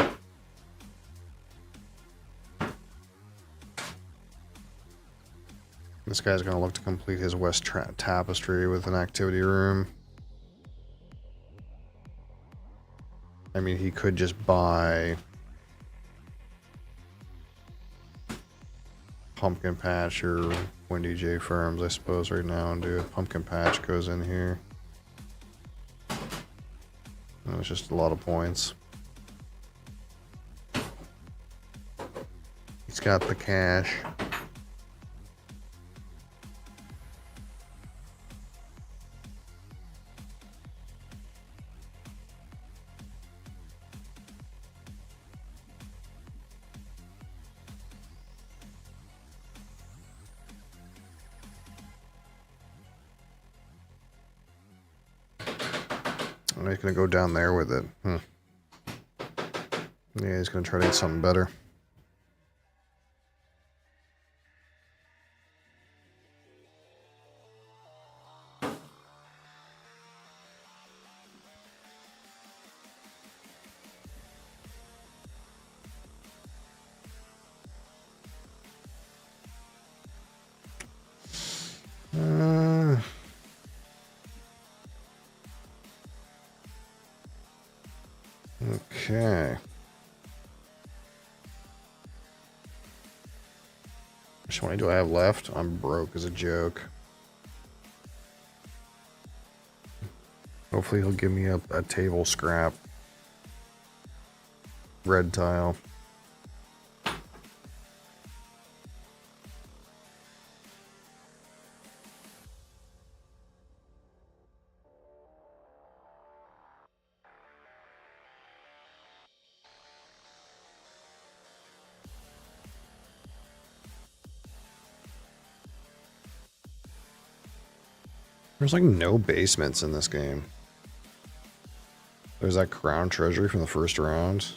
This guy's going to look to complete his west tapestry with an activity room. I mean, he could just buy Pumpkin Patch or Windy J Firms, I suppose, right now, and do a Pumpkin Patch goes in here. And it's just a lot of points. He's got the cash. I'm not gonna go down there with it. Yeah, he's gonna try to get something better. Okay. Which one do I have left? I'm broke as a joke. Hopefully he'll give me a table scrap. Red tile. There's like no basements in this game. There's that crown treasury from the first round.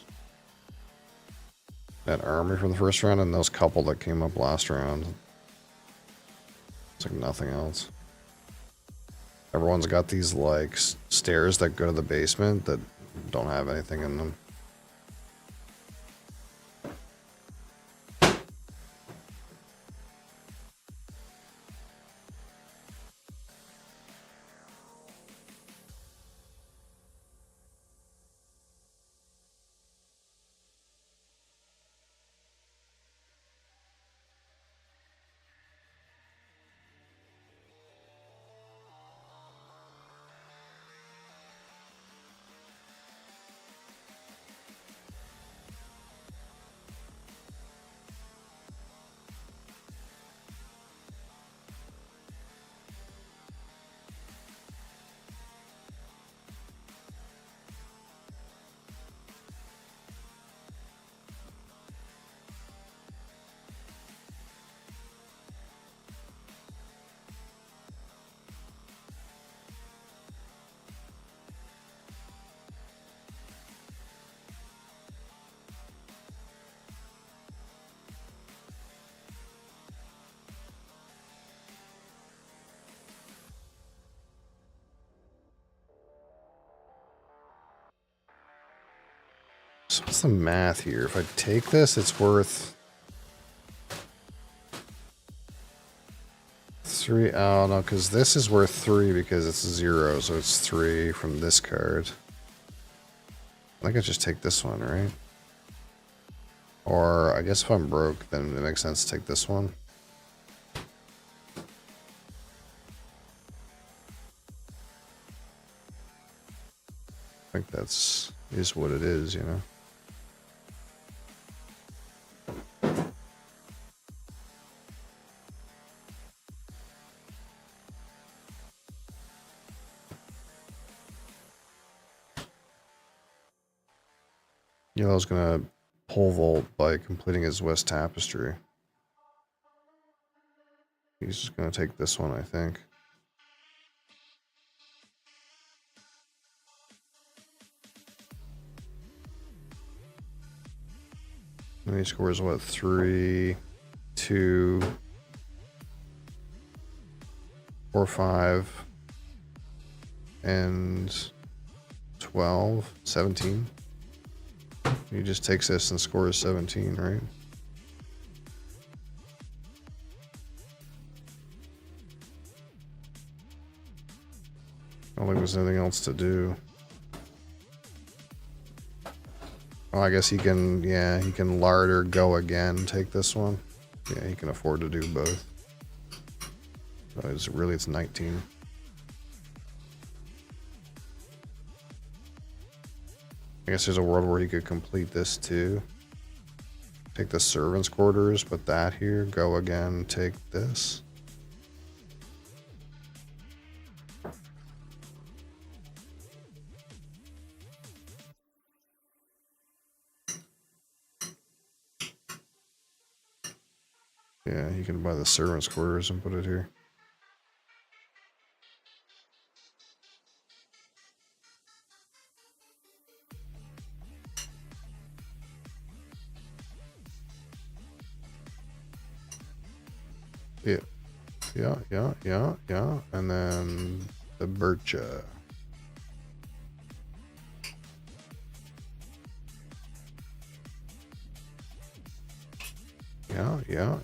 That armory from the first round, and those couple that came up last round. It's like nothing else. Everyone's got these like stairs that go to the basement that don't have anything in them. So what's the math here? If I take this, it's worth 3. Oh no, because this is worth 3 because it's 0, so it's 3 from this card. I think I just take this one, right? Or I guess if I'm broke, then it makes sense to take this one. I think that's is what it is, you know. Yellow's gonna pole vault by completing his West Tapestry. He's just gonna take this one, I think. And he scores what? 3, 2, 4, 5, and 12, 17. He just takes this and scores 17, right? I don't think there's anything else to do. Oh, I guess he can, yeah, he can lard or go again, take this one. Yeah, he can afford to do both. So it's 19. I guess there's a world where he could complete this too. Take the servants' quarters, put that here, go again, take this. Yeah, he can buy the servants' quarters and put it here. Yeah. Yeah. And then the Bircha. Yeah.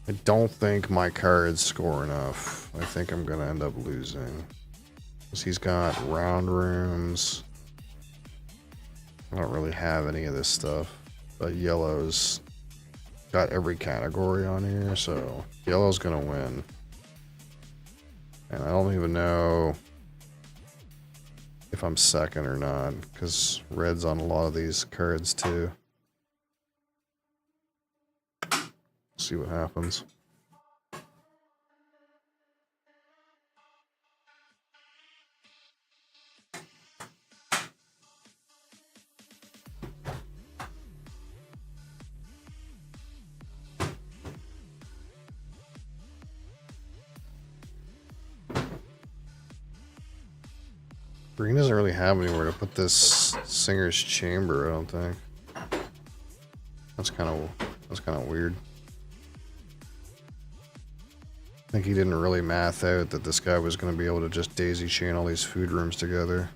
I don't think my cards score enough. I think I'm gonna end up losing. Because he's got round rooms. I don't really have any of this stuff. But yellow's got every category on here, so yellow's gonna win. And I don't even know if I'm second or not, because red's on a lot of these cards too. See what happens. Green doesn't really have anywhere to put this singer's chamber, I don't think. That's kind of weird. I think he didn't really math out that this guy was going to be able to just daisy chain all these food rooms together.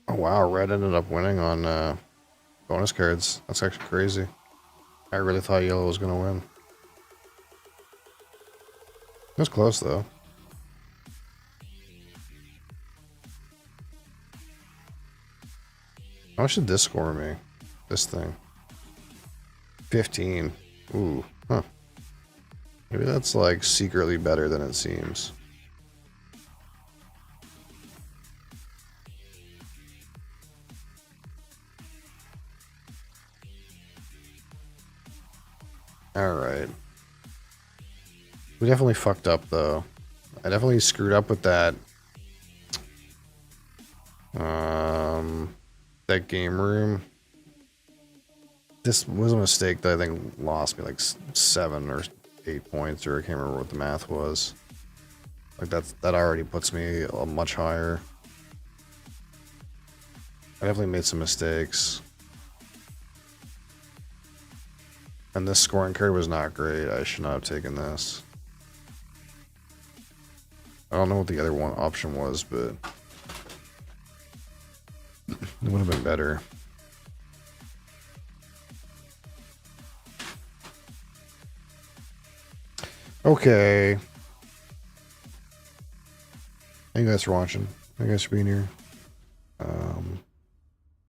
Oh wow, red ended up winning on bonus cards. That's actually crazy. I really thought yellow was going to win. It was close though. How much did this score me? This thing. 15. Ooh, huh. Maybe that's like secretly better than it seems. Alright. We definitely fucked up though. I definitely screwed up with that. That game room. This was a mistake that I think lost me like 7 or 8 points, or I can't remember what the math was. Like that already puts me much higher. I definitely made some mistakes. And this scoring card was not great. I should not have taken this. I don't know what the other one option was, but it would have been better. Okay. Thank you guys for watching. Thank you guys for being here.